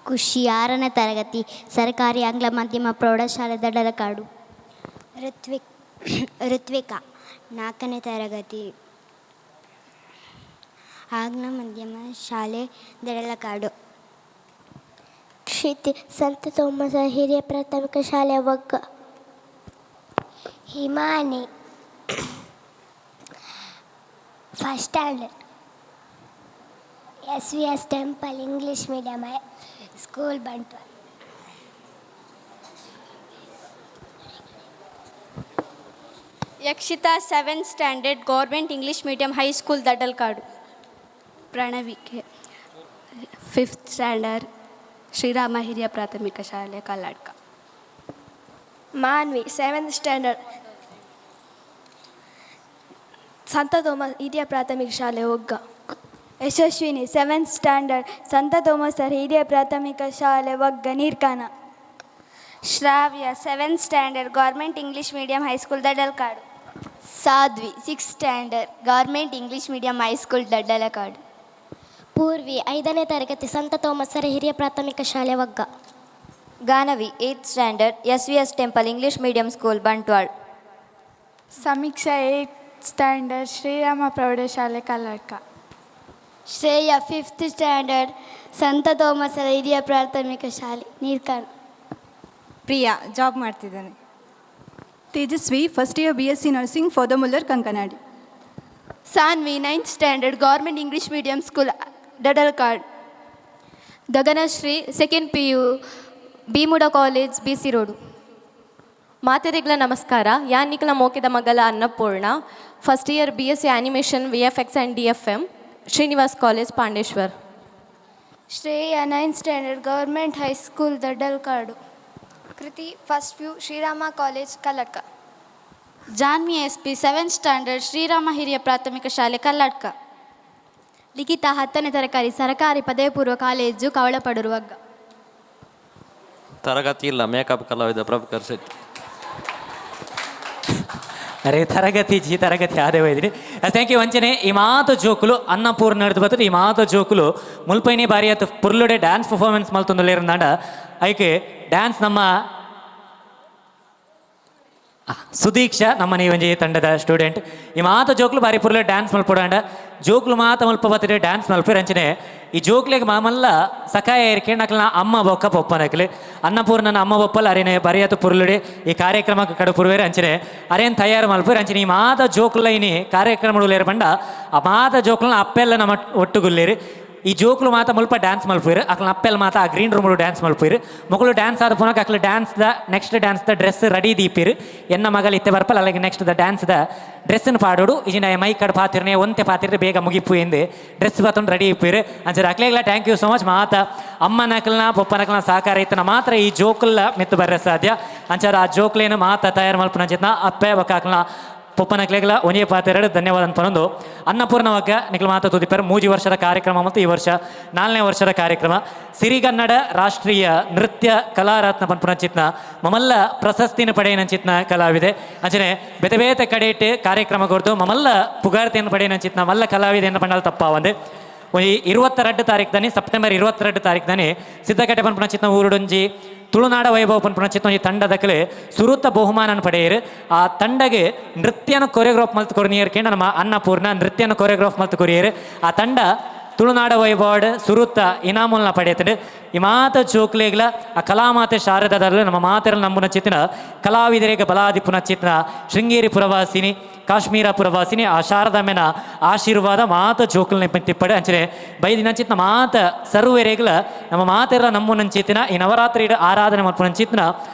ಖುಷಿ 6ನೇ ತರಗತಿ ಸರ್ಕಾರಿ ಆಂಗ್ಲ ಮಾಧ್ಯಮ ಪ್ರೌಢಶಾಲೆ ದಡಲಕಾಡು. ಋತ್ವಿಕಾ 4ನೇ ತರಗತಿ ಆಂಗ್ಲ ಮಾಧ್ಯಮ ಶಾಲೆ ದಡಲಕಾಡು. ಕ್ಷಿತಿ ಸಂತ ತೋಮಸರ ಹಿರಿಯ ಪ್ರಾಥಮಿಕ ಶಾಲೆ Vagga. Himani 1st standard SVS temple English medium school Bantwal. Yakshitha 7th standard government English medium high school Dadalkadu. ಪ್ರಣವಿಕೆ 5th ಸ್ಟ್ಯಾಂಡರ್ಡ್ ಶ್ರೀರಾಮ ಹಿರಿಯ ಪ್ರಾಥಮಿಕ ಶಾಲೆ ಕಲ್ಲಾಡ್ಕ. ಮಾನ್ವಿ 7th ಸ್ಟ್ಯಾಂಡರ್ಡ್ ಸಂತ ಥೋಮಸ್ ಹಿರಿಯ ಪ್ರಾಥಮಿಕ ಶಾಲೆ ಒಗ್ಗ. ಯಶಸ್ವಿನಿ 7th ಸ್ಟ್ಯಾಂಡರ್ಡ್ ಸಂತ ಥೋಮಸರ್ ಹಿರಿಯ ಪ್ರಾಥಮಿಕ ಶಾಲೆ ಒಗ್ಗ Neerkana. Shravya 7th standard government English medium high school Daddalakadu. Sadhvi 6th standard government English medium high school Daddalakadu. Poorvi 5ನೇ ತರಗತಿ ಸಂತ ಥೋಮಸರ ಹಿರಿಯ ಪ್ರಾಥಮಿಕ ಶಾಲೆ Vagga. Ganavi 8th standard SVS temple English medium school Bantwal. Sameeksha 8th standard Shriram ಪ್ರೌಢಶಾಲೆ ಕಲ್ಲಡ್ಕ. ಶ್ರೇಯ 5th ಸ್ಟ್ಯಾಂಡರ್ಡ್ ಸಂತ ಥೋಮಸರ ಹಿರಿಯ ಪ್ರಾಥಮಿಕ ಶಾಲೆ ನೀರ್ಕಾನ್. ಪ್ರಿಯಾ ಜಾಬ್ ಮಾಡ್ತಿದ್ದಾನೆ. Tejaswi first year BSc nursing ಫಾರ್ ದ Muller Kankanady. Sanvi 9th standard government English medium school Dadalkad. Gaganashree 2nd PU ಭೀಮುಡ ಕಾಲೇಜ್ BC ರೋಡು. ಮಾತೆರೆಗ್ಲ ನಮಸ್ಕಾರ. ಯಾನ್ ನಿಕ್ಲ ಮೋಕಿದ ಮಗಲ Annapoorna first year BSc animation VFX and DFM Srinivas college Pandeshwar. Shreya 9th standard government high school Daddalkadu. Kruthi first PU Srirama college Kalladka. Janvi SP 7th standard Srirama ಹಿರಿಯ ಪ್ರಾಥಮಿಕ ಶಾಲೆ ಕಲ್ಲಡ್ಕ. ಲಿಖಿತಾ 10ನೇ ತರಗತಿ ಸರ್ಕಾರಿ ಪದವಿ ಪೂರ್ವ ಕಾಲೇಜು ಕವಳಪಡೂರು ವಗ್ಗ. ತರಗತಿ ಇಲ್ಲ ಮೇಕಪ್ ಕಲಾವಿದ ಪ್ರಭುಕರ್ ಶೆಟ್ಟಿ. ಅರೆ ತರಗತಿ ಆದೇ ಹೋಯ್ದಿರಿ. ಥ್ಯಾಂಕ್ ಯು ವಂಚನೆ. ಈ ಮಾತು ಜೋಕುಲು ಅನ್ನಪೂರ್ಣ ನಡೆದು ಬರ್ತದೆ. ಈ ಮಾತು ಜೋಕುಲು ಮುಲ್ಪೈನಿ ಬಾರಿ ಆಯ್ತು ಪುರ್ಲುಡೆ ಡ್ಯಾನ್ಸ್ ಪರ್ಫಾರ್ಮೆನ್ಸ್ ಮಲ್ತೊಂದುಲ್ಲೇರಂದಾಂಡ ಐಕೆ ಡ್ಯಾನ್ಸ್ ನಮ್ಮ ಸುದೀಕ್ಷಾ ನಮ್ಮನೆ ಒಂಜಿ ತಂಡದ ಸ್ಟೂಡೆಂಟ್. ಈ ಮಾತ ಜೋಕ್ಲು ಬಾರಿ ಪುರ್ಲೆ ಡ್ಯಾನ್ಸ್ ಮಲ್ಪೊಡಾಂಡ ಜೋಕ್ಲು ಮಾತ ಮಲ್ಪ ಬತ್ತಿದೆ ಡ್ಯಾನ್ಸ್ ಮಲ್ಪೇರು ಅಂಚನೆ ಈ ಜೋಕ್ಲೆಗೆ ಮಾಮಲ್ಲ ಸಕಾಯ ಏರ್ಕೆಂಡು ನಕ್ಲನ ಅಮ್ಮ ಬೊಕ್ಕ ಪೊಪ್ಪನಕ್ಲೆ ಅನ್ನಪೂರ್ಣನ ಅಮ್ಮ ಬೊಪ್ಪಲ್ಲ ಅರೇನೆ ಬರಿಯಾತು ಪುರ್ಲುಡೆ ಈ ಕಾರ್ಯಕ್ರಮಕ್ಕೆ ಕಡು ಪುರ್ವೇರು ಅಂಚನೆ ಅರೇನು ತಯಾರು ಮಲ್ಪೇರು ಅಂಚನೆ ಈ ಮಾತ ಜೋಕ್ಲ ಇನಿ ಕಾರ್ಯಕ್ರಮಗಳು ಬಂಡ ಆ ಮಾತ ಜೋಕ್ಲನ ಅಪ್ಪೆಲ್ಲ ನಮ್ಮ ಒಟ್ಟುಗುಲ್ಲೇರಿ ಈ ಜೋಕ್ಲು ಮಾತ ಮುಲ್ಪ ಡ್ಯಾನ್ಸ್ ಮಲ್ಪುರು ಅಕ್ಲ ಅಪ್ಪೆಲ್ ಮಾತ ಆ ಗ್ರೀನ್ ರೂಮ್ಲು ಡ್ಯಾನ್ಸ್ ಮಲ್ಪುರು ಮಗಳು ಡ್ಯಾನ್ಸ್ ಆದ ಪುನಃ ಅಕ್ಲ ಡ್ಯಾನ್ಸ್ದ ನೆಕ್ಸ್ಟ್ ಡ್ಯಾನ್ಸ್ದ ಡ್ರೆಸ್ ರೆಡಿ ದೀಪಿರು ಎನ್ನ ಮಗಲ್ ಇತ್ತೆ ಬರ್ಪಲ್ಲ ಅಲ್ಲಿಗೆ ನೆಕ್ಸ್ಟ್ ದ ಡ್ಯಾನ್ಸ್ದ ಡ್ರೆಸ್ಸನ್ನು ಪಾಡೋಡು ಇಜಿನ ಮೈ ಕಡೆ ಪಾತಿರ್ನೆ ಒಂತೆ ಪಾತಿರ್ರೆ ಬೇಗ ಮುಗಿಪು ಎಂದೆ ಡ್ರೆಸ್ ಬತ್ತೊಂಡು ರೆಡಿ ಇಪ್ಪಿರು ಅಂಚೆ ಅಕ್ಲೆಗ್ಲ ಥ್ಯಾಂಕ್ ಯು ಸೊ ಮಚ್ ಮಾತ ಅಮ್ಮನಕ್ಲನ ಪೊಪ್ಪನಕ್ಲನ ಸಹಕಾರ ಇತ್ತನ ಮಾತ್ರ ಈ ಜೋಕ್ಲ ಮೆತ್ತು ಬರ್ರೆ ಸಾಧ್ಯ ಅಂಚಾರ ಆ ಜೋಕ್ಲೇನು ಮಾತ ತಯಾರು ಮಲ್ಪನ ಜೊತೆ ಅಪ್ಪೆ ಬಕ್ಕಾಕ್ಲನ ಪೊಪ್ಪನಕ್ಲೆಗ್ಲ ಒಂಜೇ ಪಾತೆರಡು ಧನ್ಯವಾದ ಅನ್ಪನೊಂದು ಅನ್ನಪೂರ್ಣವಾಗ ನಿಕ್ಲ ಮಾತ ತುದಿಪರು 3 ವರ್ಷದ ಕಾರ್ಯಕ್ರಮ ಮತ್ತು ಈ ವರ್ಷ 4ನೇ ವರ್ಷದ ಕಾರ್ಯಕ್ರಮ ಸಿರಿಗನ್ನಡ ರಾಷ್ಟ್ರೀಯ ನೃತ್ಯ ಕಲಾರತ್ನ ಪನ್ಪುನಂಚಿತ್ನ ಮಮಲ್ಲ ಪ್ರಶಸ್ತಿನ ಪಡೆಯನಂಚಿತ್ನ ಕಲಾವಿದೆ ಅಂಚನೆ ಬೇತೆ ಬೇತೆ ಕಡೆ ಇಟ್ಟು ಕಾರ್ಯಕ್ರಮ ಕೊಡ್ತು ಮಮಲ್ಲ ಪುಗಾರ್ತಿಯನ್ನು ಪಡೆಯನಂಚಿತ್ನ ಮಲ್ಲ ಕಲಾವಿದೆಯನ್ನು ಪಂಡಲ್ ತಪ್ಪಾವಂದೆ 22 ತಾರೀಕು ಸೆಪ್ಟೆಂಬರ್ 22 ಸಿದ್ದಕಟ್ಟೆ ಪನ್ಪುನಂಚಿತ್ನ ಊರುಡೊಂಜಿ ತುಳುನಾಡ ವೈಭವ ಪನ್ಪುನಂಚಿತ್ನ ಈ ತಂಡದಕ್ಕೆ ಸುರುತ್ತ ಬಹುಮಾನ ಪಡೆಯರು ಆ ತಂಡಗೆ ನೃತ್ಯನ ಕೊರಿಯೋಗ್ರಾಫ್ ಮಲ್ತು ಕೊರಿಯರ್ಕೆಂಡು ನಮ್ಮ ಅನ್ನಪೂರ್ಣ ನೃತ್ಯನ ಕೊರಿಯೋಗ್ರಾಫ್ ಮಲ್ತು ಕೊರಿಯರು ಆ ತಂಡ ತುಳುನಾಡ ವೈಭವ ಸುರುತ್ತ ಇನಾಮುಲ್ನ ಪಡೆಯುತ್ತದೆ ಈ ಮಾತ ಜೋಕ್ಲೆಗ್ಲ ಆ ಕಲಾಮಾತೆ ಶಾರದಾದಲ್ಲಿ ನಮ್ಮ ಮಾತೆರಲ್ಲ ನಂಬುನ ಚಿತ್ತಿನ ಕಲಾವಿದರಿಗೆ ಬಲಾದಿ ಪುನಚಿತ್ತಿನ ಶೃಂಗೇರಿ ಪುರವಾಸಿನಿ ಕಾಶ್ಮೀರ ಪುರವಾಸಿನಿ ಆ ಶಾರದಮ್ಮೆನ ಆಶೀರ್ವಾದ ಮಾತ ಜೋಕಲ್ನೆ ತಿಪ್ಪಡೆ ಅಂಚನೆ ಬೈದಿನಂಚಿತ್ನ ಮಾತ ಸರ್ವರೇಗ್ಲ ನಮ್ಮ ಮಾತೆಲ್ಲ ನಂಬುನಂಚಿತ್ತಿನ ಈ ನವರಾತ್ರಿ ಆರಾಧನೆ ಮಲ್ಪುನಂಚಿತ್ತಿನ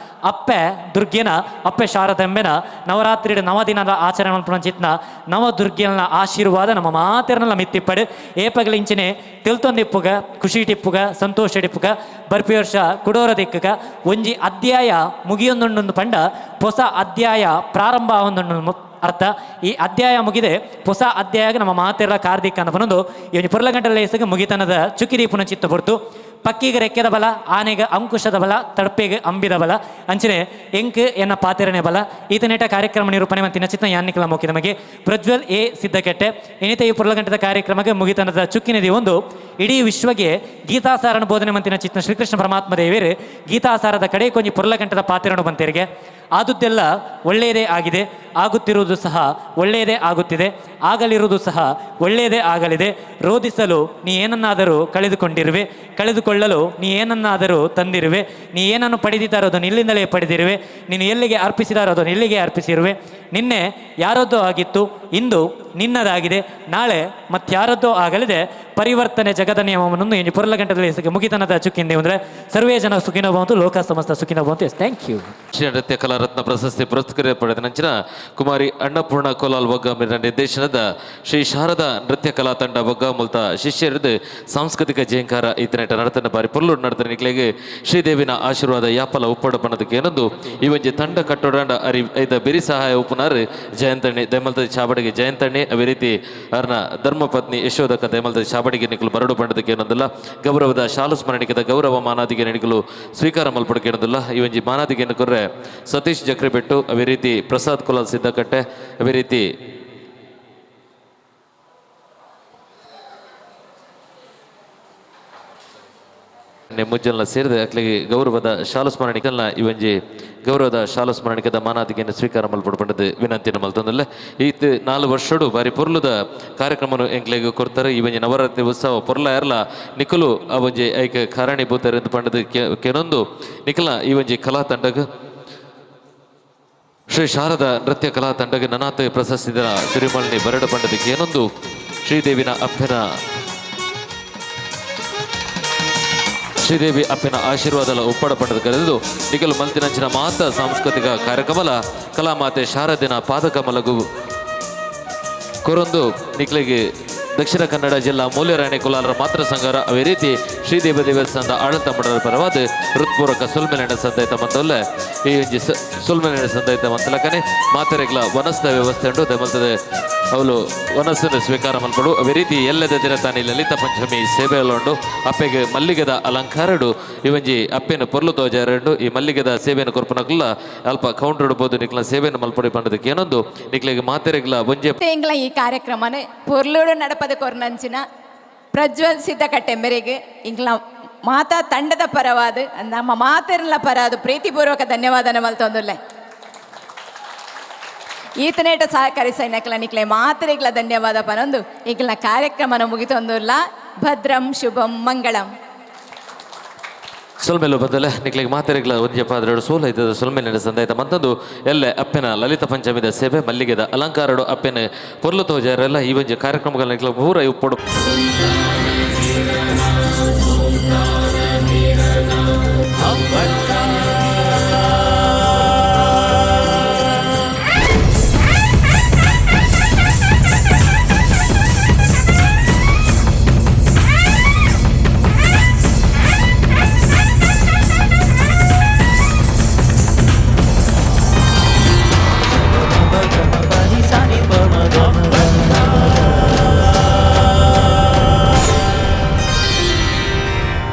ಅಪ್ಪೆ ದುರ್ಗೆನ ಅಪ್ಪೆ ಶಾರದೆಂಬೆನ ನವರಾತ್ರಿ ನವದಿನದ ಆಚರಣೆ ಮಲ್ಪುನಂಚಿತ್ತಿನ ನವ ದುರ್ಗೆನ ಆಶೀರ್ವಾದ ನಮ್ಮ ಮಾತೆರನ್ನೆಲ್ಲ ಮಿತ್ತಿಪ್ಪಡು ಏಪಗಳ ಇಂಚಿನೆ ತಿಳ್ತೊಂದಿಪ್ಪುಗ ಖುಷಿ ಟಿಪ್ಪುಗ ಸಂತೋಷ ಟಿಪ್ಪುಗ ಬರ್ಪಿ ವರ್ಷ ಕುಡೋರ ದಿಕ್ಕಗ ಒಂಜಿ ಅಧ್ಯಾಯ ಮುಗಿಯೊಂದೊಂದೊಂದು ಪಂಡ ಹೊಸ ಅಧ್ಯಾಯ ಪ್ರಾರಂಭ ಆವೊಂದೊಂದು ಅರ್ಥ ಈ ಅಧ್ಯಾಯ ಮುಗಿದೆ ಹೊಸ ಅಧ್ಯಾಯ ನಮ್ಮ ಮಾತೆರ ಕಾರ್ದಿಕ ಅಂತ ಬಂದು ಇವನು ಪುರ್ಲಗಂಟಲ ಹೆಸಗೆ ಮುಗಿತನದ ಚುಕ್ಕಿದೀಪುನ ಚಿತ್ತ ಹೊರತು ಪಕ್ಕಿಗೆ ರೆಕ್ಕೆದ ಬಲ ಆನೆಗೆ ಅಂಕುಶದ ಬಲ ತಡಪೆಗೆ ಅಂಬಿದ ಬಲ ಅಂಚನೆ ಎಂಕ್ ಎನ್ನ ಪಾತೆರನೆ ಬಲ ಈತನೇಟ ಕಾರ್ಯಕ್ರಮ ನಿರೂಪಣೆ ಮಂತಿನ ಚಿತ್ತ ಯಾನಿಕಲ ಮೋಕಿ ನಮಗೆ ಪ್ರಜ್ವಲ್ ಎ ಸಿದ್ಧಕೆಟ್ಟೆ ಇನ್ನಿತ ಈ ಪುರ್ಲಗಂಟದ ಕಾರ್ಯಕ್ರಮಕ್ಕೆ ಮುಗಿತನದ ಚುಕ್ಕಿನದಿ ಒಂದು ಇಡೀ ವಿಶ್ವಗೆ ಗೀತಾಸಾರಣ ಬೋಧನೆ ಮಂತಿನ ಚಿತ್ತ ಶ್ರೀಕೃಷ್ಣ ಪರಮಾತ್ಮ ದೇವಿಯರು ಗೀತಾಸಾರದ ಕಡೆ ಕೊಂಚ ಪುರ್ಲಗಂಟದ ಪಾತೆರನು ಬಂತೇರಿಗೆ ಆದುದೆಲ್ಲ ಒಳ್ಳೆಯದೇ ಆಗಿದೆ ಆಗುತ್ತಿರುವುದು ಸಹ ಒಳ್ಳೆಯದೇ ಆಗುತ್ತಿದೆ ಆಗಲಿರುವುದು ಸಹ ಒಳ್ಳೆಯದೇ ಆಗಲಿದೆ ರೋಧಿಸಲು ನೀ ಏನನ್ನಾದರೂ ಕಳೆದುಕೊಂಡಿರುವೆ ಕಳೆದುಕೊಳ್ಳಲು ನೀ ಏನನ್ನಾದರೂ ತಂದಿರುವೆ ನೀ ಏನನ್ನು ಪಡೆದಿದ್ದಾರೋ ಅದನ್ನು ಇಲ್ಲಿಂದಲೇ ಪಡೆದಿರುವೆ ನೀನು ಎಲ್ಲಿಗೆ ಅರ್ಪಿಸಿದಾರೋ ಅದನ್ನು ಇಲ್ಲಿಗೆ ಅರ್ಪಿಸಿರುವೆ ನಿನ್ನೆ ಯಾರದ್ದೋ ಆಗಿತ್ತು ಇಂದು ನಿನ್ನದಾಗಿದೆ ನಾಳೆ ಮತ್ತಾರದ್ದೋ ಆಗಲಿದೆ ಪರಿವರ್ತನೆ ಜಗದ ನಿಯಮವನ್ನು ಈ ಪುರ್ಲಗಂಟದಲ್ಲಿ ಹೆಸರಿಗೆ ಮುಗಿತನದ ಚುಕ್ಕಿಂದೆ ಅಂದರೆ ಸರ್ವೇ ಜನ ಸುಖಿನೋ ಭವಂತು ಲೋಕ ಸಮಸ್ತ ಸುಖಿನೋ ಭವಂತು. Yes, thank you. ನೃತ್ಯ ಕಲಾ ರತ್ನ ಪ್ರಶಸ್ತಿ ಪುರಸ್ಕೃತ ಪಡೆದ ನಂತರ ಕುಮಾರಿ ಅನ್ನಪೂರ್ಣ ಕೋಲಾಲ್ ಬೊಗ್ಗಾಮಿನ ನಿರ್ದೇಶನದ ಶ್ರೀ ಶಾರದಾ ನೃತ್ಯ ಕಲಾ ತಂಡ ಬೊಗ್ಗಾಮುಲ್ತ ಶಿಷ್ಯರದು ಸಾಂಸ್ಕೃತಿಕ ಜಯಂಕಾರ ಈತನೆಟ ನಡತನ ಬಾರಿ ಪುರ್ಲೂರು ನಡತನ ನಿಕ್ಲೆಗೆ ಶ್ರೀದೇವಿನ ಆಶೀರ್ವಾದ ಯಾಪಲ ಉಪ್ಪಡ ಬಣ್ಣದಕ್ಕೆ ಏನೊಂದು ಈ ಒಂಜಿ ತಂಡ ಕಟ್ಟೋಡಾಂಡ ಅರಿ ಐದ ಬಿರಿ ಸಹಾಯ ಉಪುನಾರ್ ಜಯಂತಣ್ಣಿ ದೈಮಲ್ತ ಚಾಬಡಿಗೆ ಜಯಂತಣ್ಣಿ ಅದೇ ರೀತಿ ಅರ್ನ ಧರ್ಮಪತ್ನಿ ಯಶೋದಕ್ಕ ದೈಮಲ್ತ ಚಾಬಡಿಗೆ ನಿಕ್ಕಲು ಬರಡು ಬಣ್ಣದಕ್ಕೆ ಏನೊಂದಿಲ್ಲ ಗೌರವದ ಶಾಲು ಸ್ಮರಣಿಕದ ಗೌರವ ಮಾನಾದಿಗೆ ನೆಡಿಕಲು ಸ್ವೀಕಾರ ಮಲ್ಪಡಕ್ಕೆ ಏನೊಂದಿಲ್ಲ ಈ ಒಂಜಿ ಮಾನಾದಿಗೆ ಕೊರ್ರೆ ಸತೀಶ್ ಜಕ್ರಿಬೆಟ್ಟು ಅದೇ ರೀತಿ ಪ್ರಸಾದ್ ಕುಲಾಲ್ ಸಿದ್ದಕಟ್ಟೆ ಅದೇ ರೀತಿ ಮುಜ್ಜಲ್ನ ಸೇರಿದ ಅಕ್ಲಿಗೆ ಗೌರವದ ಶಾಲು ಸ್ಮರಣಿಕಲ್ನ ಇವೊಂಜಿ ಗೌರವದ ಶಾಲು ಸ್ಮರಣಿಕದ ಮಾನಾದಿಗೆಯನ್ನು ಸ್ವೀಕಾರ ಮಲ್ಪಡ್ಬಂಡದು ವಿನಂತಿನ ಮಲ್ತಂದಲ್ಲ ಈತ 4 ವರ್ಷಡು ಬಾರಿ ಪೊರ್ಲುದ ಕಾರ್ಯಕ್ರಮವನ್ನು ಎಂಕ್ಲೆಗೆ ಕೊಡ್ತಾರೆ ಇವೊಂಜಿ ನವರಾತ್ರಿ ಉತ್ಸವ ಪೊರ್ಲ ಯಾರ್ಲ ನಿಖಲು ಆ ಒಂಜಿ ಐಕೆ ಕಾರಣೀಭೂತರು ಎಂದು ಪಂಡದು ಕೆಲವೊಂದು ನಿಖಲ ಈ ಒಂಜಿ ಕಲಾ ತಂಡಗ ಶ್ರೀ ಶಾರದಾ ನೃತ್ಯ ಕಲಾ ತಂಡಗೆ ನನಾಥ ಪ್ರಶಸ್ತಿದ ಸಿರಿಮಲ್ನಿ ಬರಡು ಪಂಡದಕ್ಕೆ ಏನೊಂದು ಶ್ರೀದೇವಿನ ಶ್ರೀದೇವಿ ಅಪ್ಪಿನ ಆಶೀರ್ವಾದಲ ಉಪ್ಪಡ ಪಂಡದ ಕರೆದು ನಿಖಲು ಮಲ್ತಿನಂಚಿನ ಮಾತ ಸಾಂಸ್ಕೃತಿಕ ಕಾರ್ಯಕ್ರಮಲ ಕಲಾಮಾತೆ ಶಾರದಿನ ಪಾದಕಮಲಗು ಕೊರೊಂದು ನಿಖಲಿಗೆ ದಕ್ಷಿಣ ಕನ್ನಡ ಜಿಲ್ಲಾ ಮೂಲ್ಯರಾಣಿ ಕುಲಾಲರ ಮಾತೃ ಸಂಘರ ಅದೇ ರೀತಿ ಶ್ರೀದೇವಿ ದೇವಸ್ಥಾನದ ಆಡಳಿತ ಮಂಡಳಿ ಪರವಾದ ಹೃತ್ಪೂರ್ವಕ ಸುಲ್ಮೆಲೆಂಡ ಸಂದೈತ ಮಂತಲ್ಲ ಈ ಒಂಜಿ ಸುಲ್ಮೆಲೆಂಡ ಸಂದೈತ ಮಂತಲಕನೆ ಮಾತೆರೆಗ್ಲ ವನಸ್ದ ವ್ಯವಸ್ಥೆ ಉಂಟು ದಮಲ್ತದೆ ಅವಳು ವನಸ್ಸನ್ನು ಸ್ವೀಕಾರ ಮಲ್ಪಡು ಅದೇ ರೀತಿ ಎಲ್ಲದ ದಿನ ತಾನಿ ಲಲಿತ ಪಂಚಮಿ ಸೇವೆಯಲ್ಲುಂಡು ಅಪ್ಪೆಗೆ ಮಲ್ಲಿಗೆದ ಅಲಂಕಾರಡು ಇವೊಂಜಿ ಅಪ್ಪೆನ ಪೊರ್ಲು ತೋಜಾರಡು ಈ ಮಲ್ಲಿಗೆದ ಸೇವೆಯನ್ನು ಕೊರ್ಪನಕ್ಲ ಅಲ್ಪ ಕೌಂಟರ್ ಇಡ್ಬೋದು ನಿಕ್ಲ ಸೇವೆಯನ್ನು ಮಲ್ಪಡಿ ಪಂಡದಕ್ಕೆ ಏನೊಂದು ನಿಕ್ಲಿಗೆ ಮಾತೆರೆಗ್ಲ ಒಂಜೆ ಈ ಕಾರ್ಯಕ್ರಮನೇ ಪೊರ್ಲೂಡು ನಡಪದ ಕೊರ್ನಂಚಿನ ಪ್ರಜ್ವಲ್ ಸಿದ್ಧಕಟ್ಟೆ ಮೇರೆಗೆ ಇಂಗ್ಲ ಮಾತಾ ತಂಡದ ಪರವಾದ ನಮ್ಮ ಮಾತೆರಲ್ಲ ಪರಾದ ಪ್ರೀತಿಪೂರ್ವಕ ಧನ್ಯವಾದನ ಮಲ್ತೊಂದುಲ್ಲೆ ಈತನೇಟ ಸಹಕರಿಸೈನಕ್ಲ ನಿಕ್ಲೆ ಮಾತೆರೆಗ್ಲ ಧನ್ಯವಾದ ಪನೊಂದು ಈಗಲ ಕಾರ್ಯಕ್ರಮನ ಮುಗಿತೊಂದುಲ್ಲ ಭದ್ರಂ ಶುಭಂ ಮಂಗಳಂ ಸೊಲ್ಮೆಲು ಬದಲ ನಿಕ್ಲಿಗೆ ಮಾತೆರೆಗ್ಲ ಒಂಜಪ್ಪ ಅದೆರಡು ಸೋಲ ಇದ್ದದ ಸೊಲ್ಮೆಲಿನ ಸಂದಾಯಿತ ಮತ್ತೊಂದು ಎಲ್ಲ ಅಪ್ಪೆನ ಲಲಿತ ಪಂಚಮಿದ ಸೇವೆ ಮಲ್ಲಿಗೆದ ಅಲಂಕಾರಡು ಅಪ್ಪೆನ ಪೊರ್ಲು ತೋಜಾರೆಲ್ಲ ಈ ಒಂಜಿ ಕಾರ್ಯಕ್ರಮಗಳ ನಿಕ್ಲ ಪೂರ ಉಪ್ಪಡು